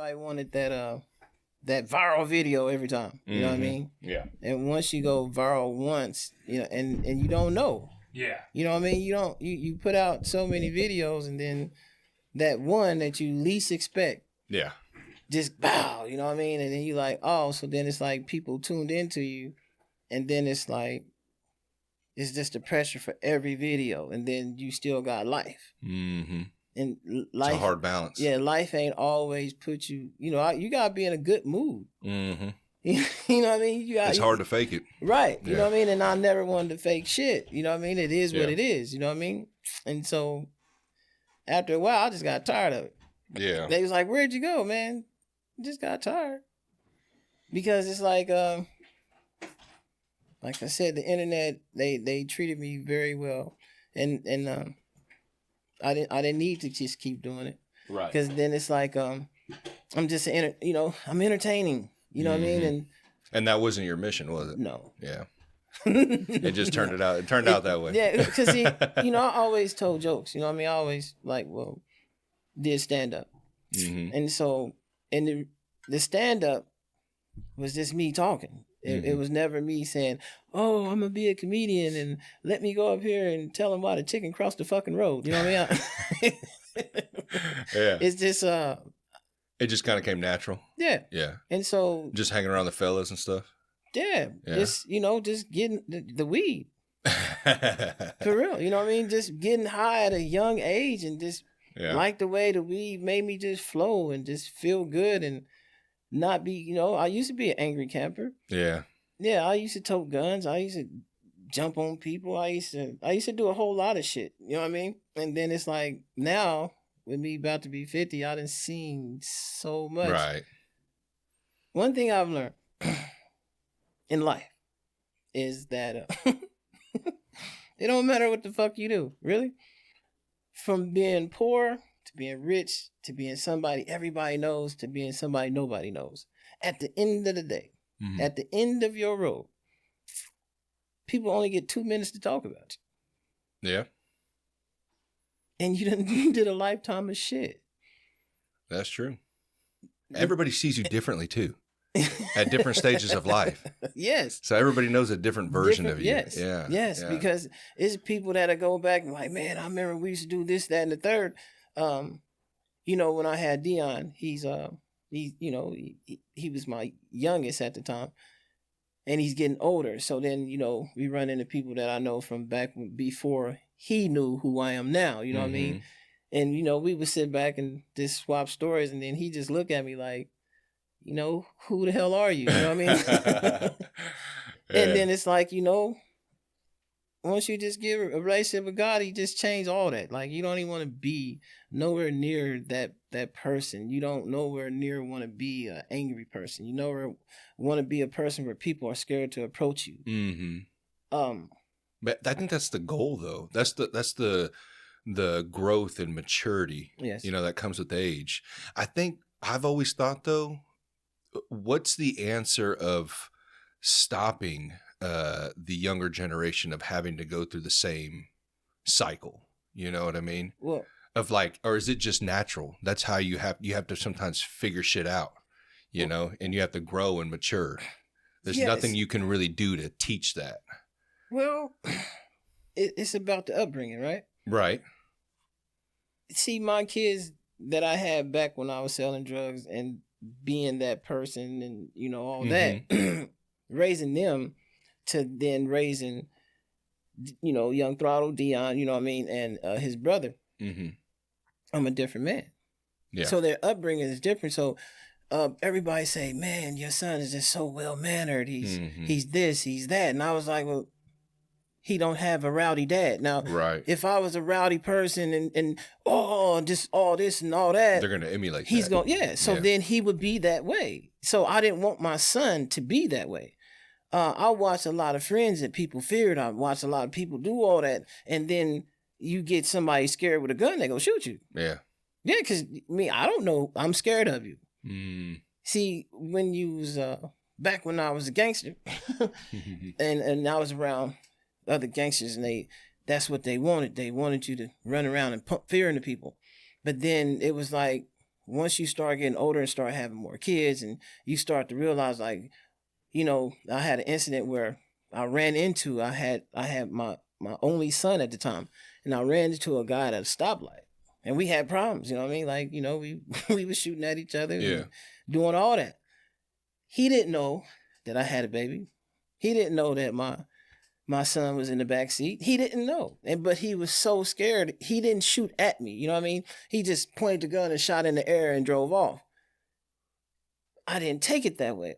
everybody wanted that viral video every time. You know what I mean? Yeah. And once you go viral once, you know, and you don't know. Yeah. You know what I mean? You put out so many videos, and then that one that you least expect. Yeah. Just bow, you know what I mean? And then you like, oh, so then it's like people tuned into you, and then it's like, it's just the pressure for every video, and then you still got life. Mm-hmm. And life, it's a hard balance. Yeah, life ain't always put you, you know, you gotta be in a good mood. Mm-hmm. You know what I mean? It's hard to fake it. Right. You know what I mean? And I never wanted to fake shit. You know what I mean? It is what it is. You know what I mean? And so after a while, I just got tired of it. Yeah. They was like, where'd you go, man? Just got tired. Because it's like I said, the internet, they treated me very well. And I didn't need to just keep doing it. Right. Because then it's like I'm just I'm entertaining. You know what I mean? And that wasn't your mission, was it? No. Yeah. It just turned out. It turned out that way. Yeah, because I always told jokes. You know what I mean? I always did stand up, and so the stand up was just me talking. It was never me saying, "Oh, I'm gonna be a comedian and let me go up here and tell them why the chicken crossed the fucking road." You know what I mean? Yeah. It's just It just kind of came natural. Yeah. Yeah. And so just hanging around the fellas and stuff. Yeah. Just getting the weed. For real. You know what I mean? Just getting high at a young age and just like the way the weed made me just flow and just feel good and not be, I used to be an angry camper. Yeah. Yeah, I used to tote guns. I used to jump on people. I used to do a whole lot of shit. You know what I mean? And then it's like now, with me about to be 50, I done seen so much. Right. One thing I've learned in life is that it don't matter what the fuck you do, really. From being poor to being rich to being somebody everybody knows to being somebody nobody knows. At the end of the day, at the end of your road, people only get 2 minutes to talk about you. Yeah. And you did a lifetime of shit. That's true. Everybody sees you differently too, at different stages of life. Yes. So everybody knows a different version of you. Yes. Yeah. Yes. Yeah. Because it's people that go back and like, man, I remember we used to do this, that, and the third. When I had Dion, he was my youngest at the time, and he's getting older. So then, we run into people that I know from back before he knew who I am now, you know what I mean? And, we would sit back and just swap stories, and then he just look at me like, who the hell are you? You know what I mean? And then it's like, once you just give a relationship with God, he just changed all that. Like, you don't even want to be nowhere near that person. You don't nowhere near want to be an angry person. You nowhere want to be a person where people are scared to approach you. But I think that's the goal, though. That's the growth and maturity, that comes with age. I think I've always thought, though, what's the answer of stopping the younger generation of having to go through the same cycle? You know what I mean? Well, or is it just natural? That's how you have to sometimes figure shit out, and you have to grow and mature. There's nothing you can really do to teach that. Well, it's about the upbringing, right? Right. See, my kids that I had back when I was selling drugs and being that person and, all that, raising them to then raising, young Throttle, Dion, you know what I mean, and his brother. I'm a different man. Yeah. So their upbringing is different. So everybody say, man, your son is just so well-mannered. He's this, he's that. And I was like, well, he don't have a rowdy dad. Now, if I was a rowdy person and just all this and all that. They're going to emulate he's that. So then he would be that way. So I didn't want my son to be that way. I watched a lot of friends that people feared. I watched a lot of people do all that. And then you get somebody scared with a gun, they go shoot you. Yeah. Yeah, because I don't know. I'm scared of you. See, when you was, back when I was a gangster and I was around other gangsters and that's what they wanted. They wanted you to run around and pump fear into people. But then it was like, once you start getting older and start having more kids, and you start to realize, like, I had an incident where I had my only son at the time, and I ran into a guy at a stoplight, and we had problems. You know what I mean? Like, we was shooting at each other, and doing all that. He didn't know that I had a baby. He didn't know that my son was in the back seat. He didn't know. But he was so scared. He didn't shoot at me. You know what I mean? He just pointed the gun and shot in the air and drove off. I didn't take it that way,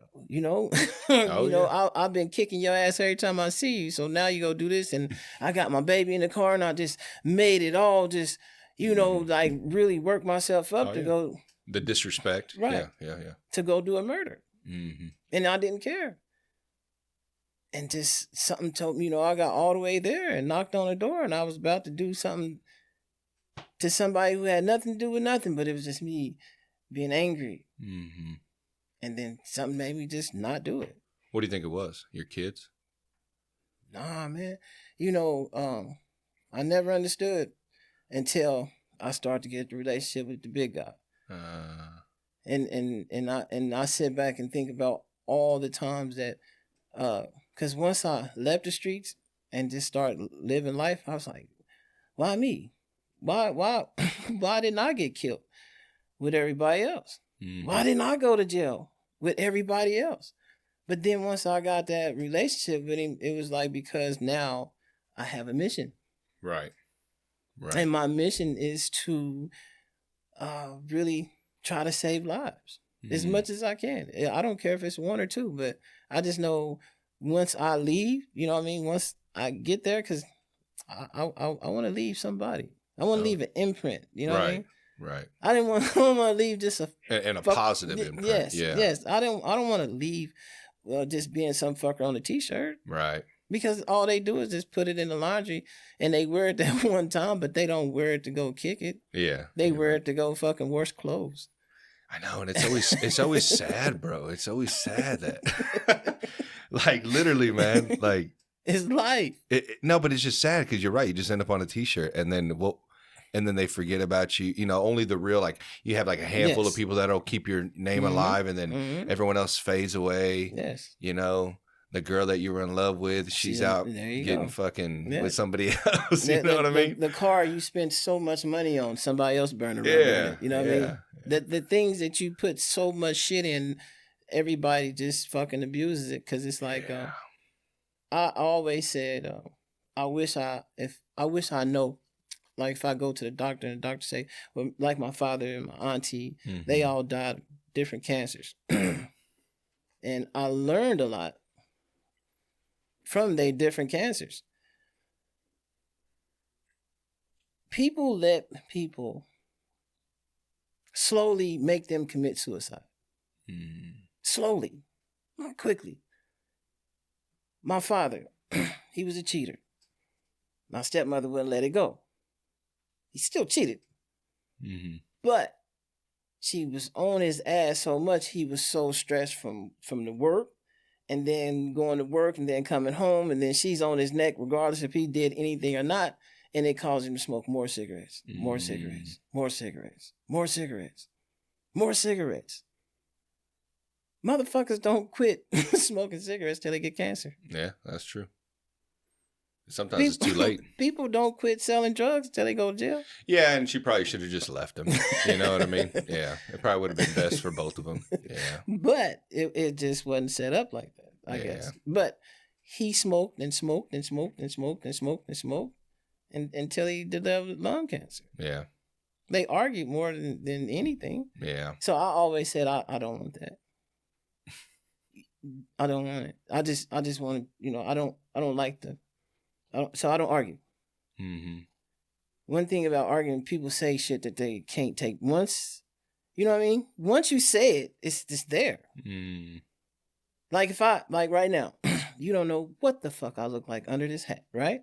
I've been kicking your ass every time I see you. So now you go do this, and I got my baby in the car, and I just made it all just, like really work myself up to go. The disrespect. Right. Yeah. To go do a murder. Mm-hmm. And I didn't care. And just something told me, I got all the way there and knocked on the door, and I was about to do something to somebody who had nothing to do with nothing, but it was just me being angry. Mm-hmm. And then something made me just not do it. What do you think it was? Your kids? Nah, man. I never understood until I started to get the relationship with the big guy. And I sit back and think about all the times that, because once I left the streets and just started living life, I was like, why me? Why didn't I get killed with everybody else? Mm-hmm. Why didn't I go to jail with everybody else? But then once I got that relationship with him, it was like, because now I have a mission. Right. And my mission is to really try to save lives as much as I can. I don't care if it's one or two, but I just know once I leave, once I get there, because I want to leave somebody. I want to leave an imprint, what I mean? Right. I don't want to leave just a positive imprint. Yes. I don't want to leave just being some fucker on a t-shirt. Right. Because all they do is just put it in the laundry, and they wear it that one time, but they don't wear it to go kick it. Yeah. They wear it to go fucking wash clothes. I know, and it's always sad, bro. It's always sad that, like, literally, man, like, it's life. No, but it's just sad because you're right. You just end up on a t-shirt, and then they forget about you. Only the real, like, you have like a handful of people that'll keep your name alive, and then everyone else fades away. Yes. The girl that you were in love with, she's out getting fucking with somebody else. You know what I mean? The car you spent so much money on, somebody else burned around with it. You know what I mean? The things that you put so much shit in, everybody just fucking abuses it, because it's like, I always said, I wish I know, like, if I go to the doctor and the doctor say, well, like my father and my auntie, they all died of different cancers. And I learned a lot from their different cancers. People let people slowly make them commit suicide. Slowly, not quickly. My father, he was a cheater. My stepmother wouldn't let it go. He still cheated. But she was on his ass so much, he was so stressed from the work, and then going to work, and then coming home, and then she's on his neck regardless if he did anything or not, and it caused him to smoke more cigarettes, more cigarettes, more cigarettes, more cigarettes, more cigarettes. Motherfuckers don't quit smoking cigarettes till they get cancer. Yeah, that's true. Sometimes it's too late. People don't quit selling drugs until they go to jail. Yeah, and she probably should have just left him. You know what I mean? Yeah, it probably would have been best for both of them. Yeah. But it just wasn't set up like that, I guess. But he smoked and smoked and smoked and smoked and smoked and smoked until he developed lung cancer. Yeah. They argued more than anything. Yeah. So I always said, I don't want that. I don't want it. I just want to, I don't like so I don't argue. One thing about arguing, people say shit that they can't take. Once, you know what I mean? Once you say it, it's just there. Like like right now, you don't know what the fuck I look like under this hat, right?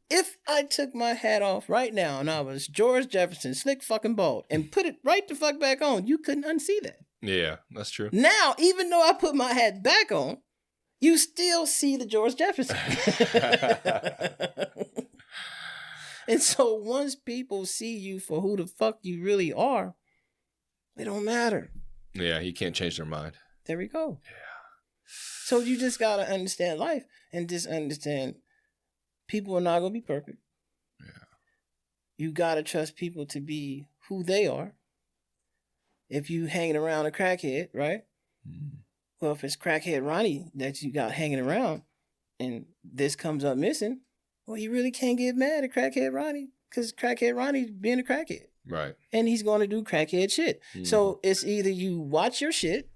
If I took my hat off right now and I was George Jefferson, slick fucking bald, and put it right the fuck back on, you couldn't unsee that. Yeah, that's true. Now, even though I put my hat back on, you still see the George Jefferson. And so once people see you for who the fuck you really are, It don't matter. Yeah, you can't change their mind. There we go. Yeah. So you just got to understand life and just understand people are not going to be perfect. Yeah. You got to trust people to be who they are. If you hanging around a crackhead, right? Mm. Well, if it's crackhead Ronnie that you got hanging around and this comes up missing, well, you really can't get mad at crackhead Ronnie because crackhead Ronnie's being a crackhead. Right. And he's going to do crackhead shit. Mm-hmm. So it's either you watch your shit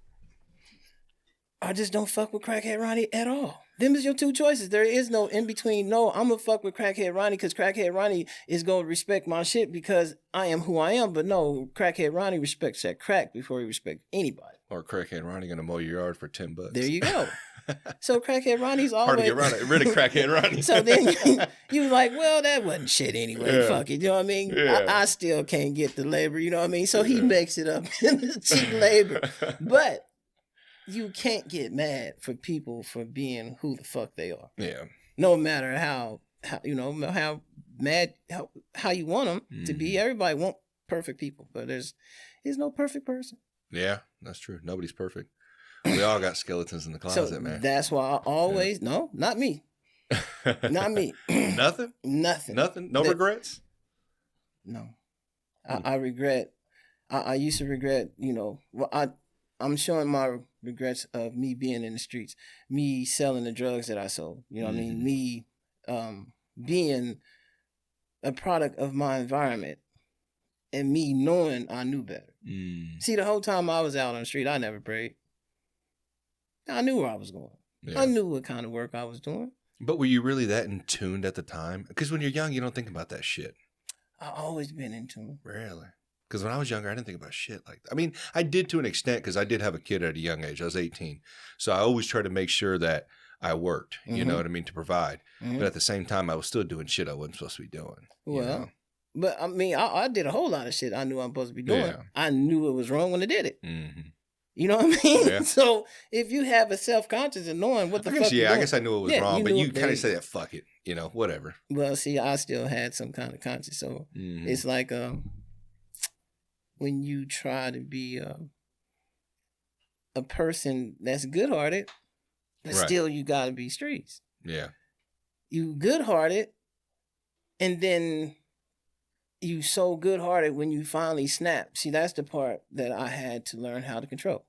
or just don't fuck with crackhead Ronnie at all. Them is your two choices. There is no in between. No, I'm going to fuck with crackhead Ronnie because crackhead Ronnie is going to respect my shit because I am who I am. But no, crackhead Ronnie respects that crack before he respects anybody. Or crackhead Ronnie going to mow your yard for $10. There you go. So crackhead Ronnie's always... Hard to get rid of crackhead Ronnie. So then you like, well, that wasn't shit anyway. Yeah. Fuck it. You know what I mean? Yeah. I still can't get the labor. You know what I mean? So he makes it up in the cheap labor. But you can't get mad for people for being who the fuck they are. Yeah. No matter how you know, how mad, how you want them to be. Everybody want perfect people. But there's no perfect person. Yeah, that's true. Nobody's perfect. We all got skeletons in the closet, so man. That's why I always, no, not me. Not me. Nothing? Nothing. Nothing? No regrets? No. I regret, I used to regret, you know, well, I'm showing my regrets of me being in the streets, me selling the drugs that I sold. You know what I mean? Me being a product of my environment and me knowing I knew better. See, the whole time I was out on the street, I never prayed. I knew where I was going. Yeah. I knew what kind of work I was doing. But were you really that in tune at the time? Because when you're young, you don't think about that shit. I've always been in tune. Really? Because when I was younger, I didn't think about shit like that. I mean, I did to an extent because I did have a kid at a young age. I was 18. So I always tried to make sure that I worked, you know what I mean, to provide. But at the same time, I was still doing shit I wasn't supposed to be doing. Well, know? But I mean, I did a whole lot of shit I knew I'm supposed to be doing. Yeah. I knew it was wrong when I did it. You know what I mean? Yeah. So if you have a self-conscious and knowing what the fuck I guess I knew it was wrong, but you kind of say that, fuck it, you know, whatever. Well, see, I still had some kind of conscience. So it's like when you try to be a person that's good-hearted, but still you got to be streets. Yeah. You good-hearted, and then you so good-hearted when you finally snap. See, that's the part that I had to learn how to control.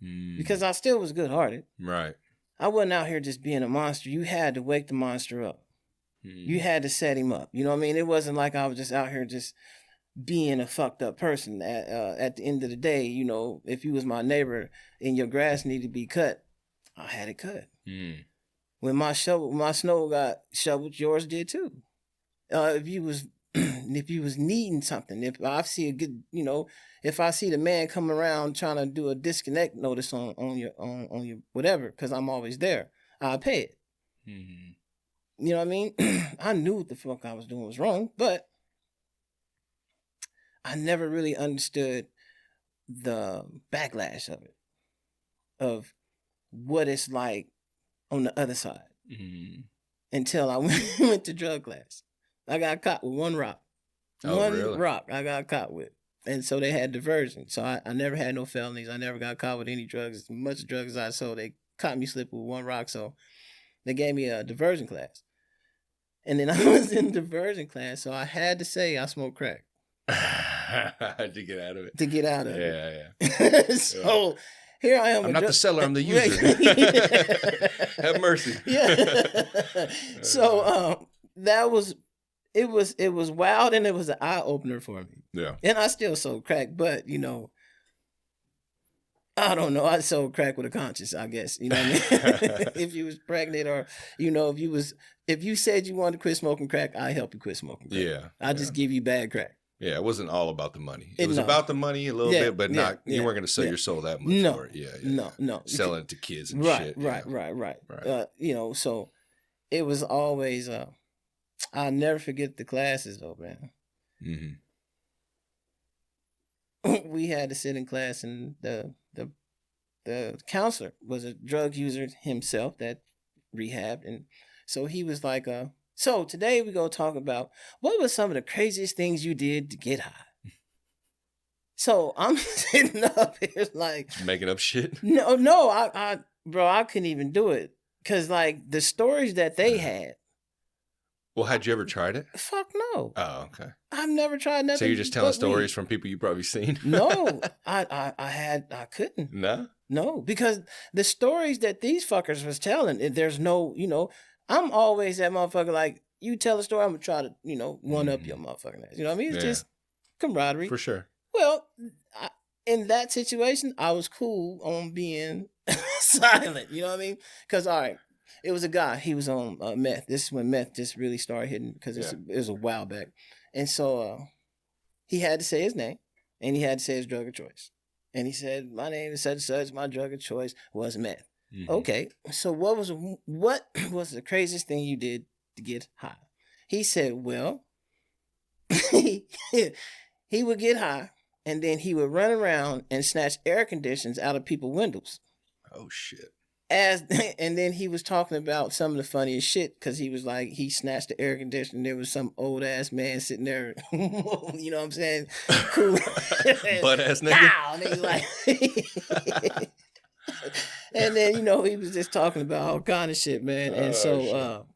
Because I still was good-hearted. Right. I wasn't out here just being a monster. You had to wake the monster up. You had to set him up. You know what I mean? It wasn't like I was just out here just being a fucked up person. At the end of the day, you know, if you was my neighbor and your grass needed to be cut, I had it cut. When my snow got shoveled, yours did too. If you was needing something, if I see a good, you know, if I see the man come around trying to do a disconnect notice on your whatever, because I'm always there, I pay it. You know what I mean? I knew what the fuck I was doing was wrong, but I never really understood the backlash of it, of what it's like on the other side, until I went to drug class. I got caught with one rock. Really? Rock I got caught with. And so they had diversion. So I never had no felonies. I never got caught with any drugs. As much drugs as I sold, they caught me slipping with one rock. So they gave me a diversion class. And then I was in diversion class. So I had to say I smoked crack. To get out of it. To get out of it. Yeah. So here I am. I'm not the seller, I'm the user. Have mercy. Yeah. So that was... It was wild, and it was an eye opener for me. Yeah. And I still sold crack, but you know, I don't know. I sold crack with a conscience, I guess. You know what I mean? If you was pregnant, or you know, if you said you wanted to quit smoking crack, I help you quit smoking crack. Yeah. I just give you bad crack. Yeah, it wasn't all about the money. It was about the money a little bit, but not. You weren't going to sell your soul that much for it. Yeah. No. Selling it to kids and shit. Right. You know, so it was always. I'll never forget the classes though, man. We had to sit in class, and the counselor was a drug user himself that rehabbed, and so he was like, so today we go talk about what were some of the craziest things you did to get high. So I'm sitting up here like making up shit. No, I couldn't even do it because like the stories that they had. Well, had you ever tried it? Fuck no. Oh, okay. I've never tried nothing. So you're just telling stories from people you've probably seen? No, I couldn't. No, because the stories that these fuckers was telling, there's no, I'm always that motherfucker like, you tell a story, I'm gonna try to, one up your motherfucking ass. You know what I mean? It's just camaraderie. For sure. Well, in that situation, I was cool on being silent. You know what I mean? Because, all right, it was a guy. He was on meth. This is when meth just really started hitting because it was a while back. And so he had to say his name and he had to say his drug of choice. And he said, my name is such and such. My drug of choice was meth. Mm-hmm. Okay. So what was the craziest thing you did to get high? He said, well, he would get high and then he would run around and snatch air conditioners out of people's windows. Oh, shit. And then he was talking about some of the funniest shit because he was like, he snatched the air conditioner. There was some old ass man sitting there, you know what I'm saying? Cool. Butt ass nigga. And he's like, and then, he was just talking about all kind of shit, man. And so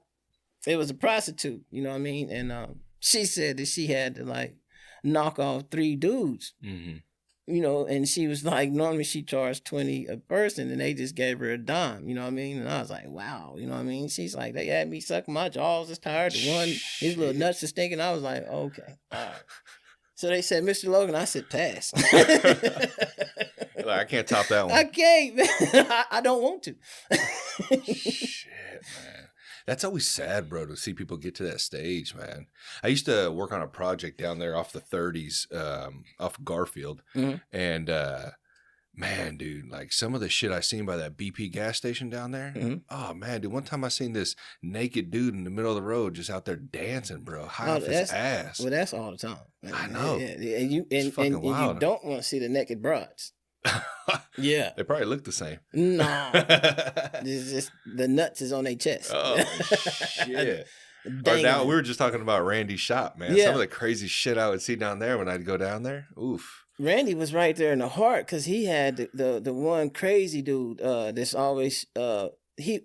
it was a prostitute, you know what I mean? And she said that she had to like knock off 3 dudes. Mm-hmm. And she was like, normally she charged $20 a person and they just gave her a dime, you know what I mean? And I was like, wow, you know what I mean? She's like, they had me sucking my jaws is tired. The one, his little nuts are stinking. I was like, okay, all right. So they said, Mr. Logan, I said, pass. I can't top that one. I can't, man. I don't want to. Shit, man. That's always sad, bro, to see people get to that stage, man. I used to work on a project down there off the 30s, off Garfield. Mm-hmm. And, man, dude, like some of the shit I seen by that BP gas station down there. Mm-hmm. Oh, man, dude, one time I seen this naked dude in the middle of the road just out there dancing, bro, high off his ass. Well, that's all the time. I know. Yeah. And you don't want to see the naked broads. Yeah, they probably look the same. No, it's just the nuts is on their chest. Oh shit! Now we were just talking about Randy's shop, man. Yeah. Some of the crazy shit I would see down there when I'd go down there. Oof. Randy was right there in the heart because he had the one crazy dude that's always he's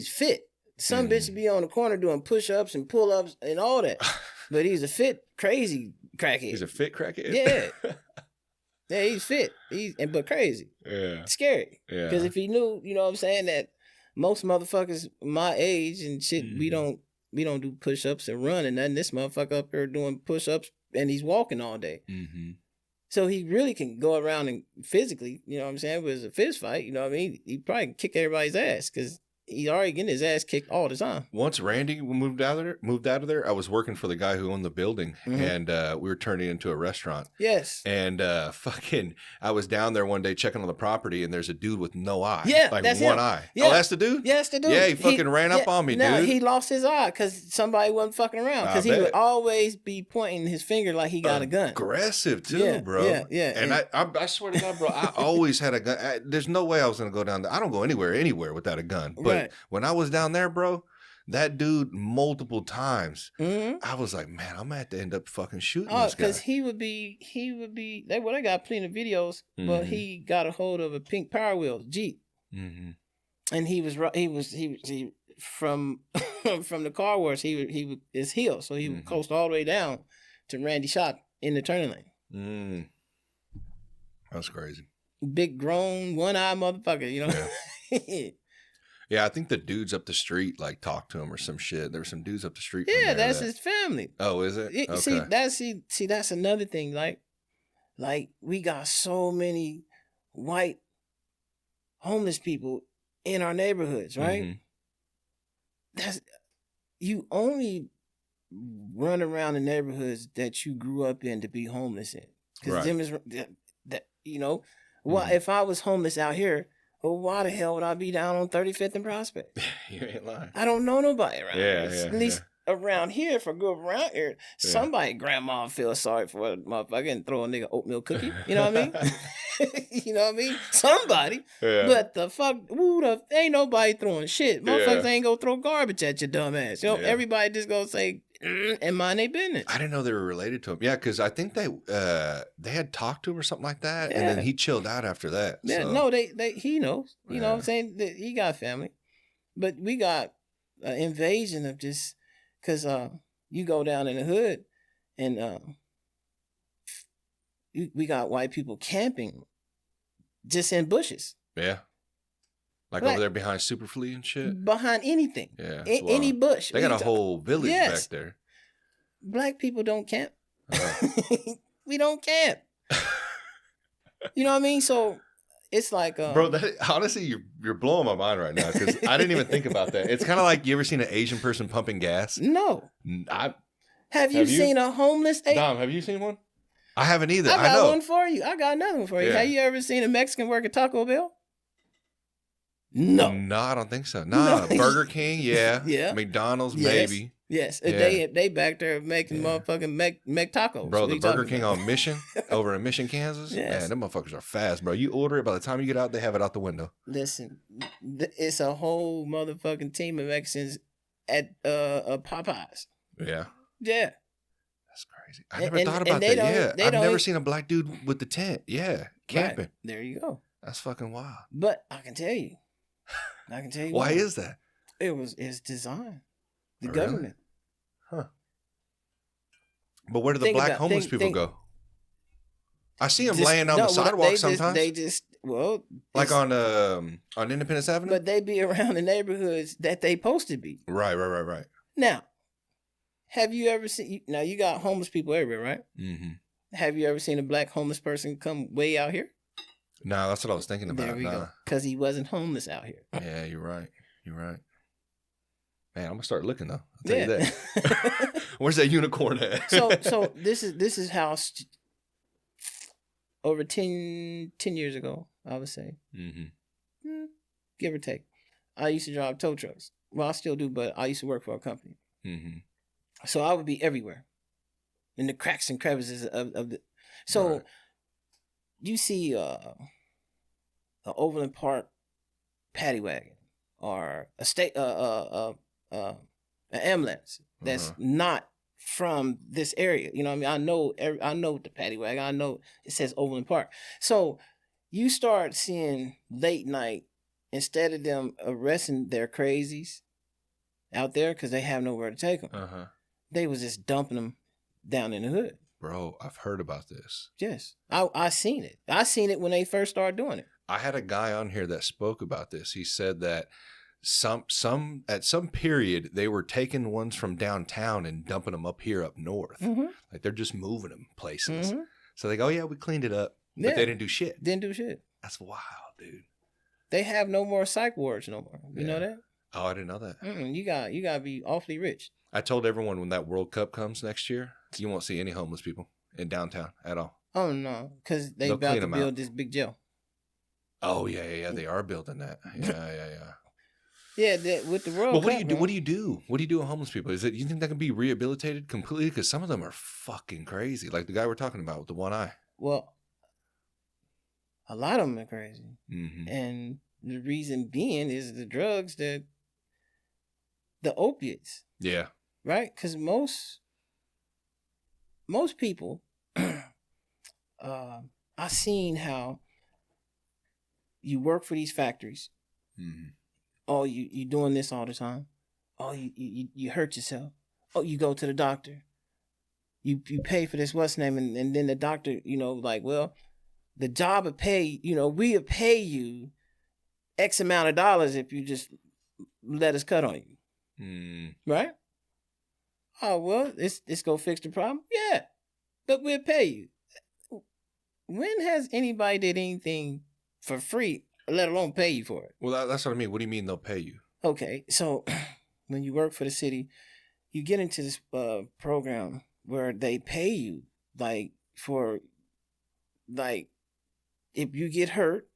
fit. Some bitch be on the corner doing push-ups and pull-ups and all that, but he's a fit crazy crackhead. He's a fit crackhead. Yeah. Yeah, he's fit. But crazy. Yeah. Scary. Yeah. Because if he knew, you know what I'm saying, that most motherfuckers my age and shit, we don't do push-ups and run and nothing. This motherfucker up here doing push-ups and he's walking all day. Mm-hmm. So he really can go around and physically, you know what I'm saying, if it was a fist fight, you know what I mean? He probably can kick everybody's ass because he's already getting his ass kicked all the time. Once Randy moved out of there, I was working for the guy who owned the building, mm-hmm. and we were turning it into a restaurant. Yes. And I was down there one day checking on the property, and there's a dude with no eye. Yeah, like that's one him. eye. Yeah. Oh, that's the dude? Yeah, that's the dude. Yeah, he ran up on me, dude. He lost his eye because somebody wasn't fucking around. Because he would always be pointing his finger like he got a gun. Aggressive, too, bro. Yeah. And I swear to God, bro, I always had a gun. There's no way I was going to go down there. I don't go anywhere without a gun. But when I was down there, bro, that dude multiple times, mm-hmm. I was like, man, I'm gonna have to end up fucking shooting this guy. Because he would be. They got plenty of videos, mm-hmm. but he got a hold of a pink Power Wheels Jeep, mm-hmm. and he from the car wash. He his heel, so he would coast all the way down to Randy's shop in the turning lane. Mm. That's crazy. Big grown one eye motherfucker, you know. Yeah. Yeah, I think the dudes up the street like talked to him or some shit. There were some dudes up the street. Yeah, that's his family. Oh, is it? Okay. See, that's another thing. Like we got so many white homeless people in our neighborhoods, right? Mm-hmm. You only run around the neighborhoods that you grew up in to be homeless in. Because them is that well, if I was homeless out here. Well, why the hell would I be down on 35th and Prospect? You ain't lying. I don't know nobody around here. At least yeah. around here, if I go around here, somebody grandma feels sorry for a motherfucker and throw a nigga oatmeal cookie. You know what I mean? You know what I mean? Somebody. Yeah. But the fuck, ain't nobody throwing shit. Motherfuckers ain't gonna throw garbage at your dumb ass. You know, everybody just gonna say, and mind their business. I didn't know they were related to him. Yeah, because I think they had talked to him or something like that, and then he chilled out after that. Yeah, so. no, he knows. You know what I'm saying? He got family, but we got an invasion of just because you go down in the hood, and we got white people camping just in bushes. Yeah. Like over there behind Superfleet and shit? Behind anything. Yeah. Any bush. They got a whole village back there. Black people don't camp. We don't camp. You know what I mean? So it's like... Bro, honestly, you're blowing my mind right now because I didn't even think about that. It's kind of like, you ever seen an Asian person pumping gas? No. Have you seen a homeless Asian? Dom, have you seen one? I haven't either. I got one for you. I got another one for you. Yeah. Have you ever seen a Mexican work at Taco Bell? No, I don't think so. No. Burger King, yeah. McDonald's, maybe. Yes, they back there making motherfucking Mac tacos. Bro, the Burger King on Mission, over in Mission, Kansas. Yes. Man, them motherfuckers are fast, bro. You order it, by the time you get out, they have it out the window. Listen, it's a whole motherfucking team of Mexicans at Popeyes. Yeah. Yeah. That's crazy. I never thought about that. Yeah, I've never seen a black dude with the tent. Yeah, camping. Right. There you go. That's fucking wild. But I can tell you. Why is that? It's designed. The government. Huh. But where do the black homeless people go? I see them laying on the sidewalk sometimes. Like on Independence Avenue. But they be around the neighborhoods that they supposed to be. Right. Now, have you ever seen? Now you got homeless people everywhere, right? Mm-hmm. Have you ever seen a black homeless person come way out here? No, that's what I was thinking about. There we go. Because he wasn't homeless out here. Yeah, you're right. Man, I'm gonna start looking though. I'll tell you that. Where's that unicorn at? so this is how over 10 years ago, I would say, give or take, I used to drive tow trucks. Well, I still do, but I used to work for a company. Mm-hmm. So I would be everywhere, in the cracks and crevices of the. So. Right. You see an Overland Park paddy wagon or an ambulance that's not from this area. You know what I mean? I know the paddy wagon. I know it says Overland Park. So you start seeing late night, instead of them arresting their crazies out there because they have nowhere to take them, they was just dumping them down in the hood. Bro, I've heard about this. Yes. I seen it. I seen it when they first started doing it. I had a guy on here that spoke about this. He said that at some period they were taking ones from downtown and dumping them up here up north. Mm-hmm. Like they're just moving them places. Mm-hmm. So they go, we cleaned it up. But they didn't do shit. That's wild, dude. They have no more psych wards no more. You know that? Oh, I didn't know that. You got to be awfully rich. I told everyone when that World Cup comes next year, you won't see any homeless people in downtown at all. Oh, no, because they're about to build this big jail. Oh, yeah. They are building that. Yeah. Yeah, with the World Cup. But what do you do? What do you do with homeless people? You think that can be rehabilitated completely? Because some of them are fucking crazy. Like the guy we're talking about with the one eye. Well, a lot of them are crazy. Mm-hmm. And the reason being is the drugs, the opiates. Yeah. Right? Because most people, I seen how you work for these factories. Mm-hmm. Oh, you doing this all the time. Oh, you hurt yourself. Oh, you go to the doctor. You pay for this, what's name, and then the doctor, well, the job will pay, we'll pay you X amount of dollars if you just let us cut on you. Mm. Right? Oh, well, it's going to fix the problem? Yeah, but we'll pay you. When has anybody did anything for free, let alone pay you for it? Well, that's what I mean. What do you mean they'll pay you? Okay, so when you work for the city, you get into this program where they pay you, if you get hurt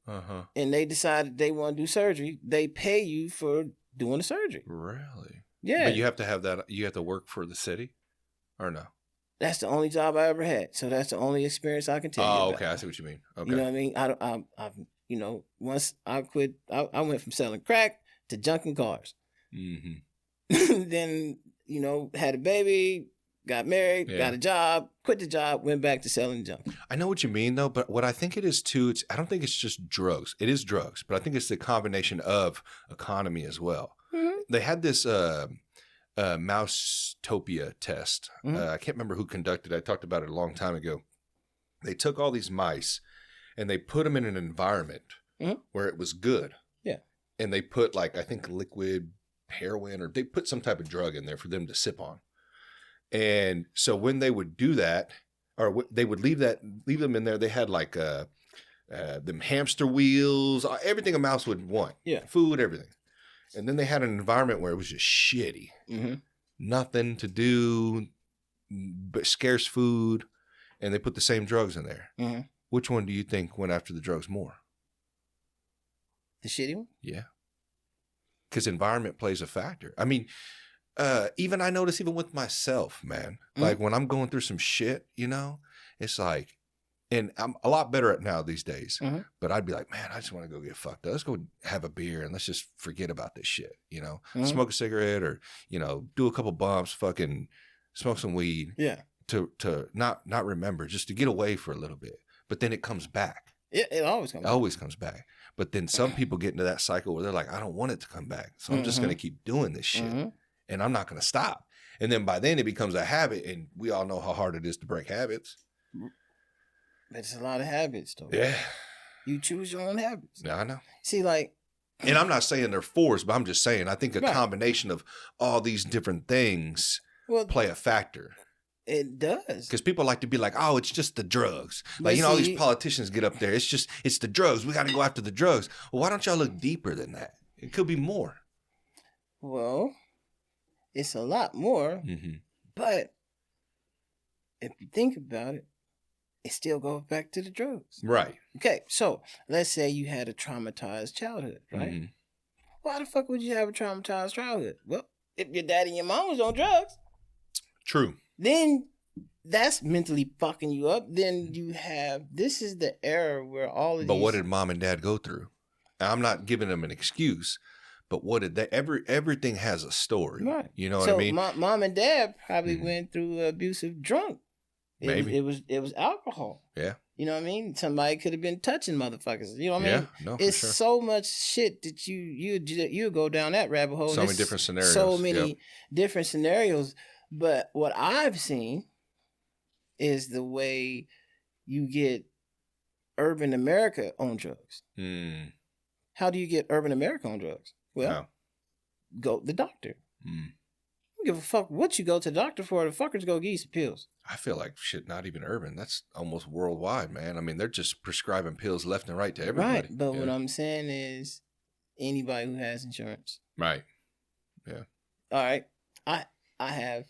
and they decide they want to do surgery, they pay you for doing the surgery. Really? Yeah. But you have to have that. You have to work for the city, or no? That's the only job I ever had, so that's the only experience I can tell you about. Okay, I see what you mean. Okay. You know what I mean? I've once I quit, I went from selling crack to junking cars. Mm-hmm. Then you know, had a baby, got married, got a job, quit the job, went back to selling junk. I know what you mean, though, but what I think it is, too, I don't think it's just drugs. It is drugs, but I think it's the combination of economy as well. Mm-hmm. They had this Mousetopia test. Mm-hmm. I can't remember who conducted it. I talked about it a long time ago. They took all these mice and they put them in an environment where it was good. Yeah. And they put, like, I think liquid heroin, or they put some type of drug in there for them to sip on. And so when they would do that, or they would leave them in there, they had like them hamster wheels, everything a mouse would want. Yeah. Food, everything. And then they had an environment where it was just shitty. Mm-hmm. Nothing to do, but scarce food. And they put the same drugs in there. Mm-hmm. Which one do you think went after the drugs more? The shitty one? Yeah. Because environment plays a factor. I mean, even I notice even with myself, man, like when I'm going through some shit, you know, it's like, and I'm a lot better at now these days, but I'd be like, man, I just want to go get fucked up. Let's go have a beer and let's just forget about this shit, you know, smoke a cigarette or, you know, do a couple bumps, fucking smoke some weed. Yeah. To not remember, just to get away for a little bit. But then it comes back. It always comes back. Always comes back. But then some people get into that cycle where they're like, I don't want it to come back. So I'm just going to keep doing this shit. And I'm not going to stop. And then by then it becomes a habit. And we all know how hard it is to break habits. It's a lot of habits, though. Yeah. You choose your own habits. Yeah, I know. See, like. And I'm not saying they're forced, but I'm just saying I think a combination of all these different things play a factor. It does. Because people like to be like, oh, it's just the drugs. Like, you know, all these politicians get up there. It's the drugs. We got to go after the drugs. Well, why don't y'all look deeper than that? It could be more. Well, it's a lot more. Mm-hmm. But if you think about it, it still goes back to the drugs. Right. Okay, so let's say you had a traumatized childhood, right? Mm-hmm. Why the fuck would you have a traumatized childhood? Well, if your daddy and your mom was on drugs. True. Then that's mentally fucking you up. Then you have, this is the era where all of But what did mom and dad go through? I'm not giving them an excuse, but what did they, everything has a story. Right. You know what I mean? Mom and dad probably went through abusive drunk. Maybe. It was alcohol. Yeah. You know what I mean? Somebody could have been touching motherfuckers. You know what I mean? No, it's sure. So much shit that you go down that rabbit hole. So many different scenarios. So many different scenarios. But what I've seen is the way you get urban America on drugs. Mm. How do you get urban America on drugs? Well, go to the doctor. Mm. I don't give a fuck what you go to the doctor for. The fuckers go get you some pills. I feel like shit, not even urban. That's almost worldwide, man. I mean, they're just prescribing pills left and right to everybody. Right, but what I'm saying is anybody who has insurance. Right. Yeah. All right. I have.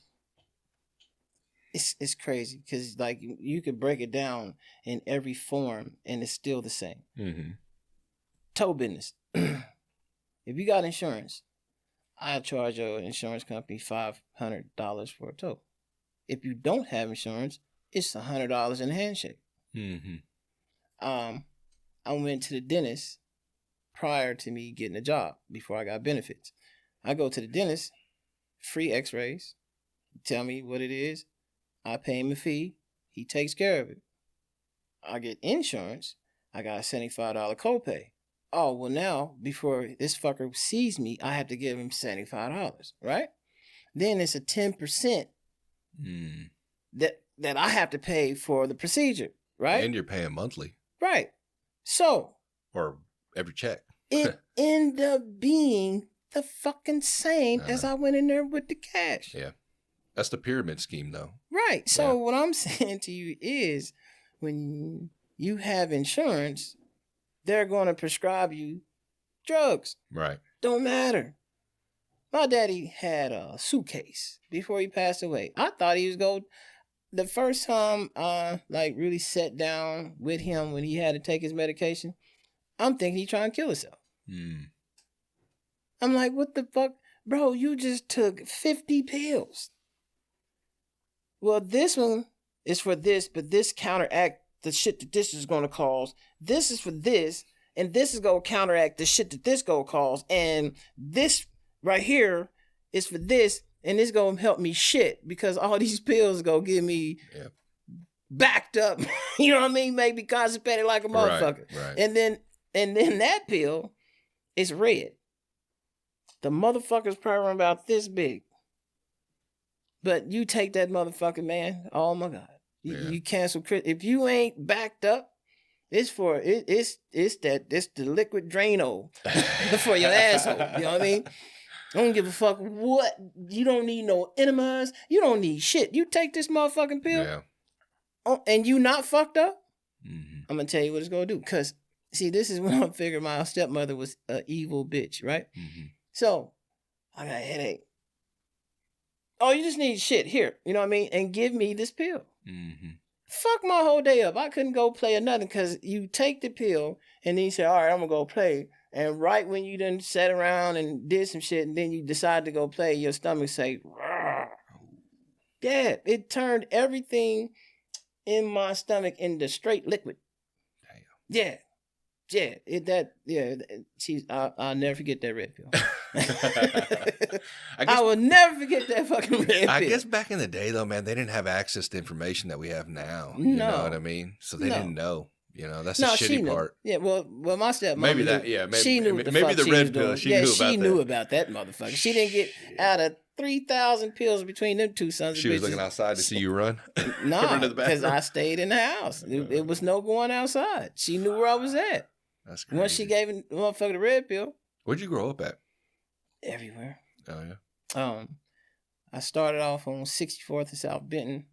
It's crazy because like you could break it down in every form and it's still the same. Mm-hmm. Tow business. If you got insurance, I charge your insurance company $500 for a tow. If you don't have insurance, it's $100 in a handshake. Mm-hmm. I went to the dentist prior to me getting a job before I got benefits. I go to the dentist, free x-rays, tell me what it is. I pay him a fee. He takes care of it. I get insurance. I got a $75 copay. Oh, well now, before this fucker sees me, I have to give him $75, right? Then it's a 10% that I have to pay for the procedure, right? And you're paying monthly. Right. So. Or every check. It ended up being the fucking same as I went in there with the cash. Yeah. That's the pyramid scheme, though. Right. So what I'm saying to you is when you have insurance, they're going to prescribe you drugs. Right. Don't matter. My daddy had a suitcase before he passed away. I thought he was going to, the first time I really sat down with him when he had to take his medication, I'm thinking he's trying to kill himself. Mm. I'm like, what the fuck? Bro, you just took 50 pills. Well, this one is for this, but this counteract the shit that this is going to cause. This is for this, and this is going to counteract the shit that this going to cause. And this right here is for this, and it's gonna help me shit because all these pills gonna get me backed up. You know what I mean? Make me constipated like a motherfucker. Right. And then that pill is red. The motherfucker's probably about this big. But you take that motherfucker, man. Oh my God. You cancel if you ain't backed up, it's the liquid Drano for your asshole. You know what I mean? I don't give a fuck what. You don't need no enemas. You don't need shit. You take this motherfucking pill, and you not fucked up. Mm-hmm. I'm gonna tell you what it's gonna do. Cause see, this is when I figured my stepmother was an evil bitch, right? Mm-hmm. So I got a headache. Oh, you just need shit here. You know what I mean? And give me this pill. Mm-hmm. Fuck my whole day up. I couldn't go play or nothing because you take the pill and then you say, all right, I'm going to go play. And right when you done sat around and did some shit and then you decide to go play, your stomach say, rawr. Yeah, it turned everything in my stomach into straight liquid. Damn. I'll never forget that red pill. I will never forget that fucking red pill. I guess back in the day, though, man, they didn't have access to information that we have now. You know what I mean? So they didn't know. You know, that's the shitty part. Yeah, well, my stepmom maybe that. Yeah, maybe she knew maybe the red pill. She knew about that motherfucker. She didn't get out of 3,000 pills between them two sons of bitches. She was looking outside to see you run? No, because I stayed in the house. It was no going outside. She knew where I was at. That's crazy. Once she gave the motherfucker the red pill. Where'd you grow up at? Everywhere. Oh, yeah? I started off on 64th and South Benton.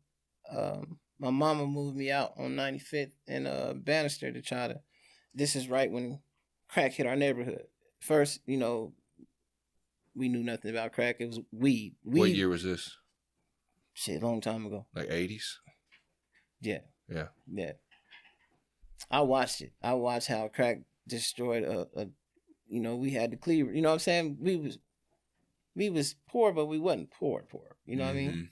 My mama moved me out on 95th and Bannister to try to... This is right when crack hit our neighborhood. First, you know, we knew nothing about crack. It was weed. What year was this? Shit, a long time ago. Like 80s? Yeah. Yeah. Yeah. I watched it. I watched how crack destroyed you know, we had the cleaver. You know what I'm saying? We was poor, but we wasn't poor. You know what I mean?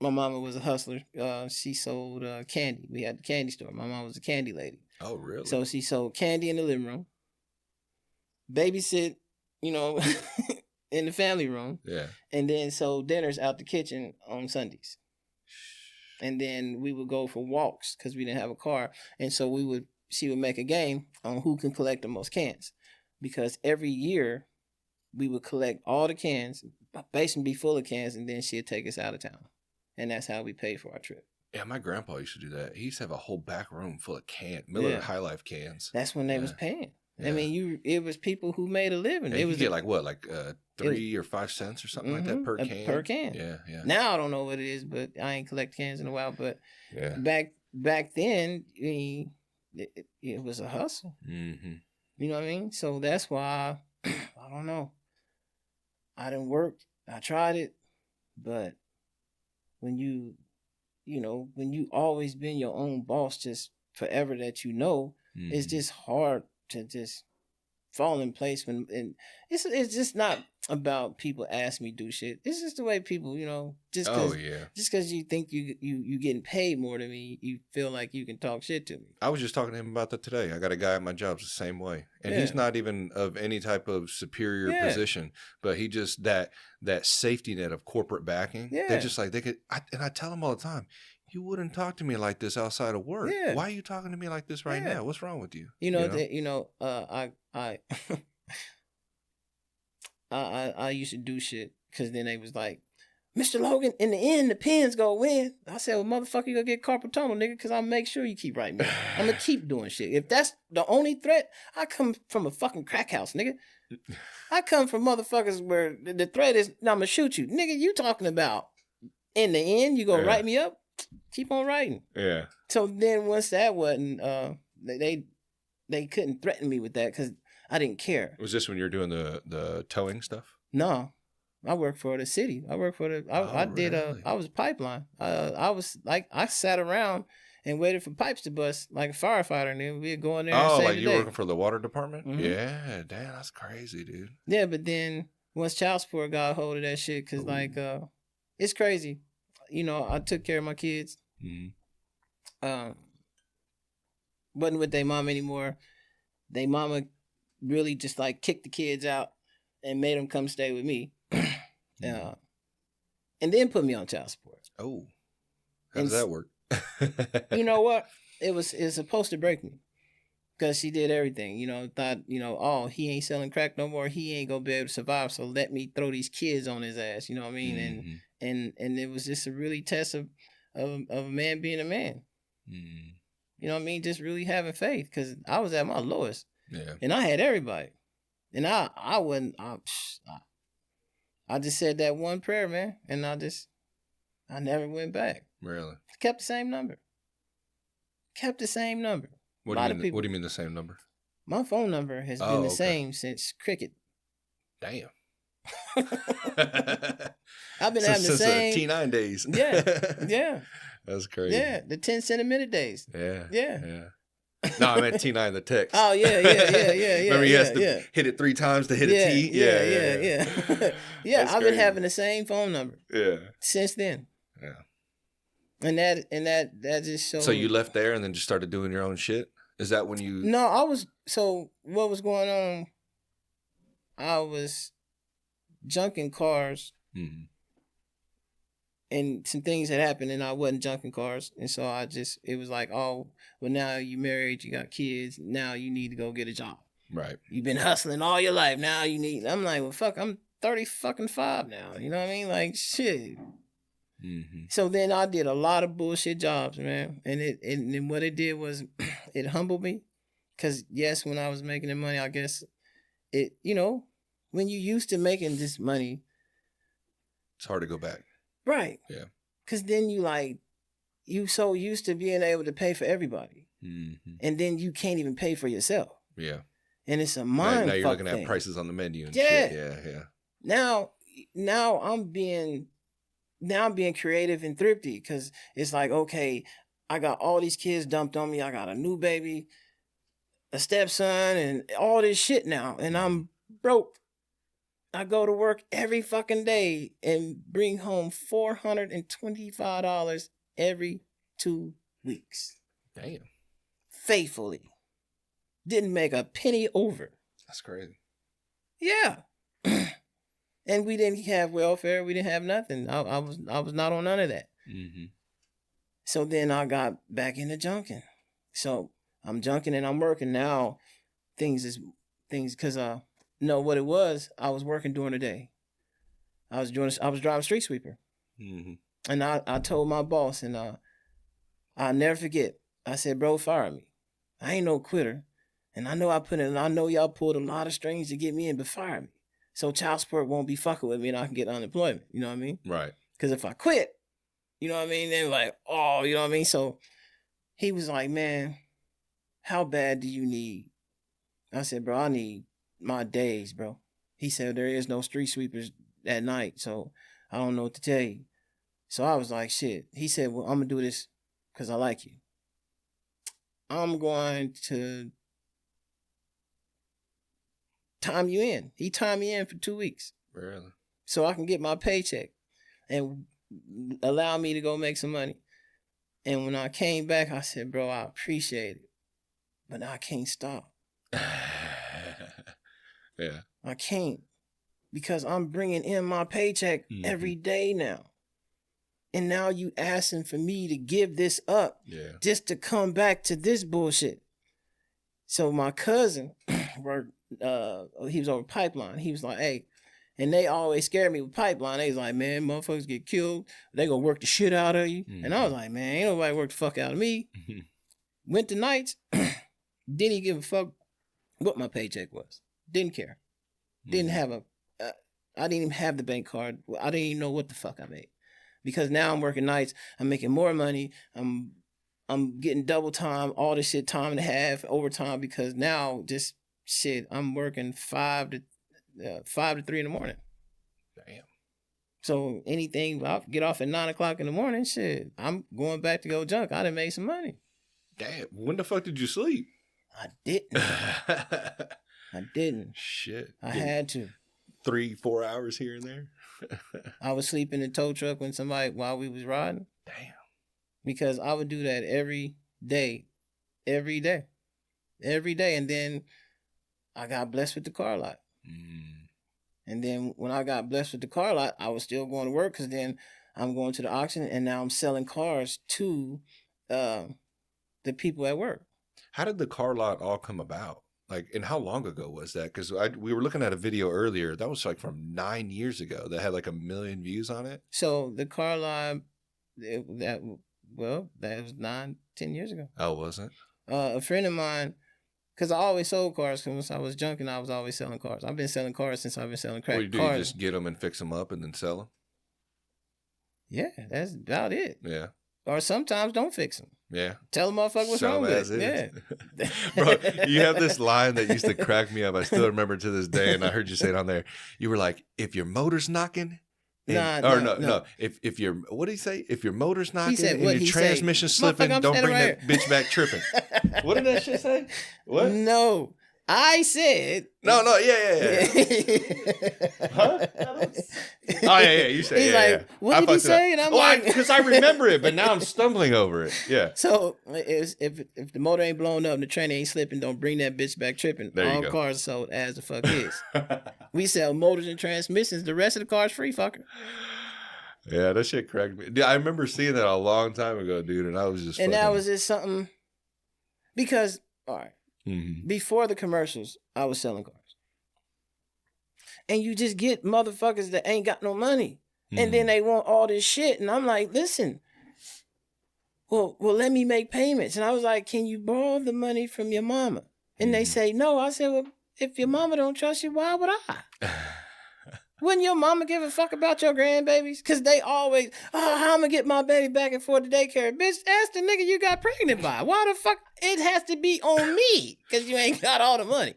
My mama was a hustler. She sold candy. We had the candy store. My mom was a candy lady. Oh, really? So she sold candy in the living room, babysit, you know, in the family room. Yeah. And then sold dinners out the kitchen on Sundays. And then we would go for walks because we didn't have a car. And so she would make a game on who can collect the most cans. Because every year we would collect all the cans, basement be full of cans, and then she'd take us out of town. And that's how we paid for our trip. Yeah, my grandpa used to do that. He used to have a whole back room full of Miller High Life cans. That's when they was paying. Yeah. I mean, it was people who made a living. Yeah, it was get like what, like 3 or 5 cents or something like that per can? Per can. Yeah. Now I don't know what it is, but I ain't collect cans in a while. But back then, it was a hustle. Mm-hmm. You know what I mean? So that's why, I don't know. I didn't work. I tried it. But when you always been your own boss just forever that you know, it's just hard to just fall in place and it's just not about people ask me do shit. It's just the way people, you know, just because you think you getting paid more than me, you feel like you can talk shit to me. I was just talking to him about that today. I got a guy at my job the same way, and he's not even of any type of superior position, but he just that safety net of corporate backing. They're just like and I tell him all the time, you wouldn't talk to me like this outside of work. Yeah. Why are you talking to me like this right now? What's wrong with you? I used to do shit because then they was like, Mr. Logan, in the end, the Pens gonna win. I said, well, motherfucker, you gonna get carpal tunnel, nigga, because I'll make sure you keep writing me. I'm gonna keep doing shit. If that's the only threat, I come from a fucking crack house, nigga. I come from motherfuckers where the threat is, I'm gonna shoot you. Nigga, you talking about in the end, you gonna write me up? Keep on writing. Yeah. So then once that wasn't, they couldn't threaten me with that because I didn't care. Was this when you were doing the towing stuff? No, I worked for the city. I worked for I was a pipeline. I sat around and waited for pipes to bust like a firefighter, and then we'd go in there and save like the you day. were working for the water department? Mm-hmm. Yeah, damn, that's crazy, dude. Yeah, but then once child support got a hold of that shit, because it's crazy. You know, I took care of my kids. Mm-hmm. Wasn't with their mom anymore. Their mama really just like kicked the kids out and made them come stay with me. and then put me on child support. Oh, how does that work? You know what? It's supposed to break me. Because she did everything, thought, oh, he ain't selling crack no more. He ain't going to be able to survive. So let me throw these kids on his ass. You know what I mean? Mm-hmm. And it was just a really test of a man being a man. Mm. You know what I mean? Just really having faith. Because I was at my lowest. Yeah. And I had everybody. And I just said that one prayer, man. And I never went back. Really? Kept the same number. What do you mean the same number? My phone number has been the same since cricket. Damn. I've been having the same T9 days. Yeah. That's crazy. Yeah, the 10 cent a minute days. Yeah. No, I meant T9 the text. Oh yeah. Remember he has to hit it 3 times to hit a T? Yeah. Yeah, I've been having the same phone number. Yeah. Since then. Yeah. And that just shows. So you left there and then just started doing your own shit? Is that when you... No, so what was going on, I was junking cars. Mm-hmm. And some things had happened and I wasn't junking cars. And so it was like, oh, well, now you married, you got kids. Now you need to go get a job. Right. You've been hustling all your life. Now you need... I'm like, well, fuck, I'm 35 now. You know what I mean? Like, shit. Mm-hmm. So then I did a lot of bullshit jobs, man. And what it did was it humbled me. Because, yes, when I was making the money, I guess it, when you used to making this money. It's hard to go back. Right. Yeah. Because then you so used to being able to pay for everybody. Mm-hmm. And then you can't even pay for yourself. Yeah. And it's a mind Now you're looking thing. At prices on the menu and shit. Yeah. Now I'm being creative and thrifty because it's like, okay, I got all these kids dumped on me. I got a new baby, a stepson, and all this shit now. And I'm broke. I go to work every fucking day and bring home $425 every 2 weeks. Damn. Faithfully. Didn't make a penny over. That's crazy. Yeah. And we didn't have welfare. We didn't have nothing. I was not on none of that. Mm-hmm. So then I got back into junking. So I'm junking and I'm working now. Things because what it was. I was working during the day. I was driving street sweeper. Mm-hmm. And I told my boss, and I'll never forget. I said, bro, fire me. I ain't no quitter, and I know I know y'all pulled a lot of strings to get me in, but fire me. So child support won't be fucking with me and I can get unemployment. You know what I mean? Right. Because if I quit, you know what I mean? They're like, oh, you know what I mean? So he was like, man, how bad do you need? I said, bro, I need my days, bro. He said, there is no street sweepers at night, so I don't know what to tell you. So I was like, shit. He said, well, I'm going to do this because I like you. I'm going to time you in. He timed me in for 2 weeks. Really? So I can get my paycheck and allow me to go make some money. And when I came back, I said, bro, I appreciate it, but I can't stop. Yeah. I can't, because I'm bringing in my paycheck every day now. And now you asking for me to give this up just to come back to this bullshit. So my cousin worked, he was over pipeline. He was like, hey, and they always scared me with pipeline. They was like, man, motherfuckers get killed. They gonna work the shit out of you. Mm-hmm. And I was like, man, ain't nobody work the fuck out of me. Went to nights. Didn't give a fuck what my paycheck was. Didn't care. Didn't have I didn't even have the bank card. I didn't even know what the fuck I made. Because now I'm working nights. I'm making more money. I'm getting double time, all this shit, time and a half, overtime, because now just shit, I'm working 5 to 3 in the morning. Damn. So anything, I'll get off at 9 o'clock in the morning, shit, I'm going back to go junk. I done made some money. Damn. When the fuck did you sleep? I didn't. I didn't. Shit. I had to. 3-4 hours here and there. I was sleeping in the tow truck while we was riding. Damn. Because I would do that every day. And then I got blessed with the car lot. And then when I got blessed with the car lot, I was still going to work because then I'm going to the auction and now I'm selling cars to the people at work. How did the car lot all come about? Like, and how long ago was that? Because we were looking at a video earlier. That was like from 9 years ago. That had like 1 million views on it. So the car lot, that was 9, 10 years ago. Oh, was it? A friend of mine, because I always sold cars. Because when I was junking, I was always selling cars. I've been selling cars since I've been selling crack. What do you do? You just get them and fix them up and then sell them? Yeah, that's about it. Yeah. Or sometimes don't fix them. Yeah. Tell the motherfucker what's wrong with it. Yeah. Bro, you have this line that used to crack me up. I still remember to this day, and I heard you say it on there. You were like, if your motor's knocking... No. If your what did he say? If your motor's knocking and your transmission slipping, don't bring that bitch back tripping. What did that shit say? What? No, I said no. Yeah. Huh? Oh yeah. You said he's like, what did he say? And I'm like, because I remember it, but now I'm stumbling over it. Yeah. So if the motor ain't blown up and the train ain't slipping, don't bring that bitch back tripping. All cars sold as the fuck is. We sell motors and transmissions. The rest of the cars free, fucker. Yeah, that shit cracked me. I remember seeing that a long time ago, dude, and I was just. And that was just something. Because all right, before the commercials, I was selling cars, and you just get motherfuckers that ain't got no money, and then they want all this shit, and I'm like, listen. Well, let me make payments, and I was like, can you borrow the money from your mama? And they say no. I said, well, if your mama don't trust you, why would I? Wouldn't your mama give a fuck about your grandbabies? Because they always, how I'm going to get my baby back and forth to daycare? Bitch, ask the nigga you got pregnant by. Why the fuck? It has to be on me because you ain't got all the money.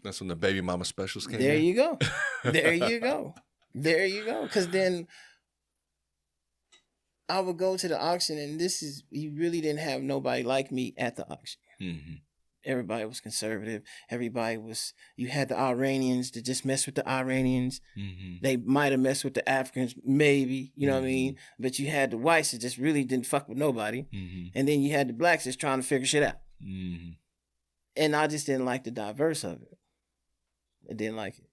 That's when the baby mama specials came There in. You go. There you go. There you go. Because then I would go to the auction and you really didn't have nobody like me at the auction. Mm-hmm. Everybody was conservative. You had the Iranians that just mess with the Iranians. Mm-hmm. They might have messed with the Africans, maybe, you know what I mean? But you had the whites that just really didn't fuck with nobody. Mm-hmm. And then you had the blacks that's trying to figure shit out. Mm-hmm. And I just didn't like the diverse of it. I didn't like it.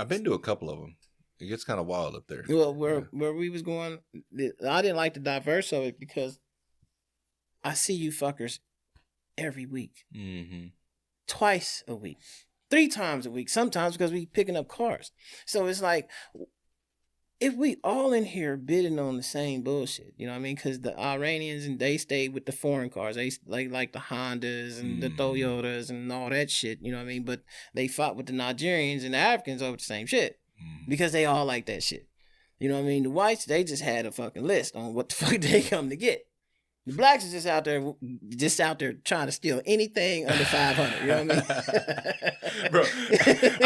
I've been to a couple of them. It gets kind of wild up there. Well, where we was going, I didn't like the diverse of it because I see you fuckers every week. Mm-hmm. Twice a week. 3 times a week. Sometimes because we picking up cars. So it's like, if we all in here bidding on the same bullshit, you know what I mean? Because the Iranians, and they stayed with the foreign cars. They like the Hondas and the Toyotas and all that shit, you know what I mean? But they fought with the Nigerians and the Africans over the same shit. Because they all like that shit. You know what I mean? The whites, they just had a fucking list on what the fuck they come to get. The blacks is just out there trying to steal anything under 500. You know what I mean? Bro,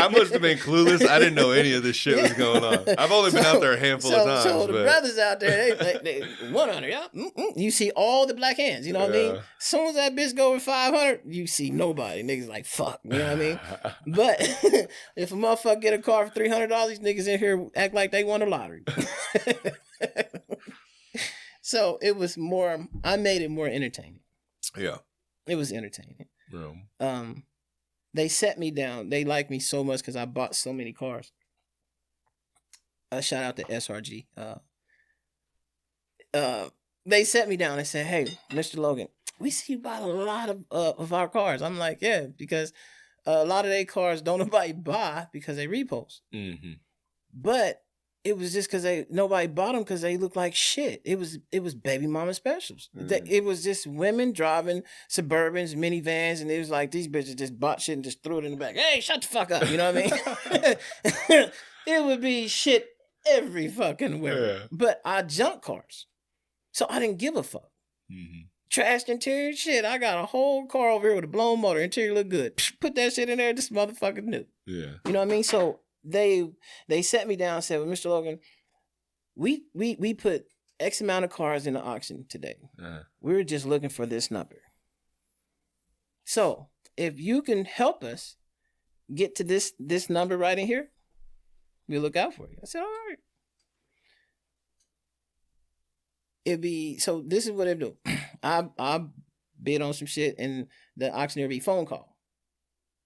I must have been clueless. I didn't know any of this shit was going on. I've only been out there a handful of times. So the brothers out there, they 100, yeah. You see all the black hands. You know what I mean? As soon as that bitch go over 500, you see nobody. Niggas like, fuck. You know what I mean? But if a motherfucker get a car for $300, these niggas in here act like they won the lottery. So it was more, I made it more entertaining. Yeah. It was entertaining. Yeah. They set me down. They liked me so much because I bought so many cars. Shout out to SRG. They set me down and said, hey, Mr. Logan, we see you buy a lot of our cars. I'm like, yeah, because a lot of their cars don't nobody buy because they repost. Mm-hmm. But it was just because nobody bought them because they look like shit. It was baby mama specials. Mm. It was just women driving Suburbans, minivans, and it was like these bitches just bought shit and just threw it in the back. Hey, shut the fuck up. You know what I mean? It would be shit every fucking where. Yeah. But I junk cars. So I didn't give a fuck. Mm-hmm. Trashed interior, shit. I got a whole car over here with a blown motor. Interior look good. Put that shit in there. This motherfucker new. Yeah. You know what I mean? So they sat me down and said, well, Mr. Logan, we put X amount of cars in the auction today. We're just looking for this number. So if you can help us get to this number right in here, we'll look out for you. I said, all right. So this is what they do. I bid on some shit and the auctioneer be phone call.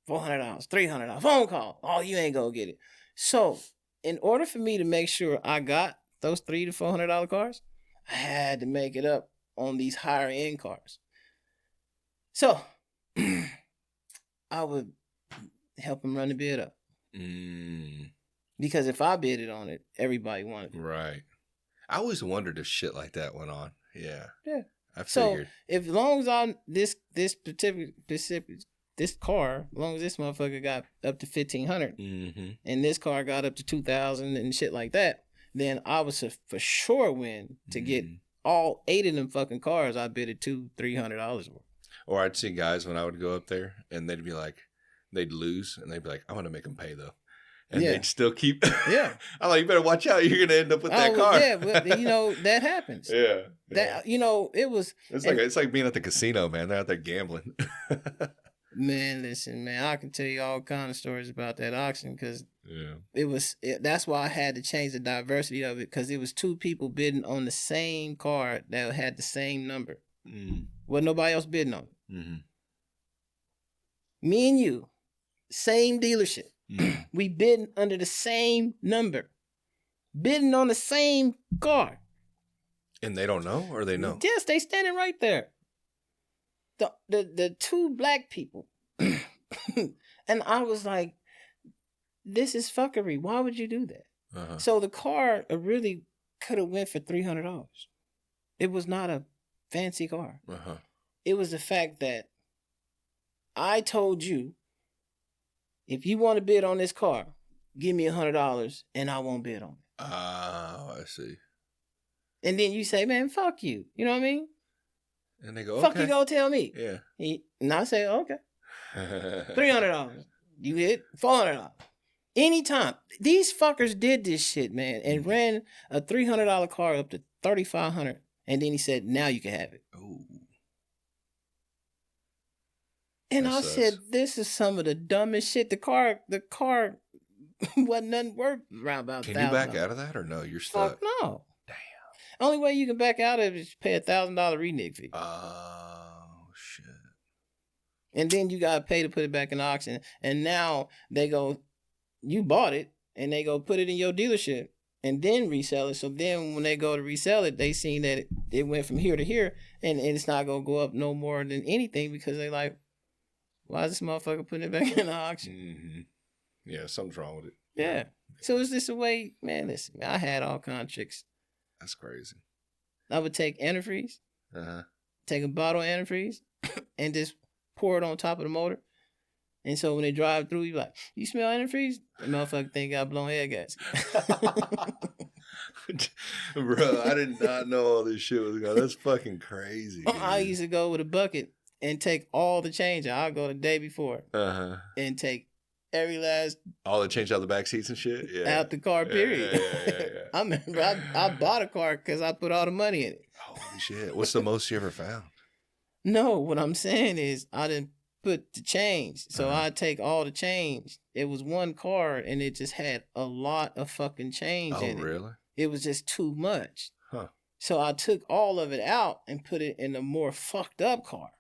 $400, $300, phone call. Oh, you ain't gonna get it. So in order for me to make sure I got those $300 to $400 cars, I had to make it up on these higher end cars. So I would help him run the bid up. Because if I bidded on it, everybody wanted it. Right. I always wondered if shit like that went on. Yeah. Yeah. I figured. So as long as I'm this car, as long as this motherfucker got up to 1,500, and this car got up to 2,000 and shit like that, then I was for sure win to get all 8 of them fucking cars. I bid at $200-$300 worth. Or I'd see guys when I would go up there, and they'd be like, they'd lose, and they'd be like, I'm gonna make them pay though. And they'd still keep. Yeah. I'm like, you better watch out. You're gonna end up with that car. Yeah, but you know that happens. Yeah. That you know it was. It's like being at the casino, man. They're out there gambling. Man, listen, man. I can tell you all kind of stories about that auction because that's why I had to change the diversity of it because it was 2 people bidding on the same car that had the same number. Wasn't nobody else bidding on it. Me and you, same dealership. We bidding under the same number, bidding on the same car. And they don't know, or they know? Yes, they standing right there. The 2 black people, and I was like, "This is fuckery. Why would you do that?" So the car really could have went for $300. It was not a fancy car. It was the fact that I told you, if you want to bid on this car, give me $100 and I won't bid on it. Oh, I see. And then you say, man, fuck you. You know what I mean? And they go, fuck you go tell me. Yeah. And I say, okay. $300. You hit $400. Anytime. These fuckers did this shit, man, and ran a $300 car up to $3,500. And then he said, now you can have it. Ooh. And I said, this is some of the dumbest shit. The car wasn't nothing worth around about $1,000. Can you back out of that or no? You're stuck. Fuck no. Damn. Only way you can back out of it is pay $1,000 reneg fee. Oh, shit. And then you got to pay to put it back in the auction. And now they go, you bought it, and they go put it in your dealership and then resell it. So then when they go to resell it, they seen that it went from here to here, and it's not going to go up no more than anything because they like, why is this motherfucker putting it back in the auction? Yeah, something's wrong with it. Yeah. So it's just a way, man, listen, I had all kind of tricks. That's crazy. I would take antifreeze, take a bottle of antifreeze, and just pour it on top of the motor. And so when they drive through, you like, you smell antifreeze? The motherfucker think I blown head gas. Bro, I did not know all this shit was going on. That's fucking crazy. I used to go with a bucket and take all the change. I'll go the day before and take every last... All the change out the back seats and shit? Yeah. Out the car, period. Yeah. I remember I bought a car because I put all the money in it. Holy shit. What's the most you ever found? No, what I'm saying is I didn't put the change. So I take all the change. It was one car and it just had a lot of fucking change in it. Oh, really? It was just too much. Huh. So I took all of it out and put it in a more fucked up car.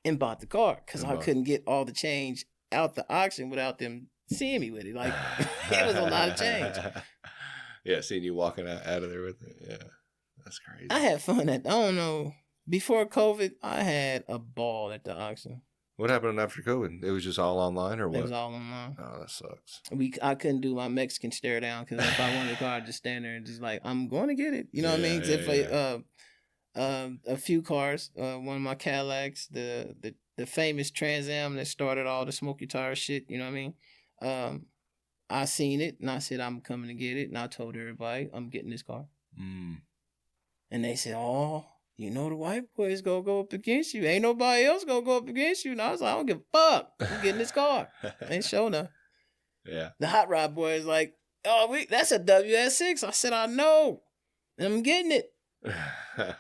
And bought the car because I couldn't get all the change out the auction without them seeing me with it. Like, it was a lot of change. Yeah, seeing you walking out of there with it. Yeah, that's crazy. I had fun I don't know. Before COVID, I had a ball at the auction. What happened after COVID? It was just all online or what? It was all online. Oh, that sucks. I couldn't do my Mexican stare down because if I wanted a car, I'd just stand there and just like, I'm going to get it. You know what I mean? A few cars, one of my Cadillacs, the famous Trans Am that started all the smoky tire shit, you know what I mean? I seen it and I said, I'm coming to get it. And I told everybody, I'm getting this car. And they said, oh, you know the white boys gonna go up against you. Ain't nobody else gonna go up against you. And I was like, I don't give a fuck. I'm getting this car. Ain't sure enough. Yeah. The hot rod boys like, oh, that's a WS6. I said, I know. And I'm getting it.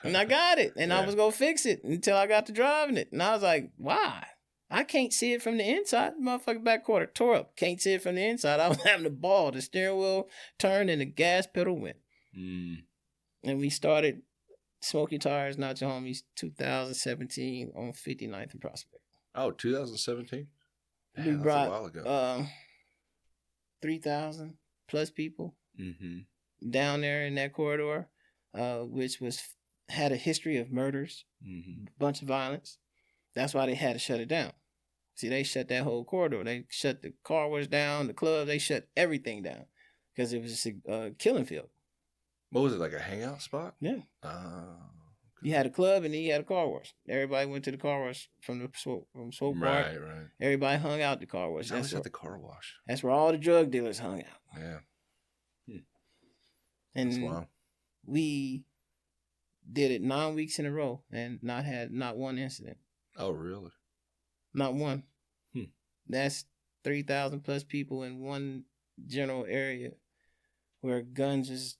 And I got it. And I was going to fix it until I got to driving it. And I was like, why? I can't see it from the inside. The motherfucking back quarter tore up. Can't see it from the inside. I was having the ball. The steering wheel turned and the gas pedal went. And we started Smoky Tires, Not Your Homies, 2017 on 59th and Prospect. Oh, 2017? We brought, that's a while ago. 3,000 plus people down there in that corridor, which had a history of murders, bunch of violence. That's why they had to shut it down. See, they shut that whole corridor. They shut the car wash down, the club. They shut everything down because it was just a killing field. What was it, like a hangout spot? Yeah. You had a club and then you had a car wash. Everybody went to the car wash from Swope Park. Right. Everybody hung out at the car wash. That's at the car wash. That's where all the drug dealers hung out. Yeah. And that's wild. We did it 9 weeks in a row and had not one incident. Oh, really? Not one. That's 3,000 plus people in one general area where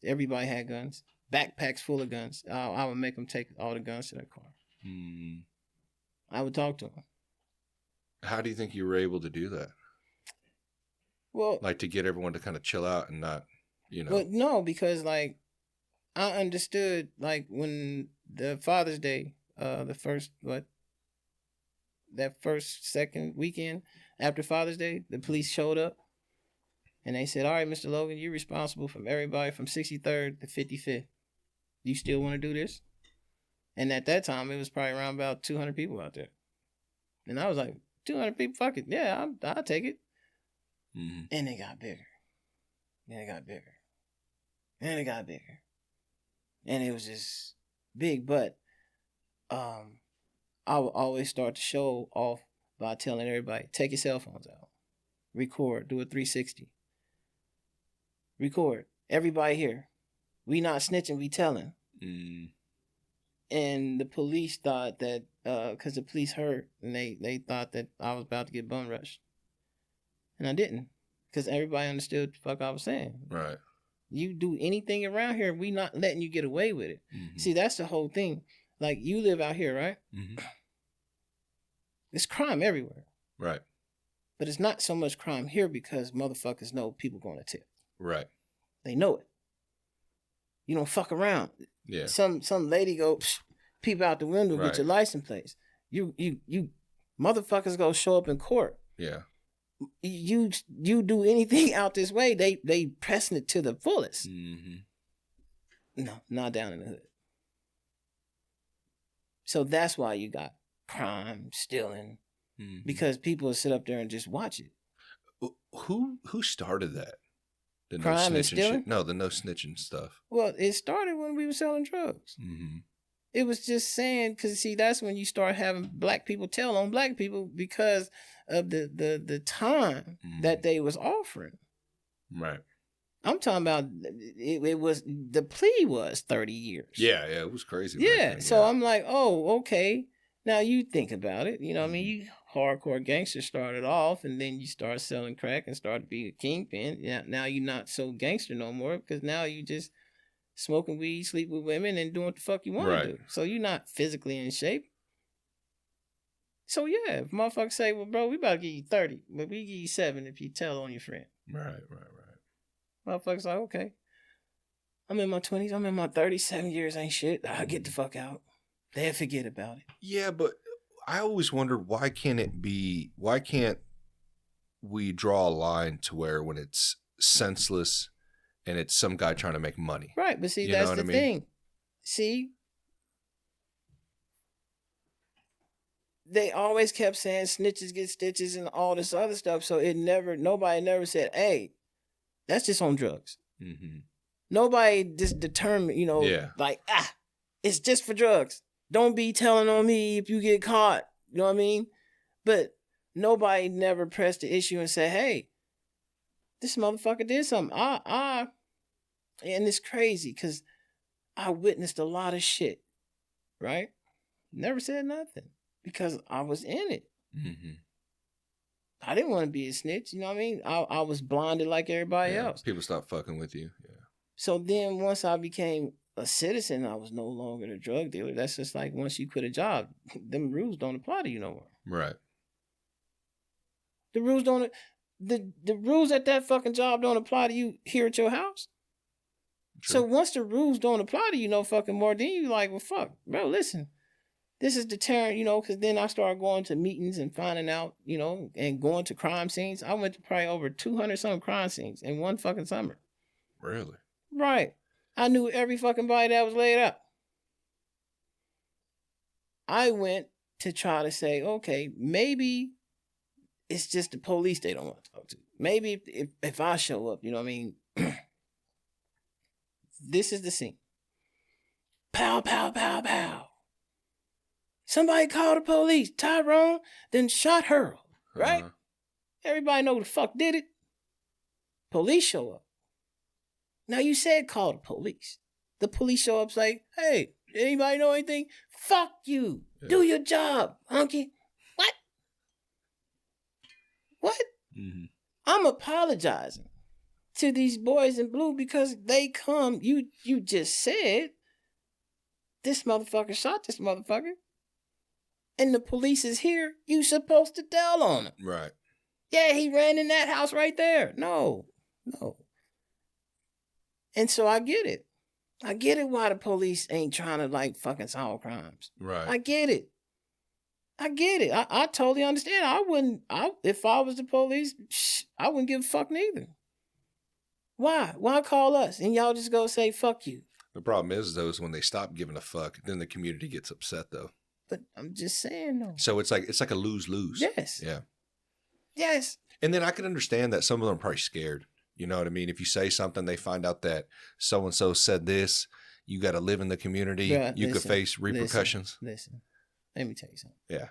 everybody had guns. Backpacks full of guns. I would make them take all the guns to their car. I would talk to them. How do you think you were able to do that? Well, like to get everyone to kind of chill out and not, Well, no, because like I understood like when the Father's Day, second weekend after Father's Day, the police showed up and they said, all right, Mr. Logan, you're responsible from everybody from 63rd to 55th. You still want to do this? And at that time, it was probably around about 200 people out there. And I was like, 200 people, fuck it. Yeah, I'll take it. And they got bigger. And it got bigger. And it got bigger. And it was just big. But I would always start the show off by telling everybody, take your cell phones out. Record. Do a 360. Record. Everybody here. We not snitching, we telling. And the police thought that, because the police heard, and they thought that I was about to get bum rushed. And I didn't, because everybody understood what the fuck I was saying. Right. You do anything around here, we not letting you get away with it. See, that's the whole thing. Like, you live out here, right? There's crime everywhere. Right. But it's not so much crime here because motherfuckers know people going to tip. Right. They know it. You don't fuck around. Yeah. Some lady go peep out the window with your license plates. You motherfuckers go show up in court. Yeah. You do anything out this way, they pressing it to the fullest. No, not down in the hood. So that's why you got crime, stealing, because people sit up there and just watch it. Who started that? The crime no and stealing? No, the no snitching stuff. Well, it started when we were selling drugs. It was just saying, because see, that's when you start having black people tell on black people because of the time that they was offering. Right. I'm talking about it was, the plea was 30 years. Yeah, it was crazy. Yeah, so I'm like, oh, okay. Now you think about it. You know what I mean? You hardcore gangster started off, and then you start selling crack and start to be a kingpin. Yeah, now you're not so gangster no more because now you just smoking weed, sleep with women, and doing what the fuck you want to do. So you're not physically in shape. So yeah, if motherfuckers say, well, bro, we about to give you 30, but we give you 7 if you tell on your friend. Right. Motherfuckers like, okay. I'm in my 20s, I'm in my 30s, 7 years ain't shit. I'll get the fuck out. They'll forget about it. Yeah, but I always wondered, why can't we draw a line to where when it's senseless and it's some guy trying to make money? Right, but see, that's the thing. See, they always kept saying snitches get stitches and all this other stuff, so nobody never said, hey, that's just on drugs. Nobody just determined, like, it's just for drugs. Don't be telling on me if you get caught. You know what I mean? But nobody never pressed the issue and said, hey, this motherfucker did something. And it's crazy because I witnessed a lot of shit, right? Never said nothing because I was in it. I didn't want to be a snitch. You know what I mean? I was blinded like everybody else. People stopped fucking with you. Yeah. So then once I became a citizen, I was no longer a drug dealer. That's just like once you quit a job, them rules don't apply to you no more. Right. The rules don't. The rules at that fucking job don't apply to you here at your house. True. So once the rules don't apply to you no fucking more, then you like, well, fuck, bro, listen. This is deterrent, you know, because then I started going to meetings and finding out, you know, and going to crime scenes. I went to probably over 200-some crime scenes in one fucking summer. Really? Right. I knew every fucking body that was laid up. I went to try to say, okay, maybe it's just the police they don't want to talk to. Maybe if I show up, you know what I mean? This is the scene. Pow, pow, pow, pow. Somebody called the police. Tyrone then shot Harold, right? Everybody know who the fuck did it. Police show up. Now you said call the police. The police show up like, hey, anybody know anything? Fuck you. Yeah. Do your job, hunky. What? What? Mm-hmm. I'm apologizing to these boys in blue because they come. You just said this motherfucker shot this motherfucker. And the police is here, you supposed to tell on him. Right. Yeah, he ran in that house right there. No. And so I get it. I get it why the police ain't trying to like fucking solve crimes. Right. I get it. I totally understand. If I was the police, I wouldn't give a fuck neither. Why? Why call us? And y'all just go say, fuck you. The problem is, though, is when they stop giving a fuck, then the community gets upset, though. But I'm just saying, though. So it's like a lose-lose. Yes. Yeah. Yes. And then I can understand that some of them are probably scared. You know what I mean? If you say something, they find out that so-and-so said this, you got to live in the community. Bruh, you could face repercussions. Listen, let me tell you something. Yeah.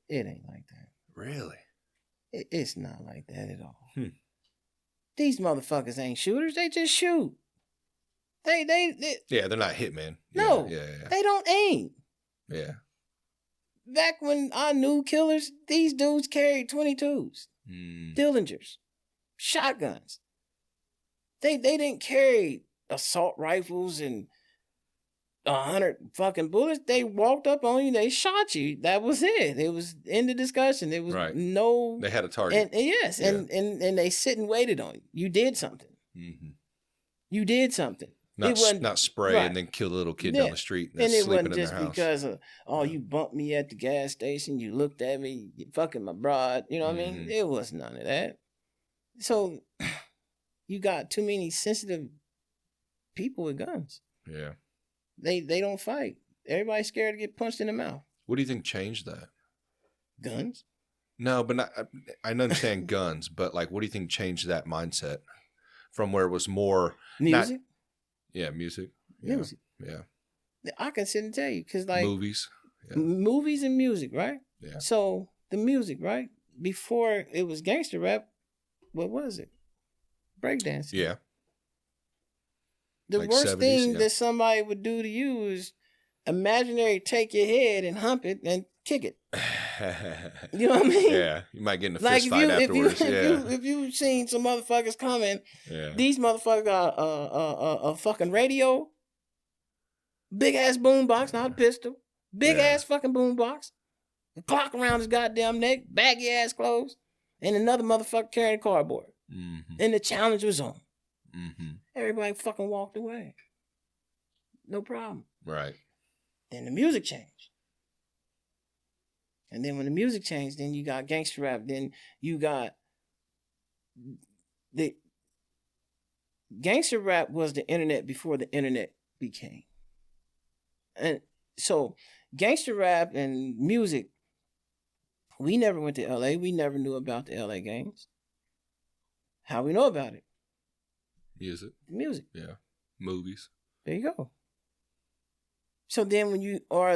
It ain't like that. Really? It's not like that at all. These motherfuckers ain't shooters. They just shoot. They yeah, they're not hitmen. No. Yeah. They don't aim. Yeah. Back when I knew killers, these dudes carried 22s, Dillingers, shotguns. They didn't carry assault rifles and 100 fucking bullets. They walked up on you, they shot you. That was it. It was end of discussion. It was no. They had a target. And yes, yeah. and they sit and waited on you. You did something. Mm-hmm. You did something. Not spray and then kill a little kid down the street and it sleeping wasn't just in their house. Because of, you bumped me at the gas station, you looked at me, you fucking my broad, you know what I mean? It was none of that. So you got too many sensitive people with guns. Yeah. They don't fight. Everybody's scared to get punched in the mouth. What do you think changed that? Guns? No, but I understand guns, but like, what do you think changed that mindset from where it was more music? Music. Music. Yeah. I can sit and tell you because like movies. Yeah. Movies and music, right? Yeah. So the music, right? Before it was gangster rap, what was it? Breakdancing. Yeah. The worst 70s, thing that somebody would do to you is imaginary take your head and hump it and kick it. You know what I mean? Yeah. You might get in a fist fight afterwards. If you've seen some motherfuckers coming, these motherfuckers got a fucking radio, big ass boombox, not a pistol, big ass fucking boombox, a clock around his goddamn neck, baggy ass clothes, and another motherfucker carrying a cardboard. Mm-hmm. And the challenge was on. Mm-hmm. Everybody fucking walked away. No problem. Right. Then the music changed. And then when the music changed, then you got gangster rap. Then you got the gangster rap was the internet before the internet became. And so gangster rap and music, we never went to LA. We never knew about the LA gangs. How we know about it? Music. Yeah. Movies. There you go. So then when you are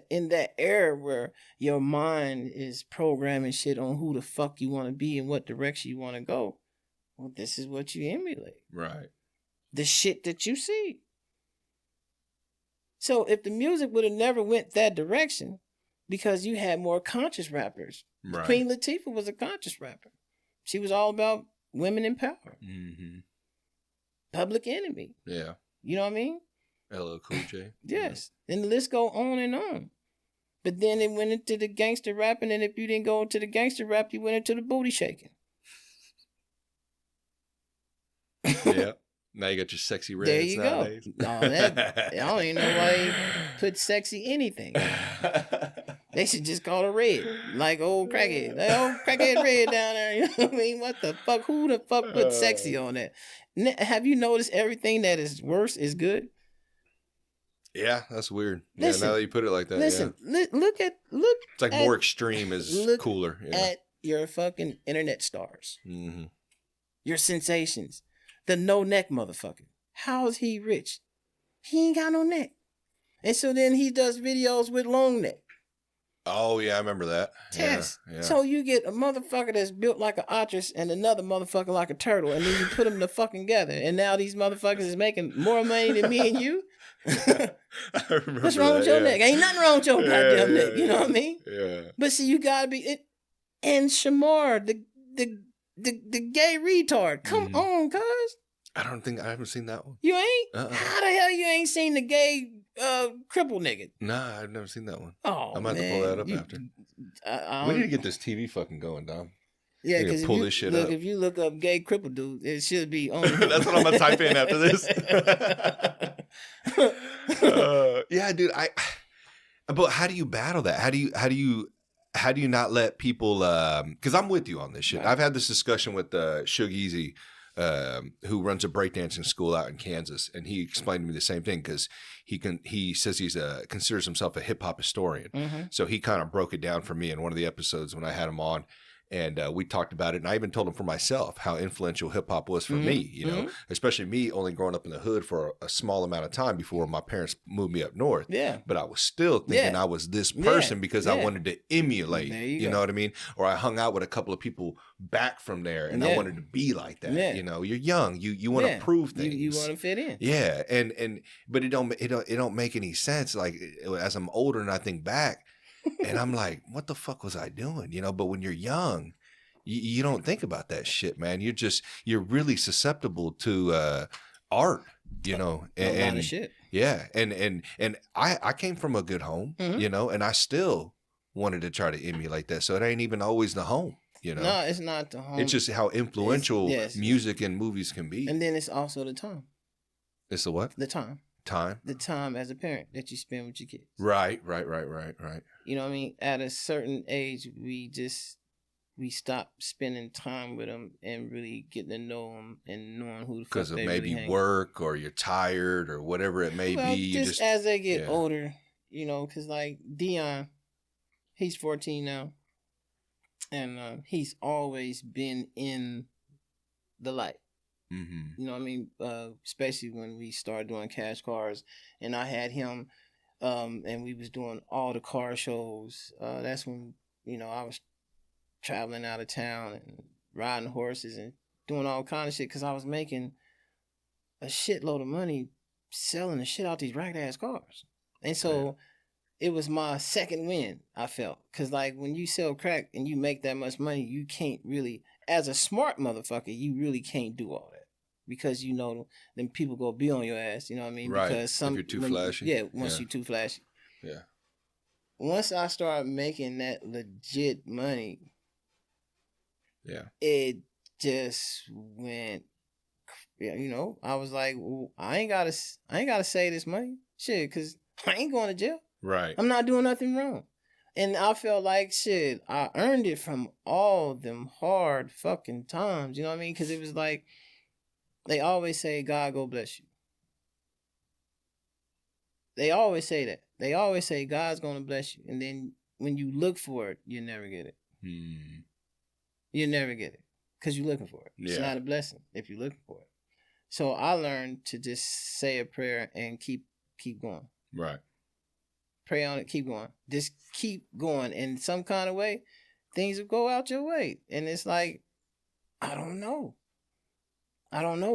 in that era where your mind is programming shit on who the fuck you want to be and what direction you want to go, well, this is what you emulate. Right. The shit that you see. So if the music would have never went that direction, because you had more conscious rappers. Right. Queen Latifah was a conscious rapper. She was all about women in power. Mm-hmm. Public Enemy. Yeah. You know what I mean? LL Cool J. Yes. And the list go on and on. But then it went into the gangster rapping, and if you didn't go into the gangster rap, you went into the booty shaking. Yeah. Now you got your sexy reds. There you nowadays. go. No, I don't even know why he put sexy anything. They should just call it red. Like old crackhead. Like old crackhead red down there. You know what I mean? What the fuck? Who the fuck put sexy on that? Have you noticed everything that is worse is good? Yeah, that's weird. Listen, now that you put it like that. Listen, look. It's like more extreme is cooler. At your fucking internet stars. Mm-hmm. Your sensations. The no neck motherfucker. How is he rich? He ain't got no neck. And so then he does videos with long neck. Oh, yeah, I remember that. Yes. Yeah. So you get a motherfucker that's built like an ostrich and another motherfucker like a turtle, and then you put them the fucking together. And now these motherfuckers is making more money than me and you. I remember What's wrong with your neck? Ain't nothing wrong with your goddamn neck. You know what I mean? Yeah. But see, you gotta be it. And Shamar, the gay retard. Come on, cuz. I haven't seen that one. You ain't? How the hell you ain't seen the gay cripple nigga? Nah, I've never seen that one. Oh, I'm about to pull that up after. We need to get this TV fucking going, Dom. Yeah, because if you look up gay cripple dude, it should be on. That's what I'm gonna type in after this. Yeah, dude. But how do you battle that? How do you not let people? Because I'm with you on this shit. Right. I've had this discussion with Shug Easy, who runs a breakdancing school out in Kansas, and he explained to me the same thing because he says he's considers himself a hip hop historian. Mm-hmm. So he kind of broke it down for me in one of the episodes when I had him on. And we talked about it, and I even told him for myself how influential hip hop was for me, you know, especially me only growing up in the hood for a small amount of time before my parents moved me up north. Yeah. But I was still thinking I was this person because I wanted to emulate, you know what I mean? Or I hung out with a couple of people back from there, and I wanted to be like that. Yeah. You know, you're young, you want to prove things. You want to fit in. Yeah, but it don't make any sense. Like as I'm older and I think back. And I'm like, what the fuck was I doing? You know, but when you're young, you don't think about that shit, man. You're really susceptible to art, you know. And, a lot of shit. Yeah. And I came from a good home, you know, and I still wanted to try to emulate that. So it ain't even always the home, you know. No, it's not the home. It's just how influential music and movies can be. And then it's also the time. It's the what? The time. The time as a parent that you spend with your kids. Right. You know what I mean? At a certain age, we stop spending time with them and really getting to know them and knowing who the fuck they really hang. Because of maybe work or you're tired or whatever it may be. Just as they get older, you know, because like Dion, he's 14 now. And he's always been in the light. Mm-hmm. You know what I mean? Especially when we started doing cash cars and I had him and we was doing all the car shows. That's when, you know, I was traveling out of town and riding horses and doing all kind of shit because I was making a shitload of money selling the shit out these ragged ass cars. And so it was my second win, I felt. Because like when you sell crack and you make that much money, you can't really, as a smart motherfucker, you really can't do all that. Because you know, then people go be on your ass. You know what I mean? Right. Because if you're too flashy. Once you're too flashy. Yeah. Once I started making that legit money, it just went. You know, I was like, well, I ain't gotta say this money, shit, because I ain't going to jail. Right. I'm not doing nothing wrong. And I felt like, shit, I earned it from all them hard fucking times. You know what I mean? Because it was like. They always say, God go bless you. They always say that. They always say, God's going to bless you. And then when you look for it, you never get it. You never get it. Because you're looking for it. It's not a blessing if you're looking for it. So I learned to just say a prayer and keep going. Right. Pray on it, keep going. Just keep going. In some kind of way, things will go out your way. And it's like, I don't know,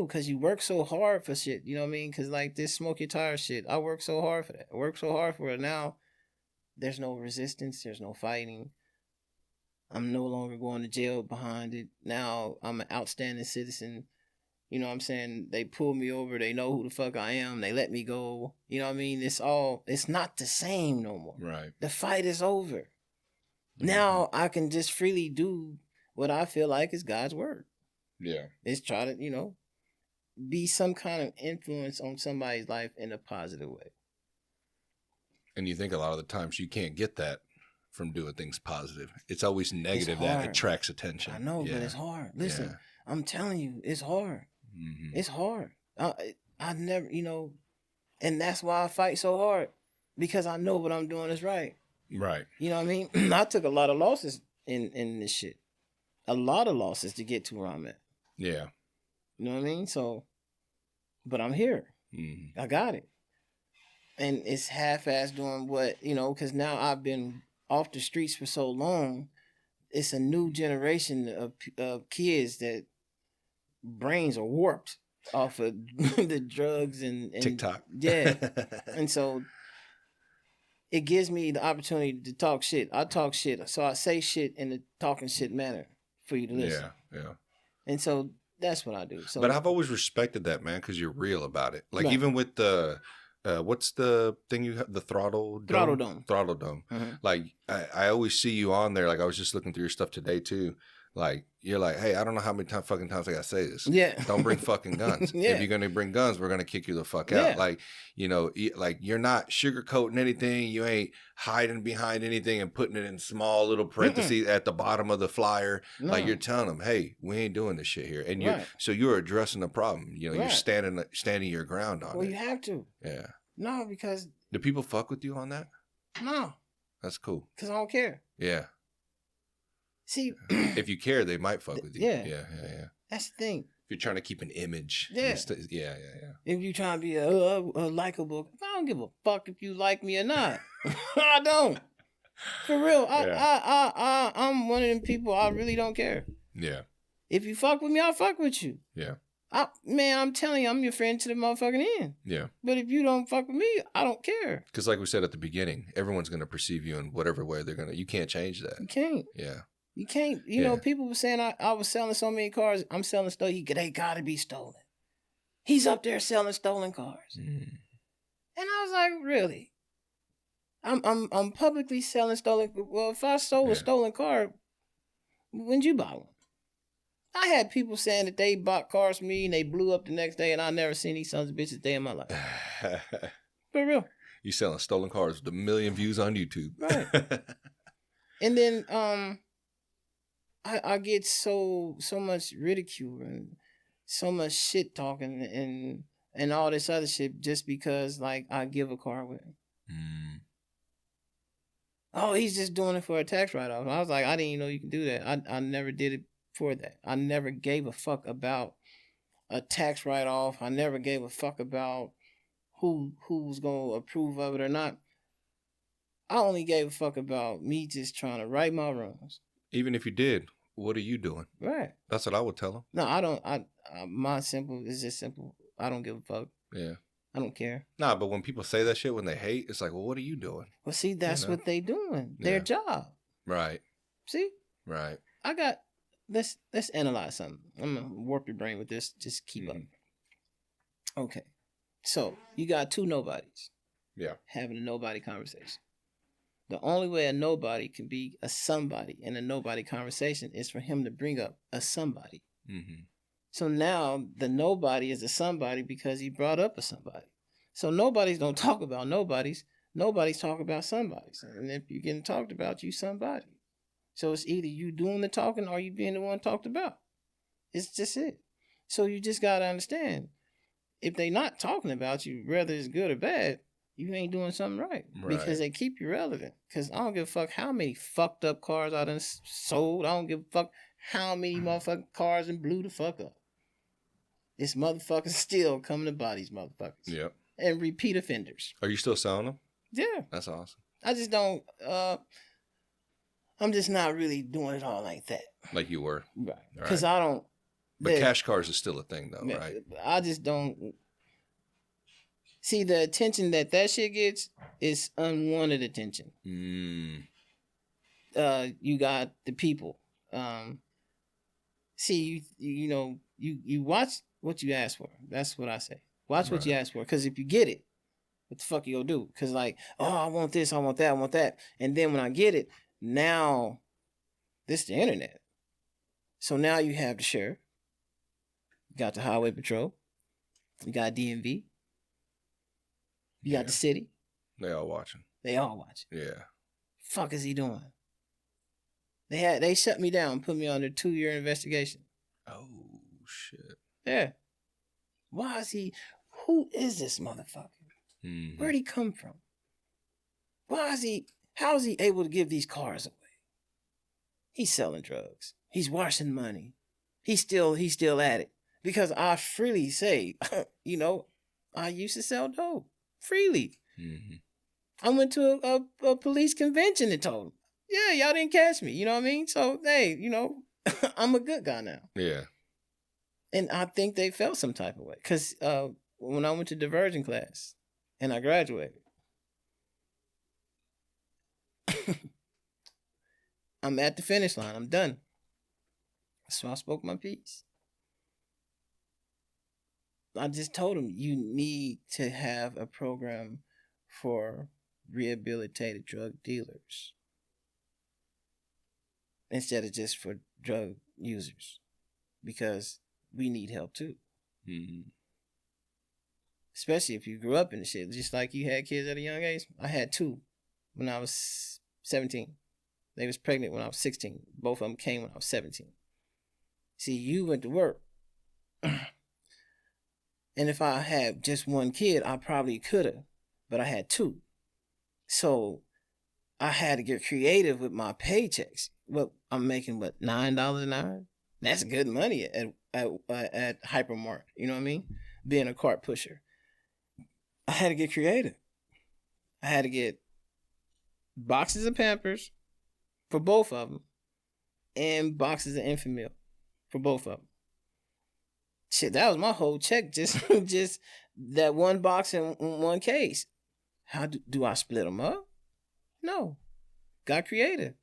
because you work so hard for shit. You know what I mean? Because like this smoke your tire shit, I work so hard for that. I work so hard for it. Now, there's no resistance. There's no fighting. I'm no longer going to jail behind it. Now, I'm an outstanding citizen. You know what I'm saying? They pull me over. They know who the fuck I am. They let me go. You know what I mean? It's not the same no more. Right. The fight is over. Mm-hmm. Now, I can just freely do what I feel like is God's word. Yeah. It's try to, you know, be some kind of influence on somebody's life in a positive way. And you think a lot of the times you can't get that from doing things positive. It's always negative that attracts attention. I know, but it's hard. Listen, I'm telling you, it's hard. Mm-hmm. It's hard. I never, and that's why I fight so hard, because I know what I'm doing is right. Right. You know what I mean? I took a lot of losses in this shit. A lot of losses to get to where I'm at. Yeah. You know what I mean? So, but I'm here. Mm-hmm. I got it. And it's half-assed doing what, because now I've been off the streets for so long. It's a new generation of kids that brains are warped off of the drugs and TikTok. Yeah. And so it gives me the opportunity to talk shit. I talk shit. So I say shit in a talking shit manner for you to listen. Yeah. And so that's what I do. So, but I've always respected that, man, because you're real about it. Like, even with the, what's the thing you have? The Throttle Dome? Throttle Dome. Mm-hmm. Like, I always see you on there. Like, I was just looking through your stuff today, too. Like, you're like, hey, I don't know how many fucking times I gotta say this. Yeah. Don't bring fucking guns. Yeah. If you're gonna bring guns, we're gonna kick you the fuck out. Like, like, you're not sugarcoating anything. You ain't hiding behind anything and putting it in small little parentheses at the bottom of the flyer. No. Like, you're telling them, hey, we ain't doing this shit here. And you're addressing the problem. You're standing your ground on it. Well, you have to. Yeah. No, because. Do people fuck with you on that? No. That's cool. Because I don't care. Yeah. See, if you care, they might fuck with you. Yeah. That's the thing. If you're trying to keep an image. Yeah. If you're trying to be a likable, I don't give a fuck if you like me or not. I don't. For real. I'm one of them people, I really don't care. Yeah. If you fuck with me, I'll fuck with you. Yeah. I'm telling you, I'm your friend to the motherfucking end. Yeah. But if you don't fuck with me, I don't care. Because like we said at the beginning, everyone's going to perceive you in whatever way they're going to. You can't change that. You can't. Yeah. You can't, people were saying I was selling so many cars. I'm selling stolen. They got to be stolen. He's up there selling stolen cars. Mm. And I was like, really? I'm publicly selling stolen. Well, if I sold a stolen car, when'd you buy one? I had people saying that they bought cars from me and they blew up the next day, and I never seen these sons of bitches a day in my life. For real. You selling stolen cars with 1 million views on YouTube. Right. And then I get so much ridicule and so much shit talking and all this other shit just because like I give a car away. Mm. Oh, he's just doing it for a tax write-off. I was like, I didn't even know you can do that. I never did it for that. I never gave a fuck about a tax write-off. I never gave a fuck about who was gonna approve of it or not. I only gave a fuck about me just trying to right my wrongs. Even if you did, what are you doing? Right. That's what I would tell them. No, I don't. My simple is just simple. I don't give a fuck. Yeah. I don't care. Nah, but when people say that shit, when they hate, it's like, well, what are you doing? Well, see, that's what they doing. Their job. Right. See? Right. Let's analyze something. I'm gonna warp your brain with this. Just keep up. Okay. So you got two nobodies. Yeah. Having a nobody conversation. The only way a nobody can be a somebody in a nobody conversation is for him to bring up a somebody. Mm-hmm. So now the nobody is a somebody because he brought up a somebody. So nobodies don't talk about nobodies. Nobodies talk about somebodies. And if you're getting talked about, you somebody. So it's either you doing the talking or you being the one talked about. It's just it. So you just got to understand, if they not talking about you, whether it's good or bad, you ain't doing something right. Because they keep you relevant. Because I don't give a fuck how many fucked up cars I done sold. I don't give a fuck how many motherfucking cars and blew the fuck up. This motherfuckers still coming to buy these motherfuckers. Yep. And repeat offenders. Are you still selling them? Yeah. That's awesome. I just don't, I'm just not really doing it all like that. Like you were. Right. Because I don't. But cash cars is still a thing though, right? I just don't. See, the attention that shit gets is unwanted attention. Mm. You got the people. See, you watch what you ask for. That's what I say. Watch what you ask for. Because if you get it, what the fuck you gonna do? Because like, oh, I want this, I want that, I want that. And then when I get it, now, this is the internet. So now you have the sheriff. You got the highway patrol. You got DMV. You got the city. They all watching. Yeah. Fuck is he doing? They shut me down, put me under 2-year investigation. Oh shit. Yeah. Why is he? Who is this motherfucker? Mm-hmm. Where'd he come from? Why is he? How is he able to give these cars away? He's selling drugs. He's washing money. He's still at it. Because I freely say, I used to sell dope freely. Mm-hmm. I went to a police convention and told them, yeah, y'all didn't catch me. You know what I mean? So, hey, I'm a good guy now. Yeah. And I think they felt some type of way. Because when I went to diversion class and I graduated, I'm at the finish line. I'm done. So I spoke my piece. I just told him, you need to have a program for rehabilitated drug dealers instead of just for drug users, because we need help too. Mm-hmm. Especially if you grew up in the shit, just like you had kids at a young age. I had 2 when I was 17. They was pregnant when I was 16. Both of them came when I was 17. See, you went to work. And if I had just 1 kid, I probably could have. But I had 2. So I had to get creative with my paychecks. Well, I'm making, $9 an hour? That's good money at Hypermart. You know what I mean? Being a cart pusher. I had to get creative. I had to get boxes of Pampers for both of them and boxes of Enfamil for both of them. Shit, that was my whole check, just that 1 box in 1 case. How do I split them up? No. Got creative.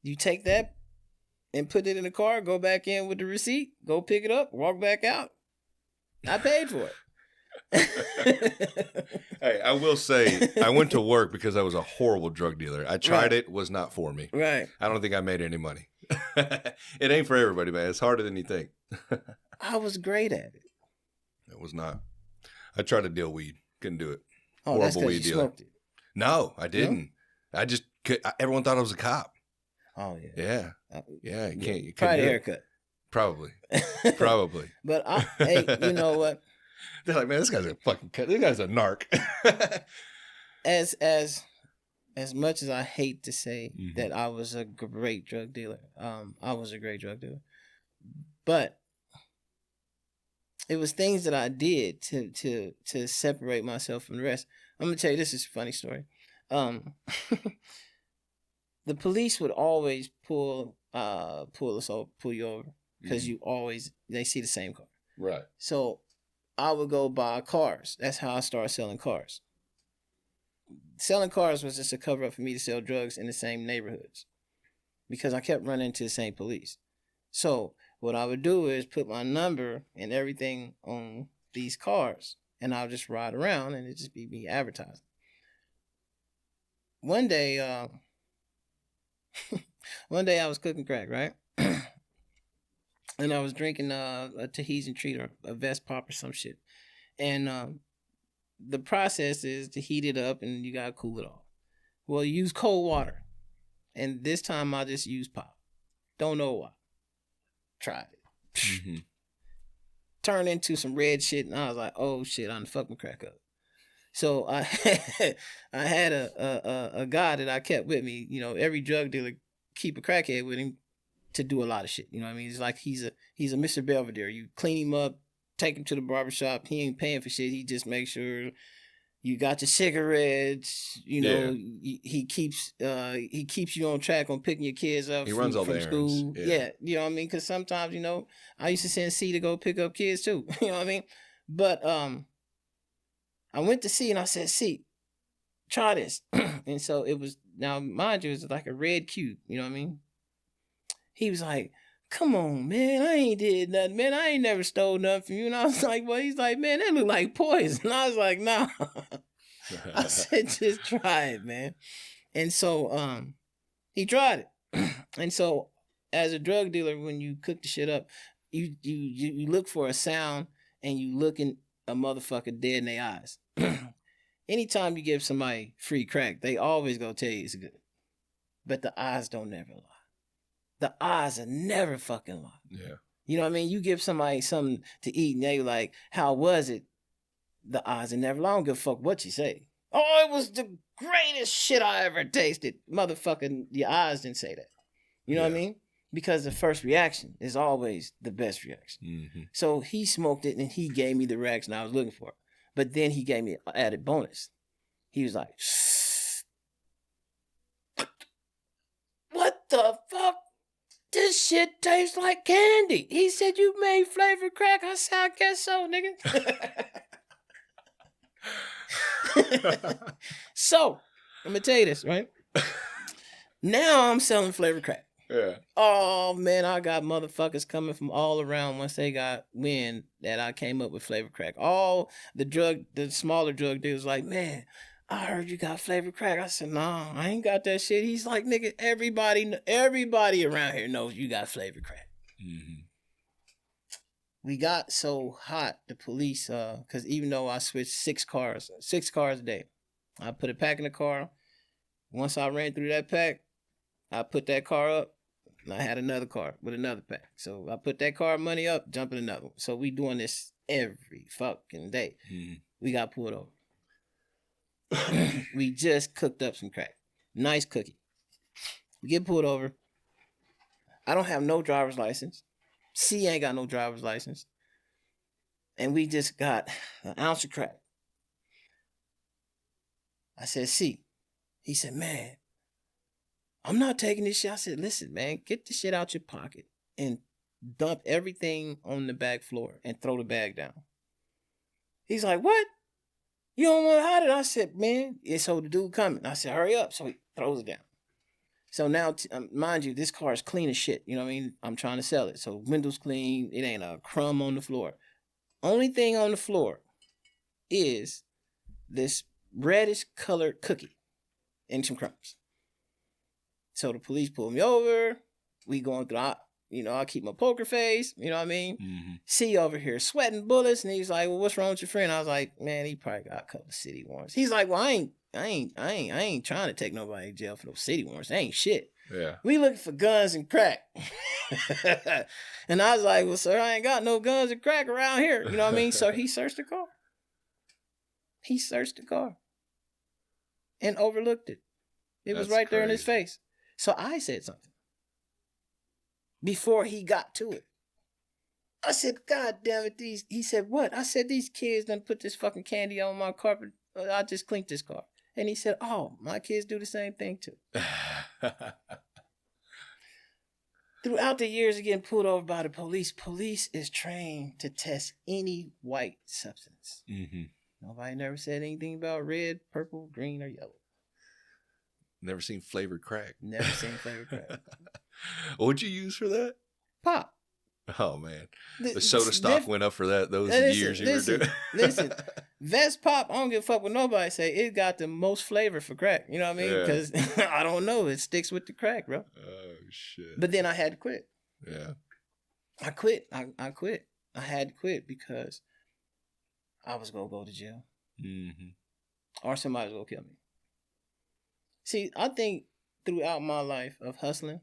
You take that and put it in the car, go back in with the receipt, go pick it up, walk back out. I paid for it. Hey, I will say, I went to work because I was a horrible drug dealer. I tried it, was not for me. Right. I don't think I made any money. It ain't for everybody, man. It's harder than you think. I was great at it. It was not. I tried to deal weed. Couldn't do it. Oh, horrible weed dealer. Smoked it. No, I didn't. No? I just everyone thought I was a cop. Oh yeah. Yeah. Yeah. You can't. You probably a haircut. Probably. But hey, you know what? They're like, man, this guy's a fucking cut. This guy's a narc. As much as I hate to say that I was a great drug dealer, I was a great drug dealer, but it was things that I did to separate myself from the rest. I'm gonna tell you, this is a funny story. The police would always pull you over because they see the same car. Right. So I would go buy cars. That's how I started selling cars. Selling cars was just a cover up for me to sell drugs in the same neighborhoods because I kept running into the same police. So what I would do is put my number and everything on these cars, and I'll just ride around and it'd just be me advertising. One day I was cooking crack, right? And I was drinking a Tahitian treat or a Vest Pop or some shit. And the process is to heat it up and you gotta cool it off. Well, you use cold water. And this time I just used pop. Don't know why. Tried it. Mm-hmm. Turned into some red shit and I was like, oh shit, I'm fucking crack up. So I had a guy that I kept with me. You know, every drug dealer keep a crackhead with him to do a lot of shit. You know what I mean? It's like he's a Mr. Belvedere. You clean him up, take him to the barbershop. He ain't paying for shit. He just makes sure you got your cigarettes. You know, he keeps you on track on picking your kids up. He runs all the school. Yeah, you know what I mean? Because sometimes, you know, I used to send C to go pick up kids too. You know what I mean? But I went to C and I said, C, try this. And so it was, now mind you, it was like a red cube. You know what I mean? He was like, come on, man, I ain't did nothing, man. I ain't never stole nothing from you. And I was like, well, he's like, man, that look like poison. And I was like, nah. I said, just try it, man. And so he tried it. And so as a drug dealer, when you cook the shit up, you look for a sound and you looking a motherfucker dead in their eyes. Anytime you give somebody free crack, they always gonna tell you it's good. But the eyes don't never lie. The eyes are never fucking lie. Yeah. You know what I mean? You give somebody something to eat and they like, how was it? The eyes are never lie. I don't give a fuck what you say. Oh, it was the greatest shit I ever tasted. Motherfucking, your eyes didn't say that. You know what I mean? Because the first reaction is always the best reaction. Mm-hmm. So he smoked it and he gave me the reaction I was looking for. But then he gave me an added bonus. He was like, what the fuck? This shit tastes like candy. He said, you made flavored crack. I said, I guess so, nigga. So, I'm going to tell you this, right? Now I'm selling flavored crack. Yeah. Oh, man, I got motherfuckers coming from all around once they got wind that I came up with flavored crack. All the smaller drug dealers like, man, I heard you got flavored crack. I said, nah, I ain't got that shit. He's like, nigga, everybody around here knows you got flavored crack. Mm-hmm. We got so hot, the police, because even though I switched 6 cars a day, I put a pack in the car. Once I ran through that pack, I put that car up, and I had another car with another pack. So I put that car money up, jump in another one. So we doing this every fucking day. Mm-hmm. We got pulled over. We just cooked up some crack. Nice cookie. We get pulled over. I don't have no driver's license. C ain't got no driver's license. And we just got an ounce of crack. I said, C. He said, man, I'm not taking this shit. I said, listen, man, get the shit out your pocket and dump everything on the back floor and throw the bag down. He's like, what? You don't want to hide it? I said, man, so the dude coming. I said, hurry up. So he throws it down. So now, mind you, this car is clean as shit. You know what I mean? I'm trying to sell it. So windows clean. It ain't a crumb on the floor. Only thing on the floor is this reddish colored cookie and some crumbs. So the police pull me over. We going through, I keep my poker face. You know what I mean? Mm-hmm. See over here sweating bullets. And he's like, well, what's wrong with your friend? I was like, man, he probably got a couple of city warrants. He's like, well, I ain't trying to take nobody to jail for those city warrants. That ain't shit. Yeah. We looking for guns and crack. And I was like, well, sir, I ain't got no guns and crack around here. You know what I mean? So he searched the car. And overlooked it. It was right there in his face. So I said something. Before he got to it. I said, God damn it, he said, what? I said, these kids done put this fucking candy on my carpet. I just cleaned this car. And he said, oh, my kids do the same thing too. Throughout the years of getting pulled over by the police is trained to test any white substance. Mm-hmm. Nobody never said anything about red, purple, green, or yellow. Never seen flavored crack. Never seen flavored crack. What'd you use for that? Pop. Oh, man. The soda stop went up for those years you were doing. Listen, Vest Pop, I don't give a fuck what nobody say. It got the most flavor for crack. You know what I mean? Because I don't know. It sticks with the crack, bro. Oh, shit. But then I had to quit. Yeah. I quit. I quit. I had to quit because I was going to go to jail. Mm-hmm. Or somebody was going to kill me. See, I think throughout my life of hustling,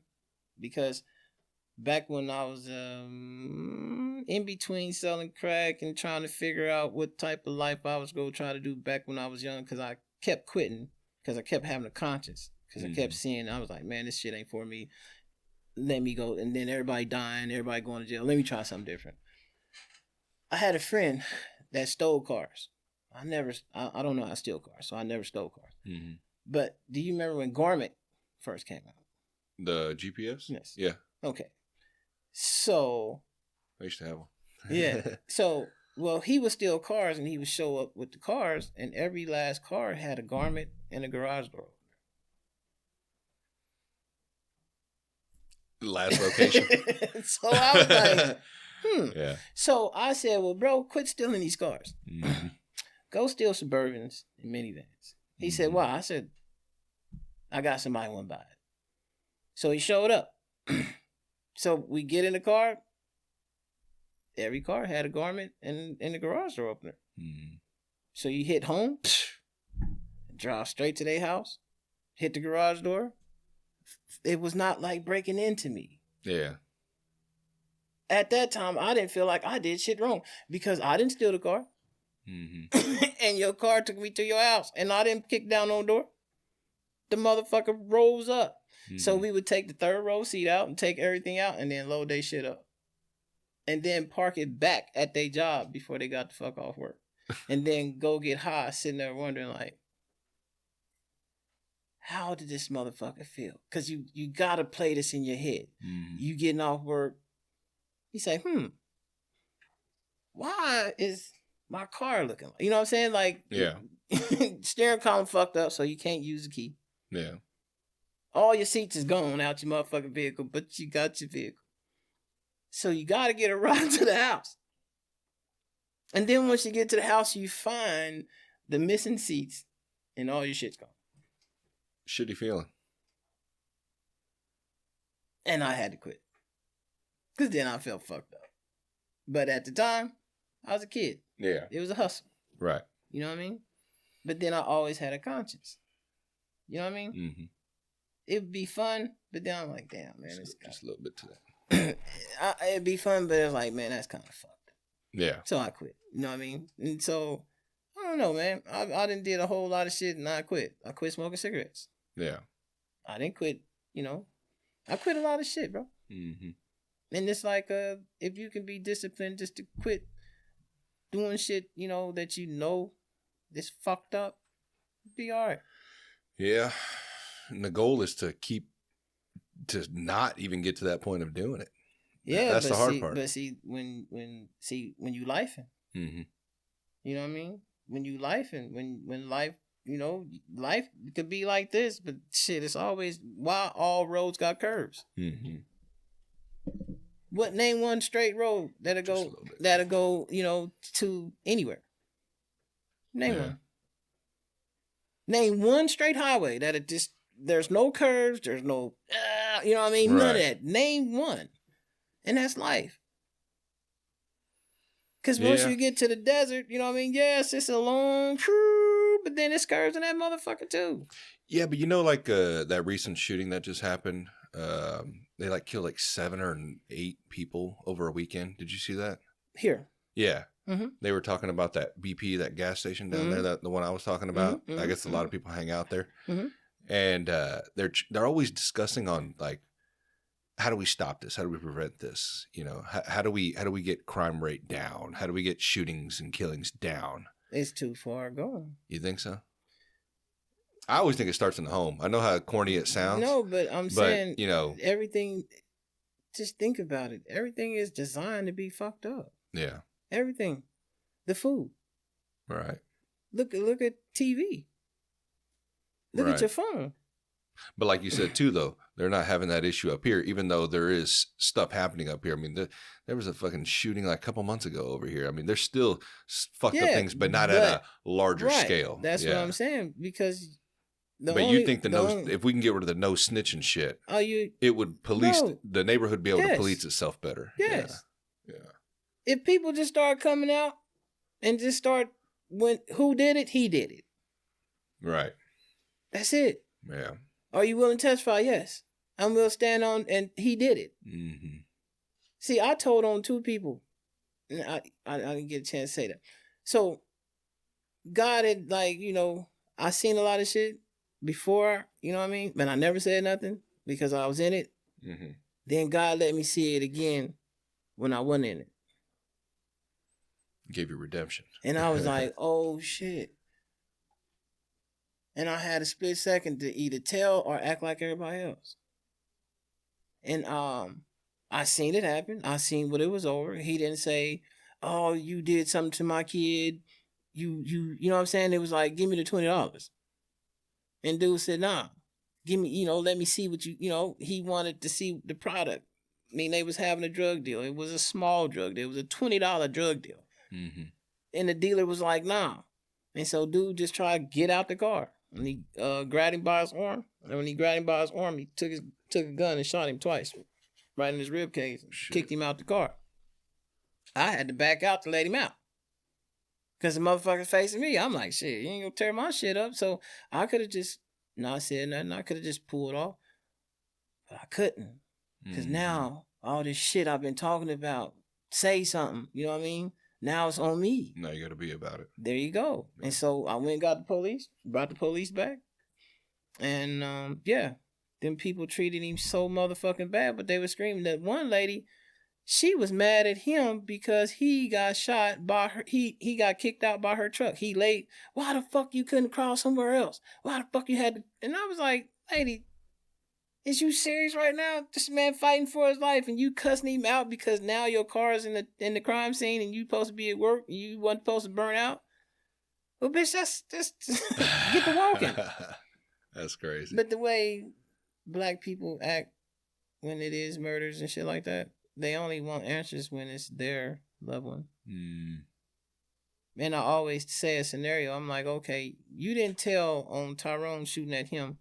because back when I was in between selling crack and trying to figure out what type of life I was going to try to do back when I was young, because I kept quitting, because I kept having a conscience, because I kept seeing, I was like, man, this shit ain't for me. Let me go. And then everybody dying, everybody going to jail. Let me try something different. I had a friend that stole cars. I don't know how to steal cars, so I never stole cars. Mm-hmm. But do you remember when Garment first came out? The GPS? Yes. Yeah. Okay. So. I used to have one. Yeah. So, well, he would steal cars and he would show up with the cars, and every last car had a Garment and a garage door. Last location. So I was like, Yeah. So I said, well, bro, quit stealing these cars. Mm-hmm. Go steal Suburbans and minivans. He said, why? I said, I got somebody who want to buy it. So he showed up. So we get in the car. every car had a garment and the garage door opener. So you hit home, drive straight to their house, hit the garage door. It was not like breaking into me. Yeah. At that time, I didn't feel like I did shit wrong because I didn't steal the car. And your car took me to your house and I didn't kick down on the door. The motherfucker rose up. So we would take the third row seat out and take everything out and then load their shit up. And then park it back at their job before they got the fuck off work. And then go get high, sitting there wondering like, how did this motherfucker feel? Because you got to play this in your head. You getting off work. You say, why is my car looking like? You know what I'm saying? Like, steering column fucked up, so you can't use the key. Yeah. All your seats is gone out your motherfucking vehicle, but you got your vehicle. So you got to get a ride to the house. And then once you get to the house, you find the missing seats and all your shit's gone. Shitty feeling. And I had to quit. Because then I felt fucked up. But at the time, I was a kid. Yeah. It was a hustle. Right. You know what I mean? But then I always had a conscience. You know what I mean? It would be fun, but then I'm like, damn, man. Just a little bit to that. It'd be fun, but it's like, man, that's kind of fucked up. Yeah. So I quit. You know what I mean? And so, I don't know, man. I done did a whole lot of shit and I quit. I quit smoking cigarettes. Yeah. I didn't quit, I quit a lot of shit, bro. And it's like, if you can be disciplined just to quit doing shit, that is fucked up, be all right. Yeah. And the goal is to not even get to that point of doing it. Yeah, that's the hard part. But see, when you lifing, you know what I mean? When you lifing, when life, life could be like this, but shit, it's always why all roads got curves. What name one straight road that'll go, to anywhere? Name one. Name one straight highway that'll just there's no curves, there's no, you know what I mean? Right. None of that. Name one. And that's life. Because once you get to the desert, you know what I mean? Yes, it's a long, but then it's curves in that motherfucker too. Yeah, but like that recent shooting that just happened, they killed 7 or 8 people over a weekend. Did you see that? Here. Yeah. They were talking about that BP, that gas station down there, the one I was talking about. I guess a lot of people hang out there. And they're always discussing on how do we stop this? How do we prevent this? How do we get crime rate down? How do we get shootings and killings down? It's too far gone. You think so? I always think it starts in the home. I know how corny it sounds. No, but I'm saying, everything, just think about it. Everything is designed to be fucked up. Yeah. Everything. The food. Right. Look at TV. Look at your phone. But like you said, too, though, they're not having that issue up here, even though there is stuff happening up here. I mean, there was a fucking shooting a couple months ago over here. I mean, there's still fucked up things, but not at a larger scale. That's what I'm saying, because... you think if we can get rid of the no snitching shit, it would the neighborhood be able to police itself better. Yes. Yeah. If people just start coming out and just start, who did it? He did it. Right. That's it. Yeah. Are you willing to testify? Yes. I'm willing to stand on, and he did it. See, I told on 2 people, and I didn't get a chance to say that. So, God had, I seen a lot of shit before, you know what I mean? But I never said nothing because I was in it. Then God let me see it again when I wasn't in it. Gave you redemption. And I was like, oh shit. And I had a split second to either tell or act like everybody else. And I seen it happen. I seen what it was over. He didn't say, oh, you did something to my kid. You know what I'm saying? It was like, give me the $20. And dude said, nah, give me, let me see what he wanted to see the product. I mean, they was having a drug deal. It was a small drug deal. It was a $20 drug deal. And the dealer was like, nah. And so dude just tried to get out the car. And he grabbed him by his arm. And when he grabbed him by his arm, he took a gun and shot him twice. Right in his rib cage. And kicked him out the car. I had to back out to let him out. Because the motherfucker's facing me. I'm like, shit, you ain't gonna tear my shit up. So I could have just not said nothing. I could have just pulled off. But I couldn't. Because now, all this shit I've been talking about, say something. You know what I mean? Now it's on me. Now you got to be about it. There you go. Yeah. And so I went and got the police, brought the police back. And them people treated him so motherfucking bad, but they were screaming. That one lady, she was mad at him because he got shot by her. He got kicked out by her truck. He late. Why the fuck you couldn't crawl somewhere else? Why the fuck you had to? And I was like, lady, is you serious right now? This man fighting for his life, and you cussing him out because now your car is in the crime scene, and you supposed to be at work. And you wasn't supposed to burn out. Well, bitch, that's just get to walking. That's crazy. But the way black people act when it is murders and shit like that, they only want answers when it's their loved one. And I always say a scenario. I'm like, okay, you didn't tell on Tyrone shooting at him,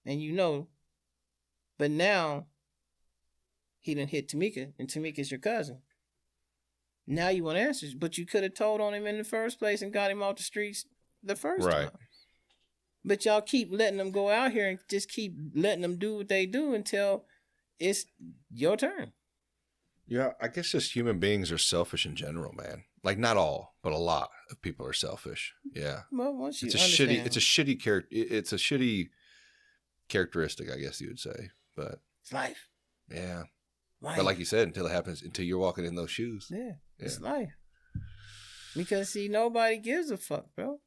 and you know. But now, he done hit Tamika, and Tamika's your cousin. Now you want answers, but you could have told on him in the first place and got him off the streets the first time. But y'all keep letting them go out here and just keep letting them do what they do until it's your turn. Yeah, I guess just human beings are selfish in general, man. Like not all, but a lot of people are selfish. Yeah. Well, once you it's a shitty characteristic, I guess you would say. But it's life. Yeah. Life. But like you said, until you're walking in those shoes. Yeah. It's life. Because see, nobody gives a fuck, bro.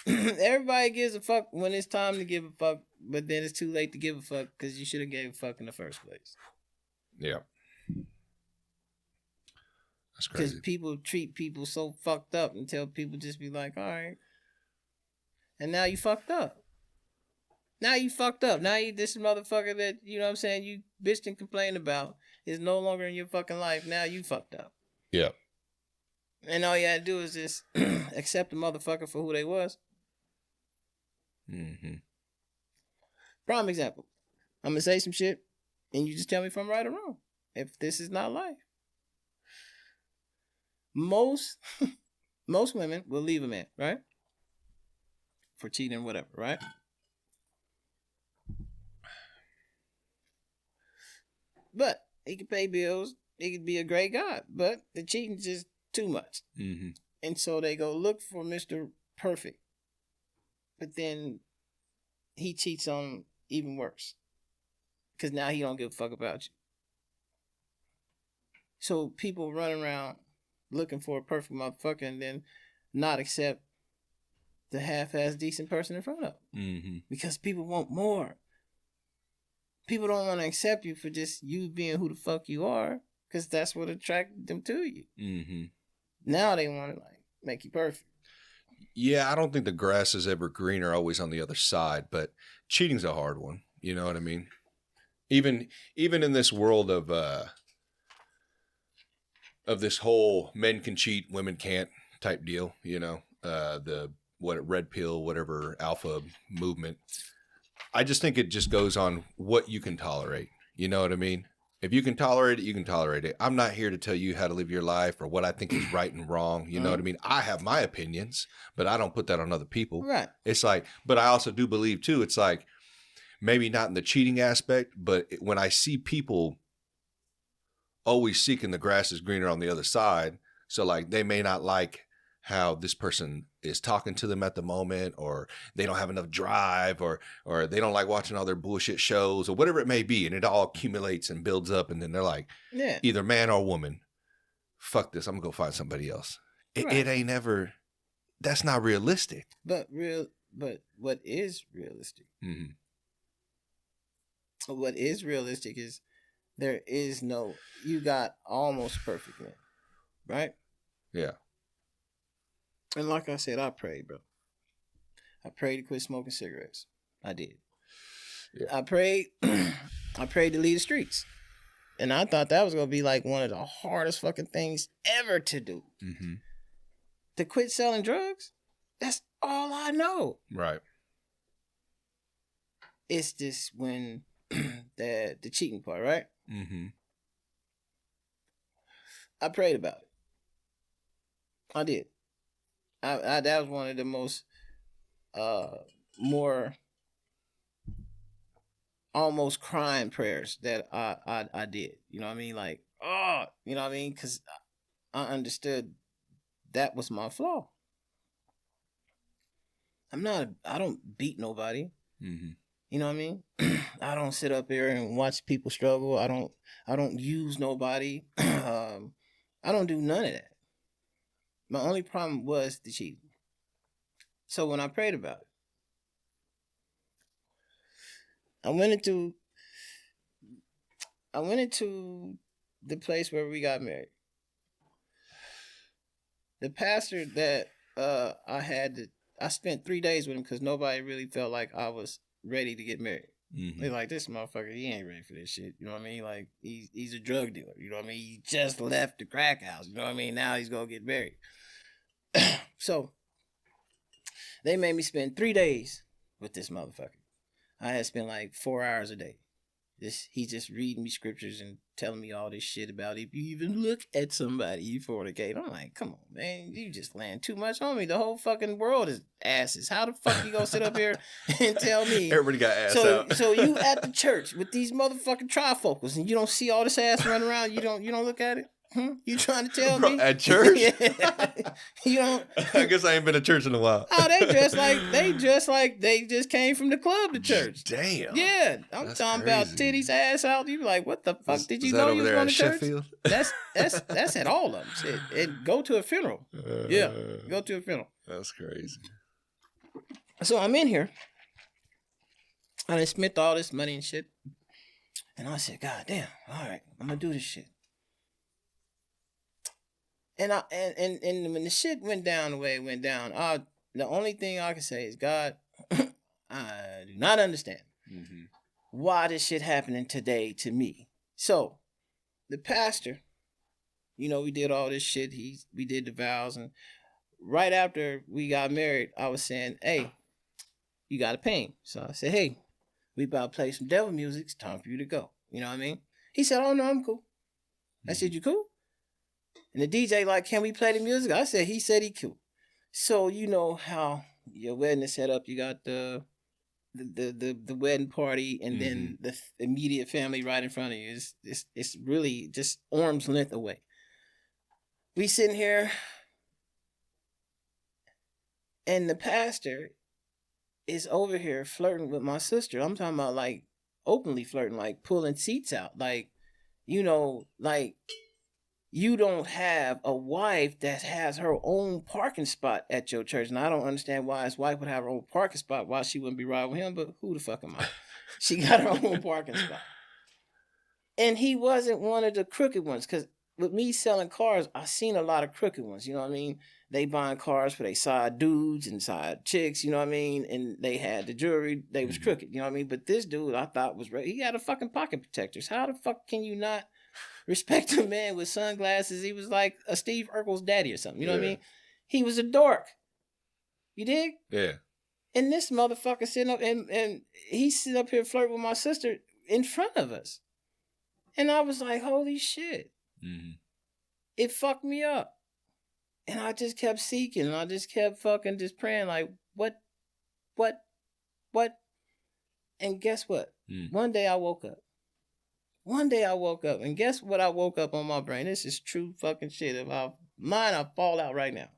Everybody gives a fuck when it's time to give a fuck, but then it's too late to give a fuck because you should have gave a fuck in the first place. Yeah. That's crazy. Because people treat people so fucked up until people just be like, all right. And now you fucked up. Now you this motherfucker that, you know what I'm saying, you bitched and complained about is no longer in your fucking life. Now you fucked up. Yeah. And all you had to do is just accept the motherfucker for who they was. Prime example. I'm going to say some shit, and you just tell me if I'm right or wrong. If this is not life. Most women will leave a man, right? For cheating or whatever, right? But he can pay bills. He could be a great guy. But the cheating's just too much. And so they go look for Mr. Perfect. But then he cheats on them even worse. Because now he don't give a fuck about you. So people run around looking for a perfect motherfucker and then not accept the half-ass decent person in front of them. Because people want more. People don't want to accept you for just you being who the fuck you are. Because that's what attracted them to you. Now they want to like make you perfect. Yeah, I don't think the grass is ever greener always on the other side, but cheating's a hard one. You know what I mean? Even in this world of this whole men can cheat, women can't type deal, you know, the red pill, whatever alpha movement. I just think it just goes on what you can tolerate. You know what I mean? If you can tolerate it, you can tolerate it. I'm not here to tell you how to live your life or what I think is right and wrong. You know what I mean? I have my opinions, but I don't put that on other people. Right. It's like, but I also do believe too, it's like maybe not in the cheating aspect, but when I see people always seeking the grass is greener on the other side. So like they may not like how this person is talking to them at the moment, or they don't have enough drive, or they don't like watching all their bullshit shows or whatever it may be. And it all accumulates and builds up. And then they're like, either man or woman, fuck this. I'm gonna go find somebody else. It ain't ever, that's not realistic. But what is realistic? What is realistic is there is no, you got almost perfect man, right? Yeah. And like I said, I prayed, bro. I prayed to quit smoking cigarettes. I did. Yeah. I prayed to leave the streets. And I thought that was going to be like one of the hardest fucking things ever to do. To quit selling drugs, that's all I know. Right. It's just when the cheating part, right? I prayed about it. I did. I that was one of the most more almost crying prayers that I did. You know what I mean? Like, oh, you know what I mean? Because I understood that was my flaw. I don't beat nobody. Mm-hmm. You know what I mean? I don't sit up here and watch people struggle. I don't use nobody. I don't do none of that. My only problem was the cheating. So when I prayed about it, I went into the place where we got married. The pastor that I spent 3 days with him because nobody really felt like I was ready to get married. Mm-hmm. They're like, this motherfucker, he ain't ready for this shit. You know what I mean? Like, he's a drug dealer. You know what I mean? He just left the crack house. You know what I mean? Now he's going to get married. So, they made me spend 3 days with this motherfucker. I had spent like 4 hours a day. He's just reading me scriptures and telling me all this shit about if you even look at somebody, you fornicate. I'm like, come on, man, you just laying too much on me. The whole fucking world is asses. How the fuck you gonna sit up here and tell me? Everybody got ass out. So you at the church with these motherfucking trifocals and you don't see all this ass running around? You don't look at it? You trying to tell me? At church? You don't. I guess I ain't been to church in a while. Oh, they dress like they just came from the club to church. Damn. Yeah, I'm talking about titties, ass out. You like, what the fuck? Did you know you was going to church? Sheffield? That's at all of them. Shit. And go to a funeral. Yeah, go to a funeral. That's crazy. So I'm in here. I done spent all this money and shit, and I said, God damn, all right, I'm gonna do this shit. And when the shit went down the way it went down, the only thing I can say is, God, I do not understand why this shit happening today to me. So, the pastor, you know, we did all this shit. We did the vows, and right after we got married, I was saying, hey, you got to pay him. So I said, hey, we about to play some devil music. It's time for you to go. You know what I mean? He said, oh, no, I'm cool. I said, you cool? And the DJ like, can we play the music? I said, he said he could. So you know how your wedding is set up. You got the wedding party and then the immediate family right in front of you. It's really just arm's length away. We sitting here and the pastor is over here flirting with my sister. I'm talking about like openly flirting, like pulling seats out. Like, you know, like... You don't have a wife that has her own parking spot at your church. And I don't understand why his wife would have her own parking spot, why she wouldn't be riding with him, but who the fuck am I? She got her own parking spot. And he wasn't one of the crooked ones, because with me selling cars, I've seen a lot of crooked ones, you know what I mean? They buying cars for they side dudes and side chicks, you know what I mean? And they had the jewelry, they was crooked, you know what I mean? But this dude I thought was, he had a fucking pocket protectors. How the fuck can you not respect a man with sunglasses? He was like a Steve Urkel's daddy or something. You know what I mean? He was a dork. You dig? Yeah. And this motherfucker sitting up and he's sitting up here flirting with my sister in front of us. And I was like, holy shit. Mm-hmm. It fucked me up. And I just kept seeking. And I just kept fucking just praying like, what? And guess what? One day I woke up. And guess what I woke up on my brain? This is true fucking shit. If I fall out right now.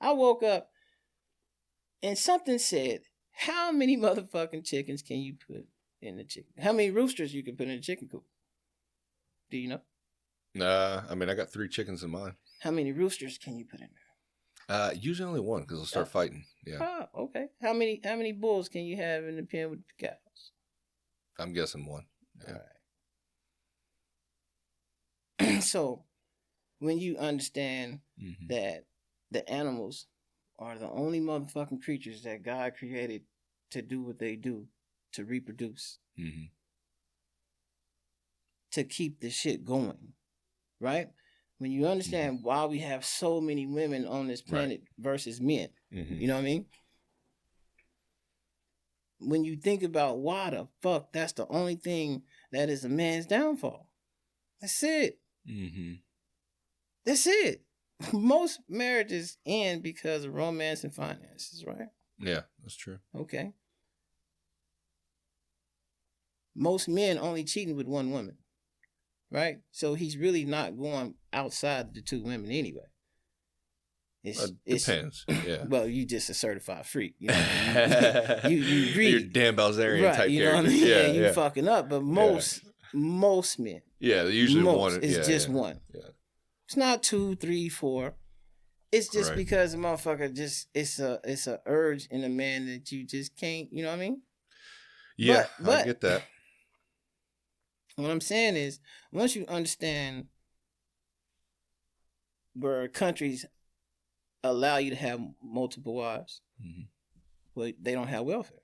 I woke up and something said, how many motherfucking chickens can you put in the chicken? How many roosters you can put in a chicken coop? Do you know? Nah, I mean, I got 3 chickens in mine. How many roosters can you put in there? Usually only one, because they'll start fighting. Yeah. Oh, okay. How many bulls can you have in the pen with the cows? I'm guessing 1. Yeah. All right. So, when you understand that the animals are the only motherfucking creatures that God created to do what they do, to reproduce, to keep the shit going, right? When you understand why we have so many women on this planet versus men, you know what I mean? When you think about why the fuck that's the only thing that is a man's downfall. That's it. That's it. Most marriages end because of romance and finances, right? Yeah, that's true. Okay. Most men only cheating with one woman, right? So he's really not going outside the two women anyway. It depends. Yeah. Well, you just a certified freak. You know, you greedy. You're Dan Bilzerian right, type you character. Know what I mean? Yeah, you fucking up. But most men. Yeah, they usually one. It's just one. Yeah. It's not 2, 3, 4. It's just because the motherfucker just it's a urge in a man that you just can't. You know what I mean? Yeah, but I get that. What I'm saying is, once you understand where countries allow you to have multiple wives, well, they don't have welfare.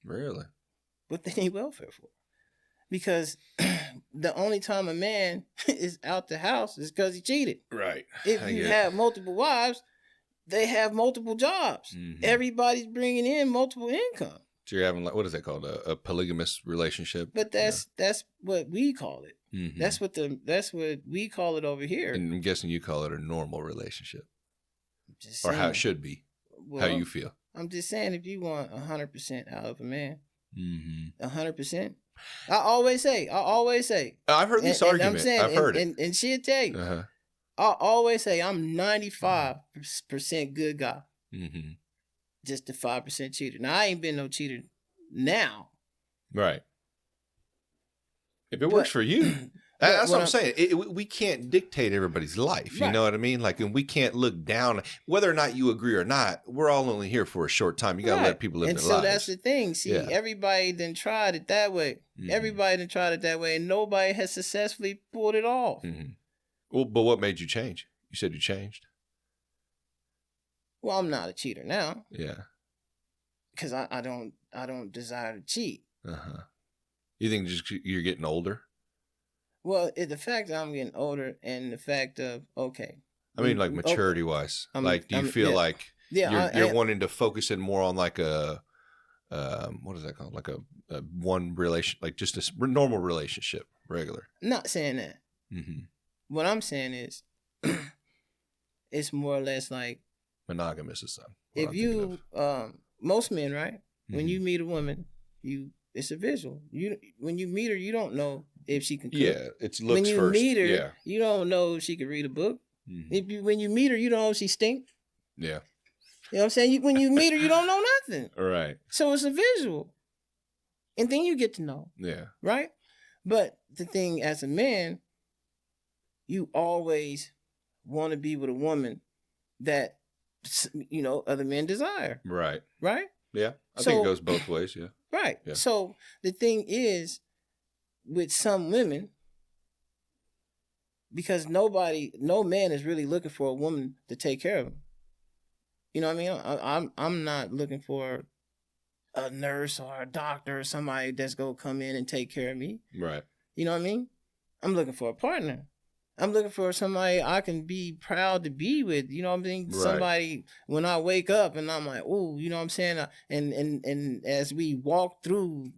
Really? What they need welfare for? Because the only time a man is out the house is because he cheated. Right. If you have multiple wives, they have multiple jobs. Everybody's bringing in multiple income. So you're having, like, what is that called? A polygamous relationship? But that's what we call it. That's what we call it over here. And I'm guessing you call it a normal relationship. Just or saying. how it should be. Well, how you feel. I'm just saying, if you want 100% out of a man, 100%. I always say. I've heard this argument. I'm saying, I've heard it. And she'll tell you. I always say I'm 95% good guy. Just the 5% cheater. Now, I ain't been no cheater now. Right. If it works for you. That's what I'm saying. We can't dictate everybody's life. You know what I mean? Like, and we can't look down. Whether or not you agree or not, we're all only here for a short time. You got to let people live their lives. And so that's the thing. See, everybody then tried it that way. Everybody then tried it that way, and nobody has successfully pulled it off. Well, but what made you change? You said you changed. Well, I'm not a cheater now. Yeah. Because I don't desire to cheat. You think just you're getting older? Well, the fact that I'm getting older and the fact of, okay. I mean, like maturity-wise. Like, do you feel like you're wanting to focus in more on like a, what is that called? Like a one relation, like just a normal relationship, regular? Not saying that. What I'm saying is, it's more or less like. Monogamous is something. If you, most men, right? When you meet a woman, it's a visual. When you meet her, you don't know if she can cook. Yeah, it's looks when you first. Meet her, you don't know if she can read a book. When you meet her, you don't know if she stink. Yeah. You know what I'm saying? When you meet her, you don't know nothing. Right. So it's a visual. And then you get to know. Yeah. Right? But the thing, as a man, you always want to be with a woman that, other men desire. Right. Right? Yeah. I think it goes both ways. Yeah. Right. Yeah. So the thing is, with some women, because no man is really looking for a woman to take care of him. You know what I mean? I'm not looking for a nurse or a doctor or somebody that's gonna come in and take care of me. Right. You know what I mean? I'm looking for a partner. I'm looking for somebody I can be proud to be with. You know what I mean? Right. Somebody, when I wake up and I'm like, oh, you know what I'm saying? And as we walk through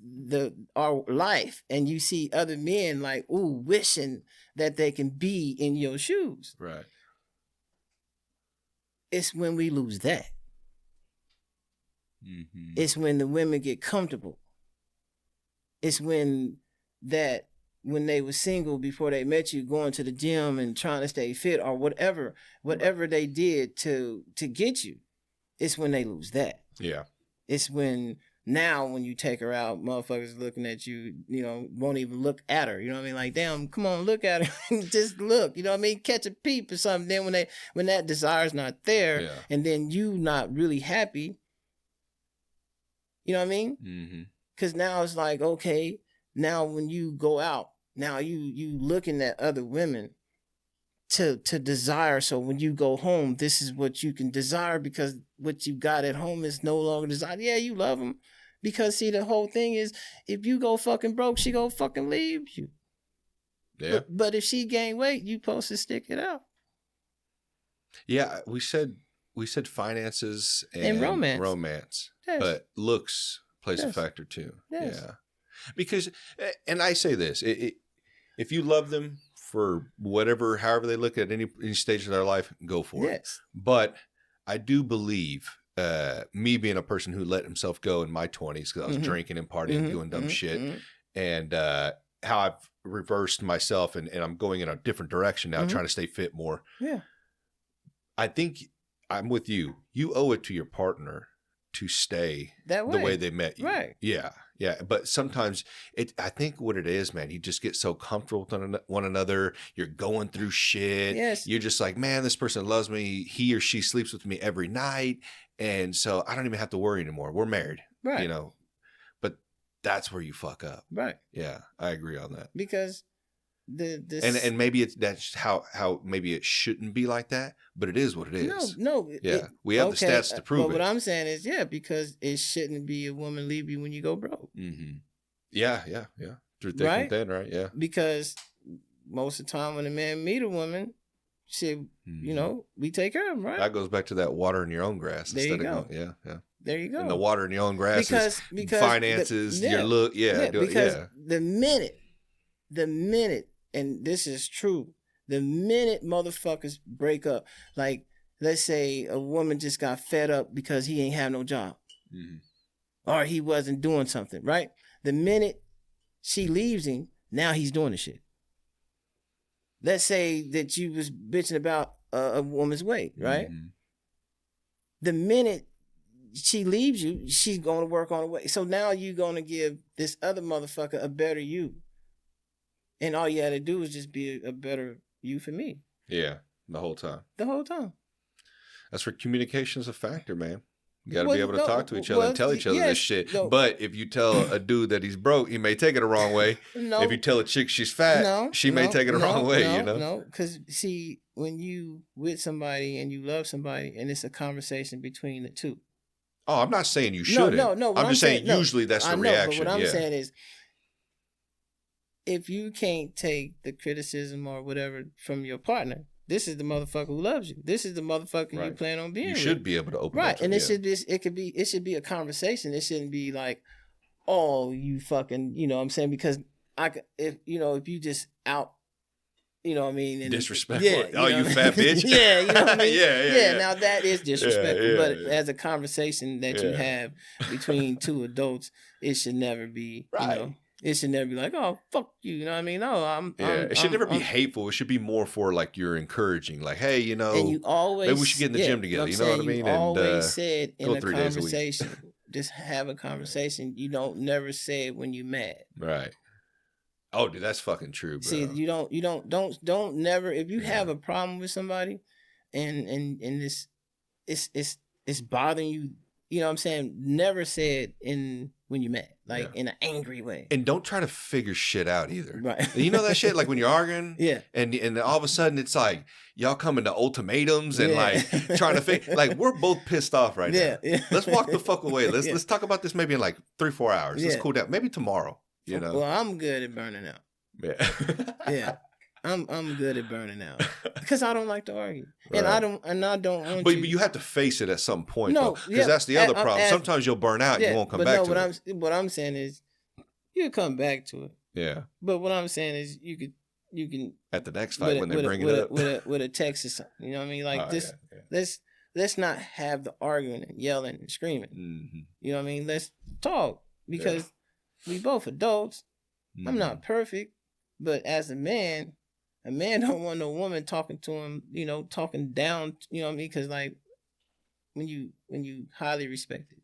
our life and you see other men like, ooh, wishing that they can be in your shoes. Right. It's when we lose that. It's when the women get comfortable. It's when they were single before they met you, going to the gym and trying to stay fit or whatever they did to get you, it's when they lose that. Yeah. It's when you take her out, motherfuckers looking at you, won't even look at her. You know what I mean? Like, damn, come on, look at her. Just look. You know what I mean? Catch a peep or something. Then when that desire's not there, and then you not really happy, you know what I mean? Because now it's like, okay, now when you go out, now you looking at other women to desire. So when you go home, this is what you can desire, because what you got at home is no longer desired. Yeah, you love them, because see, the whole thing is, if you go fucking broke, she go fucking leave you. Yeah. But if she gain weight, you supposed to stick it out. Yeah, we said finances and romance. Yes. But looks plays a factor too. Yes. Yeah. Because, and I say this, if you love them for whatever, however they look at any stage of their life, go for it. But I do believe, me being a person who let himself go in my 20s because I was drinking and partying, doing dumb shit, and how I've reversed myself and I'm going in a different direction now, trying to stay fit more. Yeah. I think I'm with you. You owe it to your partner to stay the way they met you. Right. Yeah. Yeah. But sometimes I think what it is, man, you just get so comfortable with one another. You're going through shit. Yes. You're just like, man, this person loves me. He or she sleeps with me every night. And so I don't even have to worry anymore. We're married. Right. You know, but that's where you fuck up. Right. Yeah. I agree on that. Because and maybe that's how maybe it shouldn't be like that, but it is what it is. No, we have the stats to prove it. What I'm saying is, because it shouldn't be a woman leave you when you go broke. Mm-hmm. Yeah, through thick and thin, right? Yeah, because most of the time when a man meet a woman, we take care of him, right? That goes back to that water in your own grass. There you go. There you go. And the water in your own grass is finances, your look. Because the minute. And this is true. The minute motherfuckers break up, like let's say a woman just got fed up because he ain't have no job, or he wasn't doing something, right? The minute she leaves him, now he's doing the shit. Let's say that you was bitching about a woman's weight, right? The minute she leaves you, she's going to work on her weight. So now you're going to give this other motherfucker a better you. And all you had to do is just be a better you for me. Yeah, the whole time. That's where communication's a factor, man. You got to be able to talk to each other and tell each other this shit. No. But if you tell a dude that he's broke, he may take it the wrong way. No. If you tell a chick she's fat, she may take it the wrong way, No, because see, when you with somebody and you love somebody and it's a conversation between the two. Oh, I'm not saying you shouldn't. No. I'm just saying usually that's the reaction. But what I'm saying is, if you can't take the criticism or whatever from your partner, this is the motherfucker who loves you. This is the motherfucker you plan on being with. You should be able to open up. Right. And it should be a conversation. It shouldn't be like, oh, you fucking, you know what I'm saying? Because if you just out, you know what I mean? And disrespectful. Yeah, you fat bitch. Yeah, you know what I mean? Yeah. Now that is disrespectful. But as a conversation that you have between two adults, it should never be, it should never be like, oh, fuck you. You know what I mean? No, it should never be hateful. It should be more for like you're encouraging. Like, hey, and you always, maybe we should get in the gym together. You know what I mean? You always said in a conversation, just have a conversation. You don't never say it when you're mad. Right. Oh, dude, that's fucking true, bro. See, you don't never, if you have a problem with somebody and it's bothering you, you know what I'm saying? Never say it when you're mad, like in an angry way. And don't try to figure shit out either. Right. You know that shit, like when you're arguing, and all of a sudden it's like y'all coming to ultimatums and like trying to figure, like we're both pissed off right now. Yeah. Let's walk the fuck away. Let's talk about this maybe in like 3-4 hours. Let's cool down. Maybe tomorrow. You know. Well, I'm good at burning out. Yeah. Yeah. I'm good at burning out because I don't like to argue, and I don't want. But you have to face it at some point, though, because that's the other problem. Sometimes you'll burn out, and you won't come back to it. What I'm saying is, you come back to it. Yeah. But what I'm saying is, you can at the next fight when they bring it up with a text or something. You know what I mean? Like let's not have the arguing and yelling and screaming. Mm-hmm. You know what I mean? Let's talk because we both adults. Mm-hmm. I'm not perfect, but as a man don't want no woman talking to him, talking down, you know what I mean? Because like when you highly respected,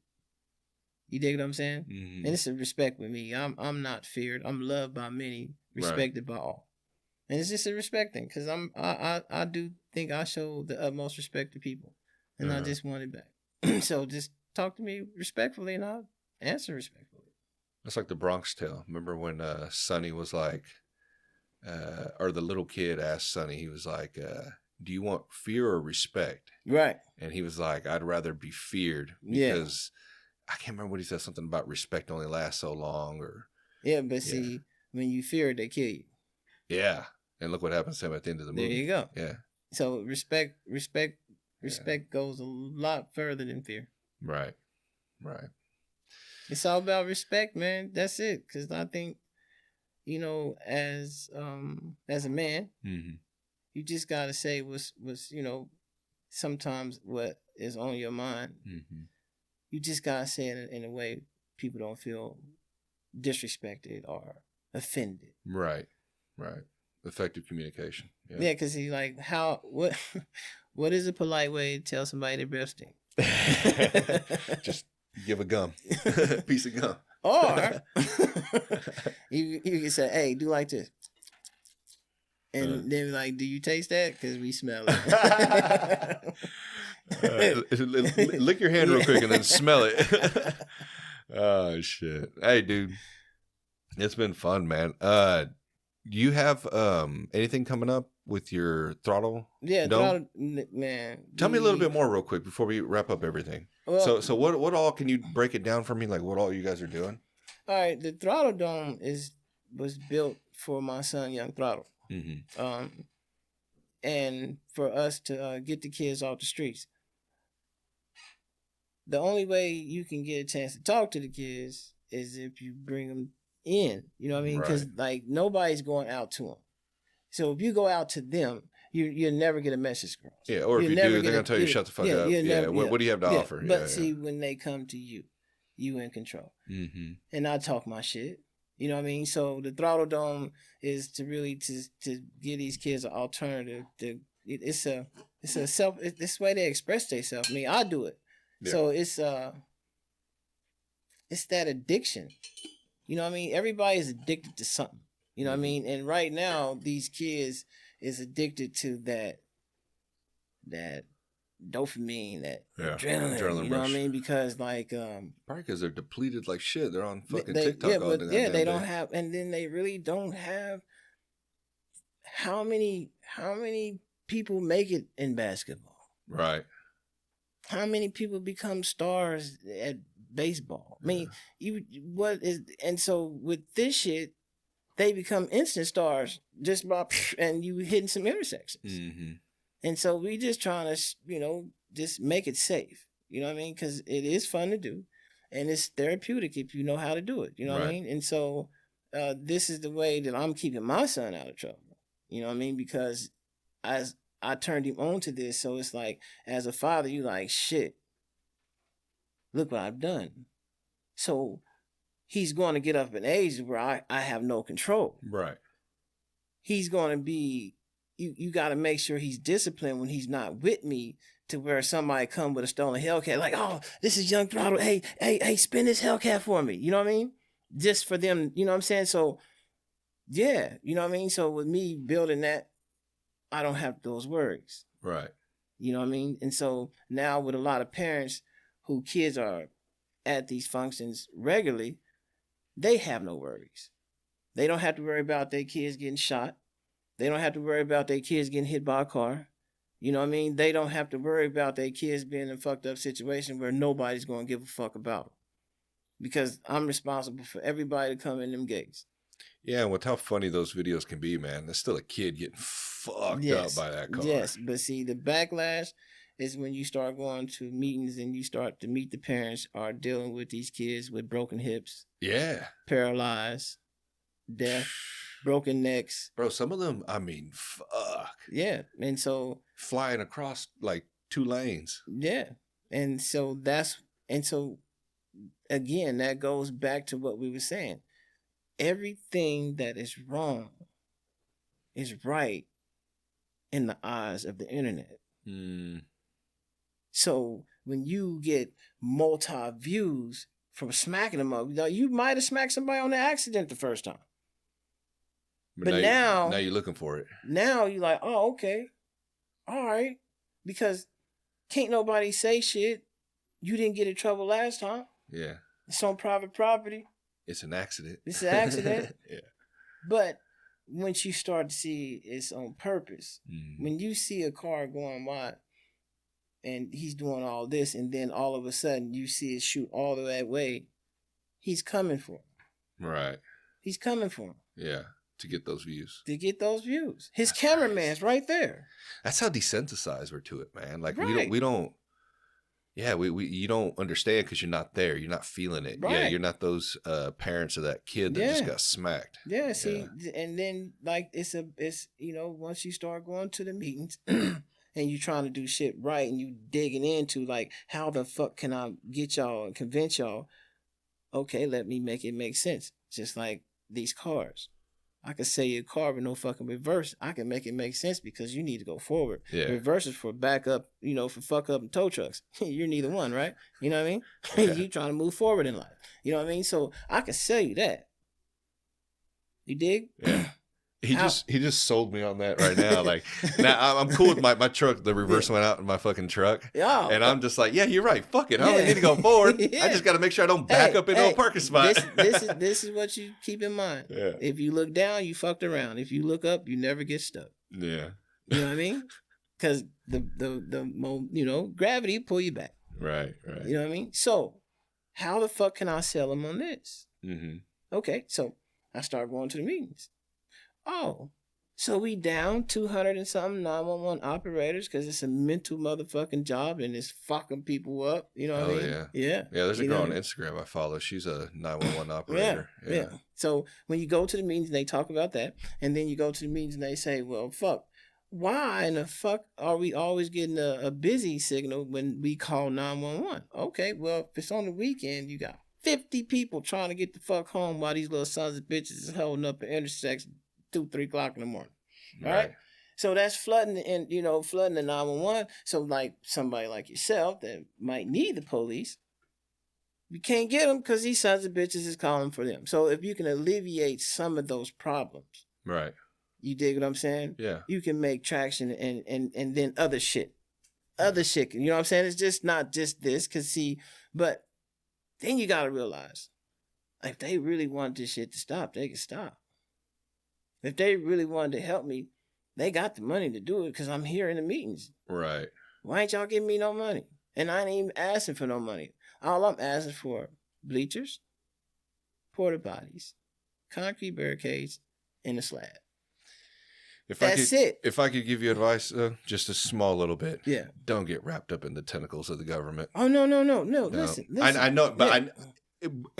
you dig what I'm saying? Mm-hmm. And it's a respect with me. I'm not feared. I'm loved by many, respected by all, and it's just a respect thing because I do think I show the utmost respect to people, and I just want it back. So just talk to me respectfully, and I'll answer respectfully. That's like the Bronx Tale. Remember when Sonny was like. Or the little kid asked Sonny, he was like, do you want fear or respect? Right. And he was like, I'd rather be feared because I can't remember what he said, something about respect only lasts so long or. Yeah, but see, when you fear it, they kill you. Yeah. And look what happens to him at the end of the movie. There you go. Yeah. So respect goes a lot further than fear. Right. It's all about respect, man. That's it. Because I think, as as a man. Mm-hmm. You just gotta say what's sometimes what is on your mind. Mm-hmm. You just gotta say it in a way people don't feel disrespected or offended. Right. Effective communication. Yeah, because he like what is a polite way to tell somebody their breath stink? Just give a gum, piece of gum, or you can say, "Hey, do like this." And then like, do you taste that? Because we smell it. Lick your hand real quick and then smell it. Oh, shit. Hey, dude. It's been fun, man. Do you have anything coming up with your Throttle? Yeah, Throttle, man. Tell me a little bit more real quick before we wrap up everything. Well, so what all, can you break it down for me? Like what all you guys are doing? All right. The Throttle Dome was built for my son, Young Throttle. Mm-hmm. And for us to get the kids off the streets. The only way you can get a chance to talk to the kids is if you bring them in. You know what I mean? Because like nobody's going out to them. So if you go out to them, you'll never get a message across. Yeah, or if you do, they're gonna tell you shut the fuck up. Yeah, what do you have to offer? But see, when they come to you, you in control. Mm-hmm. And I talk my shit. You know what I mean? So the Throttle Dome is to really to give these kids an alternative. It's this way they express themselves. I mean, I do it. Yeah. So it's that addiction. You know what I mean? Everybody's addicted to something. You know what I mean? And right now, these kids is addicted to that dopamine, that adrenaline. You know what I mean? Because like probably because they're depleted like shit. They're on fucking TikTok all the time. They don't have, and then they really don't have. How many people make it in basketball? Right. How many people become stars at baseball? I mean, and so with this shit, they become instant stars just by and you hitting some intersections. Mm-hmm. And so we just trying to, just make it safe. You know what I mean? Because it is fun to do, and it's therapeutic if you know how to do it. You know what I mean? And so this is the way that I'm keeping my son out of trouble. You know what I mean? Because as I turned him on to this, so it's like, as a father, you like, shit, look what I've done. So he's going to get up in age where I have no control. Right. He's going to be, you got to make sure he's disciplined when he's not with me, to where somebody come with a stolen Hellcat, like, oh, this is Young Throttle. Hey, spin this Hellcat for me. You know what I mean? Just for them, you know what I'm saying? So, yeah, you know what I mean? So with me building that, I don't have those worries. Right. You know what I mean? And so now with a lot of parents who kids are at these functions regularly, they have no worries. They don't have to worry about their kids getting shot. They don't have to worry about their kids getting hit by a car. You know what I mean? They don't have to worry about their kids being in a fucked up situation where nobody's going to give a fuck about them. Because I'm responsible for everybody to come in them gates. Yeah, and with how funny those videos can be, man, there's still a kid getting fucked up by that car. Yes, but see, the backlash is when you start going to meetings and you start to meet the parents are dealing with these kids with broken hips. Yeah. Paralyzed, deaf, broken necks. Bro, some of them, I mean, fuck. Yeah, and so... flying across, like, 2 lanes. Yeah, and so again, that goes back to what we were saying. Everything that is wrong is right in the eyes of the internet. Mm. So when you get multi-views from smacking them up, you might have smacked somebody on the accident the first time. But now you're looking for it. Now you're like, oh, okay. All right. Because can't nobody say shit. You didn't get in trouble last time. Yeah. It's on private property. It's an accident. It's an accident. Yeah. But once you start to see it's on purpose, when you see a car going wide and he's doing all this, and then all of a sudden you see it shoot all the way, he's coming for him. Right. He's coming for him. Yeah. To get those views. His cameraman's right there. That's how desensitized we're to it, man. Like, right. we don't Yeah, we you don't understand because you're not there. You're not feeling it. Right. Yeah, you're not those parents of that kid that just got smacked. Yeah, see, and then like it's once you start going to the meetings and you trying to do shit right and you digging into like how the fuck can I get y'all and convince y'all, okay, let me make it make sense. Just like these cars. I could sell you a car with no fucking reverse. I can make it make sense because you need to go forward. Yeah. Reverse is for backup, for fuck up and tow trucks. You're neither one, right? You know what I mean? Yeah. You trying to move forward in life. You know what I mean? So I can sell you that. You dig? Yeah. He just sold me on that right now. Like now I'm cool with my truck. The reverse went out in my fucking truck. Yeah. And I'm just like, yeah, you're right. Fuck it. I don't need to go forward. I just got to make sure I don't back up into a parking spot. This is what you keep in mind. Yeah. If you look down, you fucked around. If you look up, you never get stuck. Yeah. You know what I mean? Because the gravity pull you back. Right. Right. You know what I mean? So how the fuck can I sell them on this? Mm-hmm. Okay. So I start going to the meetings. Oh, so we down 200 and something 911 operators because it's a mental motherfucking job and it's fucking people up. You know what I mean? Yeah. Yeah. Yeah, there's a girl on Instagram I follow. She's a 911 operator. Yeah. So when you go to the meetings, they talk about that. And then you go to the meetings and they say, well, fuck, why in the fuck are we always getting a busy signal when we call 911? Okay, well, if it's on the weekend, you got 50 people trying to get the fuck home while these little sons of bitches is holding up an intersection 2-3 o'clock in the morning. Right? So that's flooding flooding the 911. So like somebody like yourself that might need the police, you can't get them because these sons of bitches is calling for them. So if you can alleviate some of those problems, right? You dig what I'm saying? Yeah. You can make traction and then other shit. You know what I'm saying? It's just not just this, but then you gotta realize, if they really want this shit to stop, they can stop. If they really wanted to help me, they got the money to do it because I'm here in the meetings. Right. Why ain't y'all giving me no money? And I ain't even asking for no money. All I'm asking for, bleachers, porta potties, concrete barricades, and a slab. That's it. If I could give you advice, just a small little bit. Yeah. Don't get wrapped up in the tentacles of the government. Oh, no. Listen. I know, but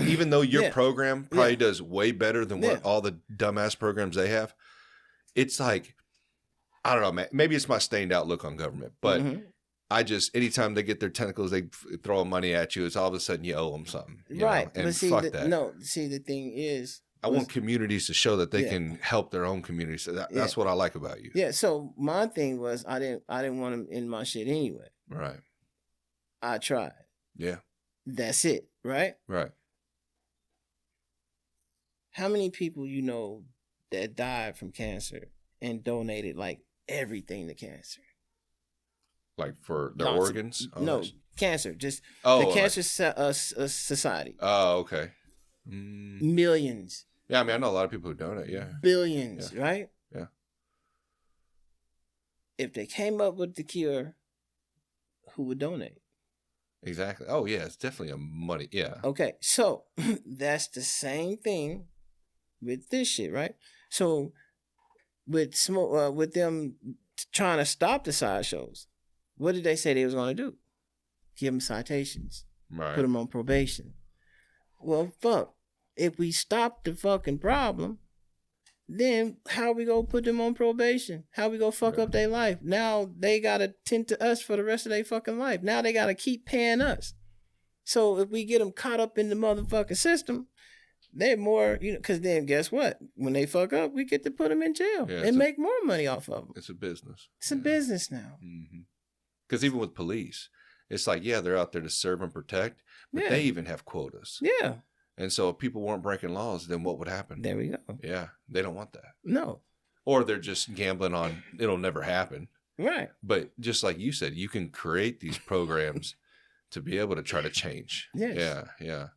even though your program probably does way better than what all the dumbass programs they have, it's like, I don't know, man. Maybe it's my stained out look on government, but I just, anytime they get their tentacles, they throw money at you. It's all of a sudden you owe them something. Right. And but fuck that. No, the thing is, I want communities to show that they can help their own communities. So that's what I like about you. Yeah. So my thing was, I didn't want them in my shit anyway. Right. I tried. Yeah. That's it. Right. Right. How many people you know that died from cancer and donated like everything to cancer? Like for their organs? No, cancer. Just the Cancer Society. Oh, okay. Millions. Yeah, I mean, I know a lot of people who donate, Billions, right? Yeah. If they came up with the cure, who would donate? Exactly. Oh, yeah, it's definitely a money, yeah. Okay, so that's the same thing with this shit, right? So with them trying to stop the sideshows, what did they say they was going to do? Give them citations. Right. Put them on probation. Well, fuck. If we stop the fucking problem, then how we gonna put them on probation? How we gonna fuck up their life? Now they gotta tend to us for the rest of their fucking life. Now they gotta keep paying us. So if we get them caught up in the motherfucking system, they're more, because then guess what? When they fuck up, we get to put them in jail and make more money off of them. It's a business. It's a business now. Because even with police, it's like, they're out there to serve and protect, but they even have quotas. Yeah. And so if people weren't breaking laws, then what would happen? There we go. Yeah. They don't want that. No. Or they're just gambling on it'll never happen. Right. But just like you said, you can create these programs to be able to try to change. Yes. Yeah. Yeah.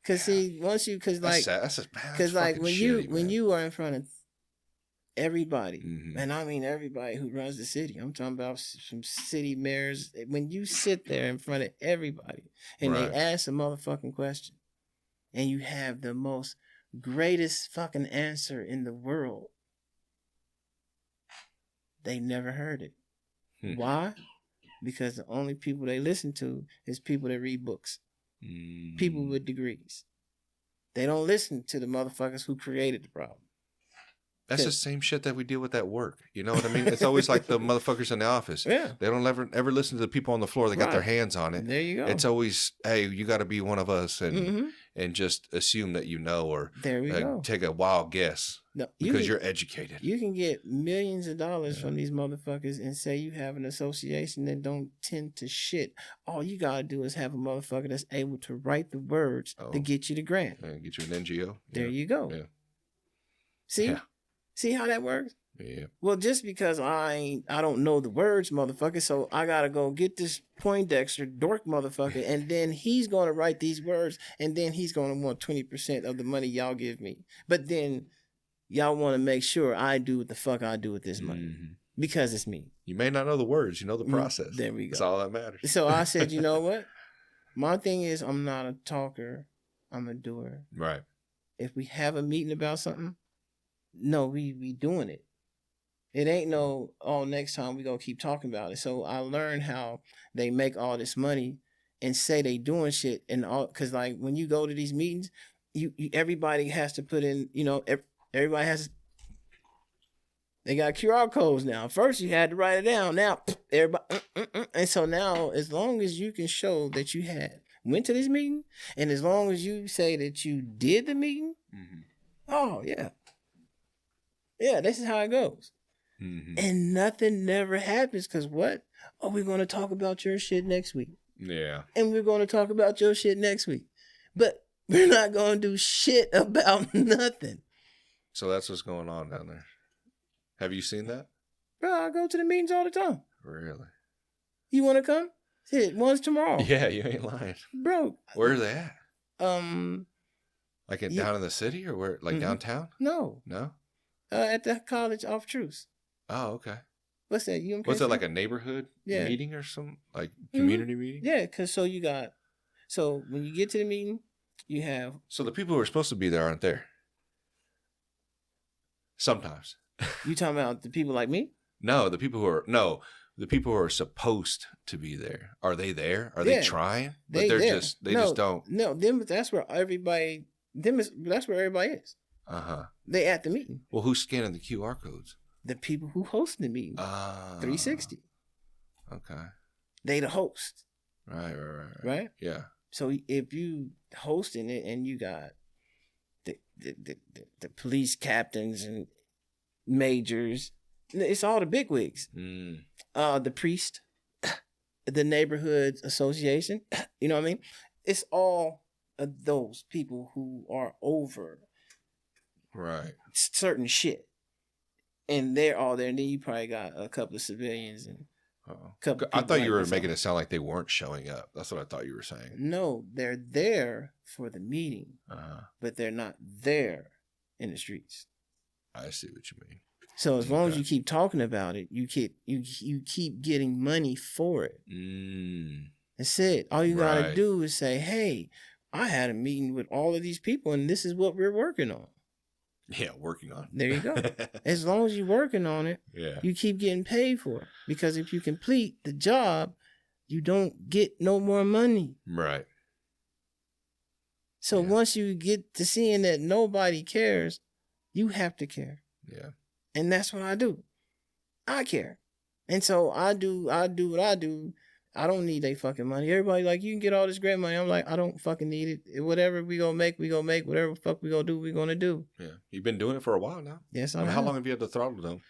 Because when you are in front of everybody, and I mean everybody who runs the city, I'm talking about some city mayors, when you sit there in front of everybody and they ask a motherfucking question and you have the most greatest fucking answer in the world, they never heard it. Why? Because the only people they listen to is people that read books. People with degrees. They don't listen to the motherfuckers who created the problem. That's the same shit that we deal with at work. You know what I mean? It's always like the motherfuckers in the office. Yeah. They don't ever listen to the people on the floor that got their hands on it. There you go. It's always, hey, you got to be one of us and just assume that you know, or there we go. Take a wild guess because you're educated. You can get millions of dollars from these motherfuckers and say you have an association that don't tend to shit. All you got to do is have a motherfucker that's able to write the words to get you the grant. And get you an NGO. There you go. Yeah. See? Yeah. See how that works? Yeah. Well, just because I don't know the words, motherfucker, so I gotta go get this Poindexter dork motherfucker, and then he's gonna write these words, and then he's gonna want 20% of the money y'all give me. But then y'all want to make sure I do what the fuck I do with this money because it's me. You may not know the words, you know the process. There we go. That's all that matters. So I said, you know what? My thing is, I'm not a talker. I'm a doer. Right. If we have a meeting about something, no, we doing it. It ain't no, next time we gonna keep talking about it. So I learned how they make all this money and say they doing shit and all, cause like when you go to these meetings, you everybody has to put in, everybody has, they got QR codes now. First you had to write it down. Now everybody, and so now as long as you can show that you went to this meeting, and as long as you say that you did the meeting, oh yeah. Yeah, this is how it goes. And nothing never happens because what? Oh, we're going to talk about your shit next week. Yeah. And we're going to talk about your shit next week. But we're not going to do shit about nothing. So that's what's going on down there. Have you seen that? Bro, I go to the meetings all the time. Really? You want to come? Shit, one's tomorrow. Yeah, you ain't lying. Bro. Where are they at? Like down in the city or where? Like downtown? No. No? At the College of Truth. Oh, okay. What's that? What's that, like a neighborhood meeting or something? Like community meeting? Yeah, because so when you get to the meeting, you have... So the people who are supposed to be there aren't there? Sometimes. You talking about the people like me? No, the people who are supposed to be there. Are they there? Are they trying? But they're there. They just don't. No, that's where everybody is. Uh-huh. They at the meeting. Well, who's scanning the QR codes? The people who host the meeting. 360. Okay. They the host. Right? Yeah. So if you hosting it and you got the police captains and majors, it's all the bigwigs. The priest, the neighborhood association, you know what I mean? It's all of those people who are over certain shit. And they're all there. And then you probably got a couple of civilians and I thought you were making it sound like they weren't showing up. That's what I thought you were saying. No, they're there for the meeting, but they're not there in the streets. I see what you mean. So as long as you keep talking about it, you keep getting money for it. That's it. All you gotta do is say, "Hey, I had a meeting with all of these people, and this is what we're working on." Yeah, working on. There you go. As long as you're working on it, you keep getting paid for it. Because if you complete the job, you don't get no more money. Right. So once you get to seeing that nobody cares, you have to care. Yeah. And that's what I do. I care. And so I do what I do. I don't need their fucking money. Everybody like, you can get all this grant money. I'm like, I don't fucking need it. Whatever we gonna make, we gonna make. Whatever the fuck we gonna do, we gonna do. Yeah. You've been doing it for a while now. Yes, I mean, how long have you had the Throttle done?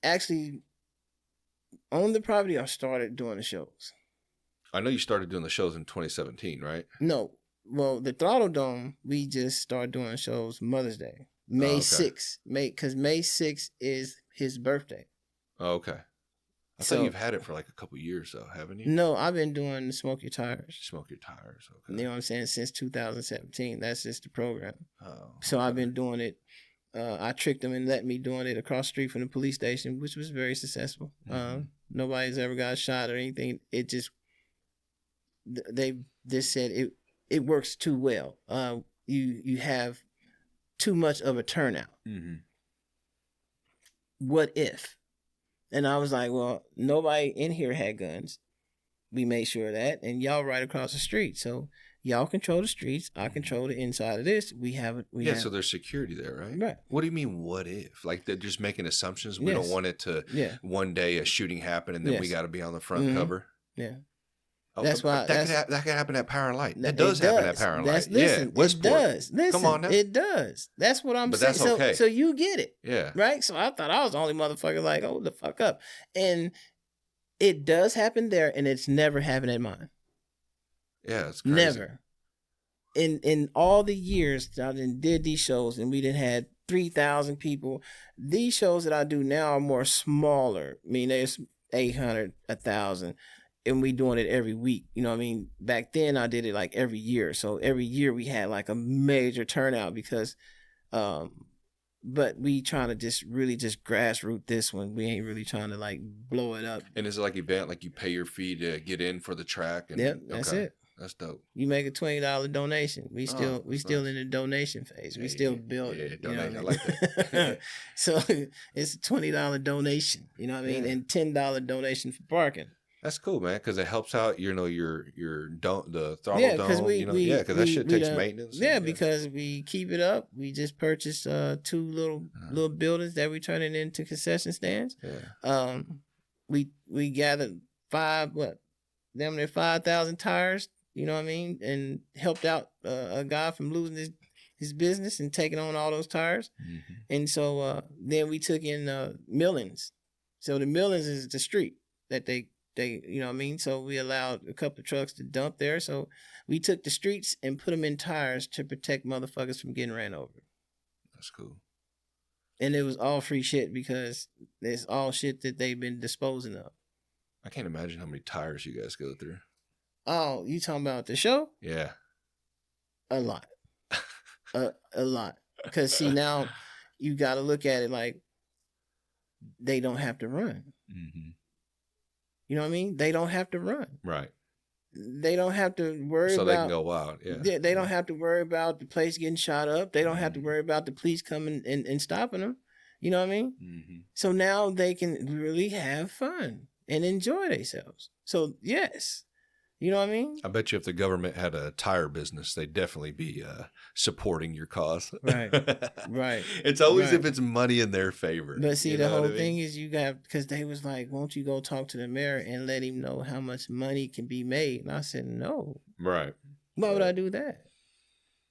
Actually, on the property, I started doing the shows. I know you started doing the shows in 2017, right? No. Well, the Throttle Dome, we just started doing shows Mother's Day. May 6th. Because May 6th is his birthday. Oh, okay. I thought you've had it for like a couple years, though, haven't you? No, I've been doing Smoke Your Tires. Smoke Your Tires, okay. You know what I'm saying? Since 2017. That's just the program. Oh. So I've been doing it. I tricked them and let me doing it across the street from the police station, which was very successful. Nobody's ever got shot or anything. It just... They just said it works too well. You have too much of a turnout. What if And I was like, well, nobody in here had guns. We made sure of that. And y'all right across the street. So y'all control the streets. I control the inside of this. So there's security there, right? Right. What do you mean, what if? Like, they're just making assumptions? We don't want it to one day a shooting happen and then we got to be on the front cover? Yeah. Oh, that's why that could happen at Power and Light. That does happen at Power and Light. Listen, yeah, it does. Listen, come on now. It does. That's what I'm saying. That's okay. So you get it. Yeah. Right? So I thought I was the only motherfucker like, hold the fuck up. And it does happen there, and it's never happened at mine. Yeah, it's crazy. Never. In all the years that I did these shows, and we done had 3,000 people, these shows that I do now are more smaller. I mean, there's 800, 1,000. And we doing it every week. You know what I mean? Back then I did it like every year. So every year we had like a major turnout because, but we trying to just grassroots this one. We ain't really trying to like blow it up. And is it like event, like you pay your fee to get in for the track? And, yep, that's it. That's dope. You make a $20 donation. We still in the donation phase. We still build. Yeah, donate. You know I like that. So it's a $20 donation. You know what I mean? And $10 donation for parking. That's cool, man, because it helps out, the throttle dome. Because that shit takes maintenance. Yeah, because we keep it up. We just purchased 2 little buildings that we turning into concession stands. Yeah. We gathered 5,000 tires. You know what I mean, and helped out a guy from losing his business and taking on all those tires. Mm-hmm. And so then we took in Millings. So the Millings is the street that they you know what I mean? So we allowed a couple of trucks to dump there. So we took the streets and put them in tires to protect motherfuckers from getting ran over. That's cool. And it was all free shit because it's all shit that they've been disposing of. I can't imagine how many tires you guys go through. Oh, you talking about the show? Yeah. A lot. A lot. Because see, now you got to look at it like they don't have to run. Mm-hmm. You know what I mean? They don't have to run. Right. They don't have to worry about... So they can go wild, yeah. They don't have to worry about the place getting shot up. They don't have to worry about the police coming and stopping them. You know what I mean? Mm-hmm. So now they can really have fun and enjoy themselves. So, yes. You know what I mean? I bet you if the government had a tire business, they'd definitely be supporting your cause. Right. Right. It's always if it's money in their favor. But see, the whole thing is because they was like, won't you go talk to the mayor and let him know how much money can be made? And I said, no. Right. Why would I do that?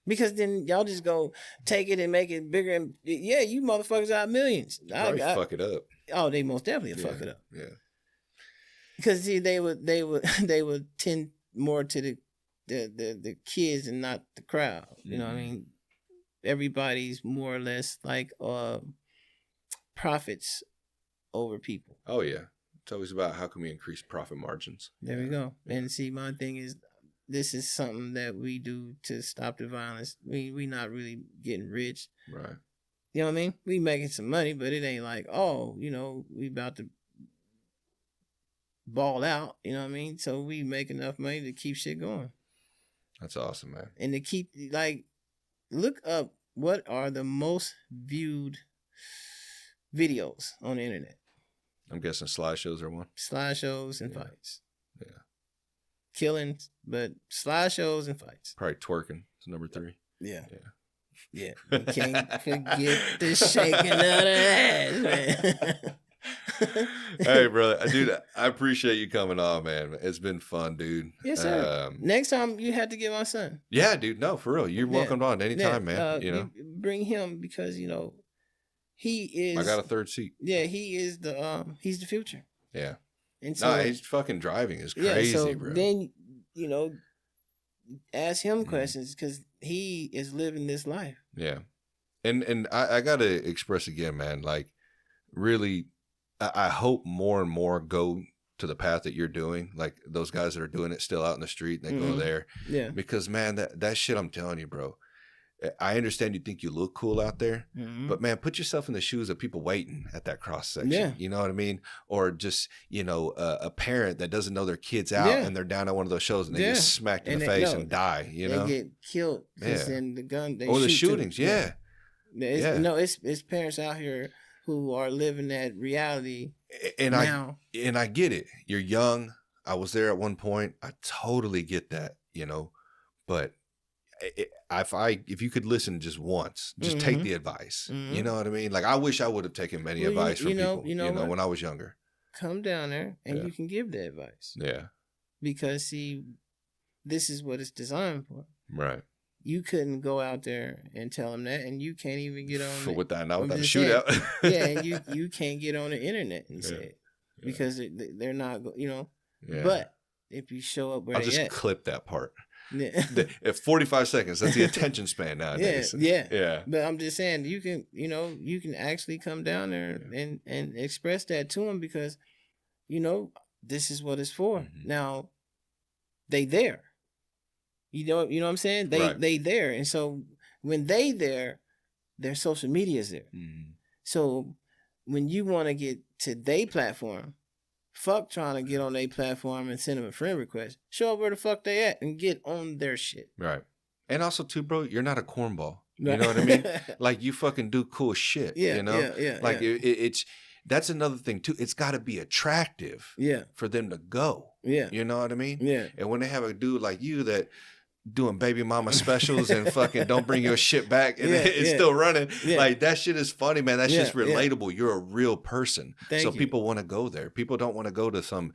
Because then y'all just go take it and make it bigger. And yeah, you motherfuckers out millions. I fuck it up. Oh, they most definitely fuck it up. Yeah. Because see, they would tend more to the kids and not the crowd. You know what I mean? Everybody's more or less like profits over people. Oh yeah, it's always about how can we increase profit margins. There we go. And see, my thing is, this is something that we do to stop the violence. We not really getting rich, right? You know what I mean? We making some money, but it ain't like, oh, we about to ball out, you know what I mean? So we make enough money to keep shit going. That's awesome, man. And to keep, like, look up what are the most viewed videos on the internet. I'm guessing slideshows are one. Slideshows and fights. Yeah. Killings, but slideshows and fights. Probably twerking is number 3. Yeah. Yeah. You can't forget the shaking of the ass, man. Hey, brother, dude, I appreciate you coming on, man. It's been fun, dude. Yes, sir. Next time you have to get my son. Yeah, dude. No, for real. You're welcome on anytime, man. You bring him because he is. I got a third seat. Yeah, he is he's the future. Yeah. And so he's fucking driving is crazy, so bro. Then ask him questions because he is living this life. Yeah, and I gotta express again, man. Like, really. I hope more and more go to the path that you're doing, like those guys that are doing it still out in the street and they go there. Yeah. Because, man, that shit, I'm telling you, bro, I understand you think you look cool out there, but, man, put yourself in the shoes of people waiting at that cross section. Yeah. You know what I mean? Or just, a parent that doesn't know their kid's out and they're down at one of those shows and they get smacked in the face and die, They get killed because then the gun, or the shootings, It's parents out here who are living that reality and now. And I get it. You're young. I was there at one point. I totally get that, you know, but if you could listen just once, just take the advice. You know what I mean? Like, I wish I would have taken many advice from people, you know, when I was younger. Come down there and you can give the advice. Yeah. Because, see, this is what it's designed for. Right. You couldn't go out there and tell them that, and you can't even get on without a shootout. Yeah, and you can't get on the internet and say it because they're not, you know. Yeah. But if you show up where I'll just clip that part. Yeah. At 45 seconds, that's the attention span nowadays. Yeah. But I'm just saying, you can actually come down there and express that to them because, you know, this is what it's for. Now, they there. You know what I'm saying? They there. And so when they there, their social media is there. So when you want to get to their platform, fuck trying to get on their platform and send them a friend request. Show up where the fuck they at and get on their shit. Right. And also too, bro, you're not a cornball. You know what I mean? Like, you fucking do cool shit. Yeah. You know? Yeah. Like it's that's another thing too. It's got to be attractive. Yeah. For them to go. Yeah. You know what I mean? Yeah. And when they have a dude like you that doing baby mama specials and fucking don't bring your shit back and it's still running. Yeah. Like, that shit is funny, man. That's just relatable. You're a real person. So people want to go there. People don't want to go to some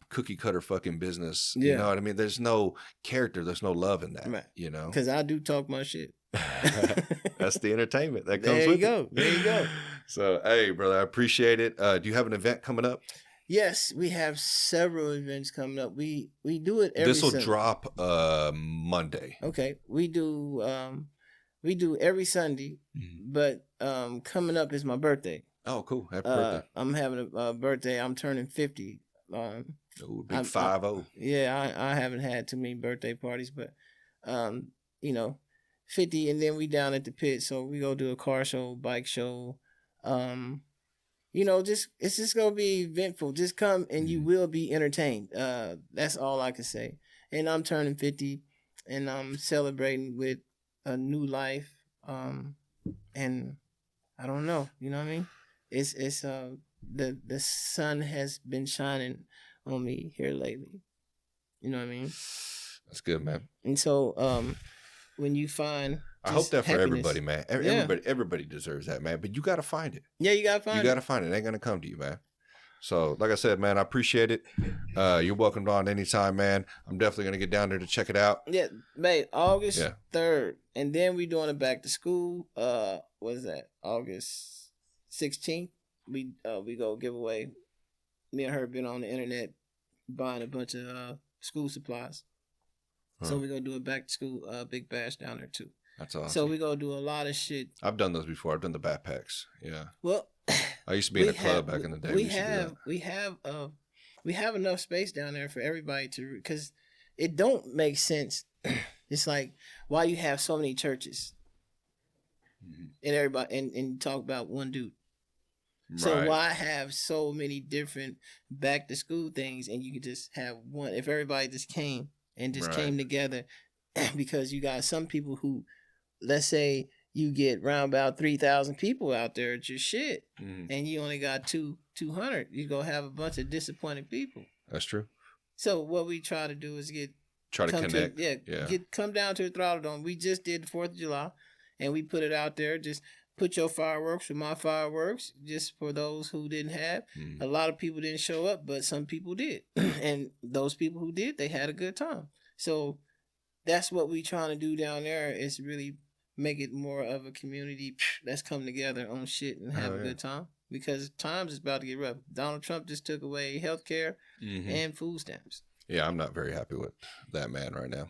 cookie cutter fucking business. You know what I mean? There's no character. There's no love in that. Right. You know? Because I do talk my shit. That's the entertainment that comes with it. There you go. So, hey, brother, I appreciate it. Do you have an event coming up? Yes, we have several events coming up. We do it every Sunday. This will drop Monday. Okay. We do every Sunday, but coming up is my birthday. Oh, cool. Happy birthday. I'm having a birthday. I'm turning 50. Ooh, big 5-0. Yeah, I haven't had too many birthday parties, but you know, 50, and then we down at the pit, so we go do a car show, bike show. You know, it's just gonna be eventful. Just come and you will be entertained. That's all I can say. And I'm turning 50, and I'm celebrating with a new life. And I don't know. You know what I mean? It's the sun has been shining on me here lately. You know what I mean? That's good, man. And so when you find I hope that for everybody, man. Everybody deserves that, man. But you got to find it. Yeah, you got to find it. You got to find it. It ain't going to come to you, man. So, like I said, man, I appreciate it. You're welcome on anytime, man. I'm definitely going to get down there to check it out. Yeah, mate, August 3rd. And then we doing it back to school. What is that? August 16th. We go give away. Me and her been on the internet buying a bunch of school supplies. So we're going to do a back to school big bash down there, too. That's awesome. So we're going to do a lot of shit. I've done those before. I've done the backpacks. Yeah. Well, I used to be in a club back in the day. We have enough space down there for everybody to, because it don't make sense. It's like, why you have so many churches and everybody and talk about one dude. Right. So why have so many different back to school things and you could just have one? If everybody just came and just came together, because you got some people who, let's say you get round about 3,000 people out there at your shit, and you only got 200, you're going to have a bunch of disappointed people. That's true. So what we try to do is try to connect. Come down to the Throttle Dome. We just did the 4th of July, and we put it out there. Just put your fireworks with my fireworks, just for those who didn't have. A lot of people didn't show up, but some people did. And those people who did, they had a good time. So that's what we trying to do down there, is really make it more of a community. Let's come together on shit and have a good time, because times is about to get rough. Donald Trump just took away healthcare and food stamps. Yeah, I'm not very happy with that man right now,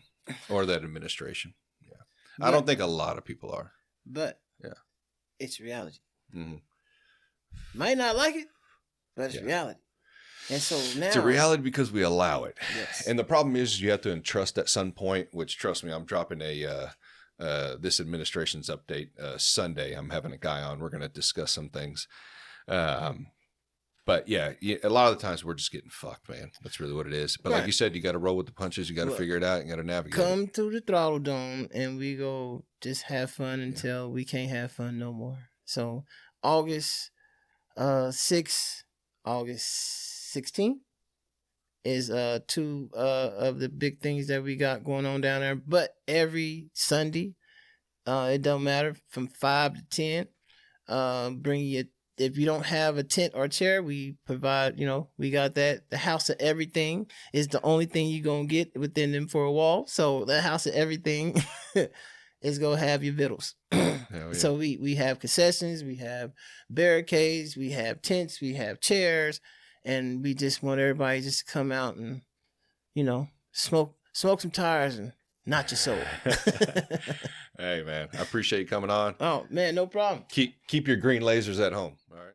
or that administration. Yeah, I don't think a lot of people are. But it's reality. Might not like it, but it's reality. And so now it's a reality because we allow it. Yes. And the problem is you have to entrust at some point, which, trust me, I'm dropping this administration's update Sunday. I'm having a guy on. We're going to discuss some things. But yeah, a lot of the times we're just getting fucked, man. That's really what it is. But like you said, you got to roll with the punches. You got to figure it out. You got to navigate. Come to the Throttle Dome and we go just have fun until we can't have fun no more. So August 6th, August 16th is two of the big things that we got going on down there. But every Sunday, it don't matter, from 5 to 10, bring you. If you don't have a tent or chair, we provide, we got that. The house of everything is the only thing you're going to get within them 4 walls. So the house of everything is going to have your vittles. Yeah. So we have concessions, we have barricades, we have tents, we have chairs, and we just want everybody just to come out and, smoke some tires and not your soul. Hey, man, I appreciate you coming on. Oh, man, no problem. Keep your green lasers at home. All right.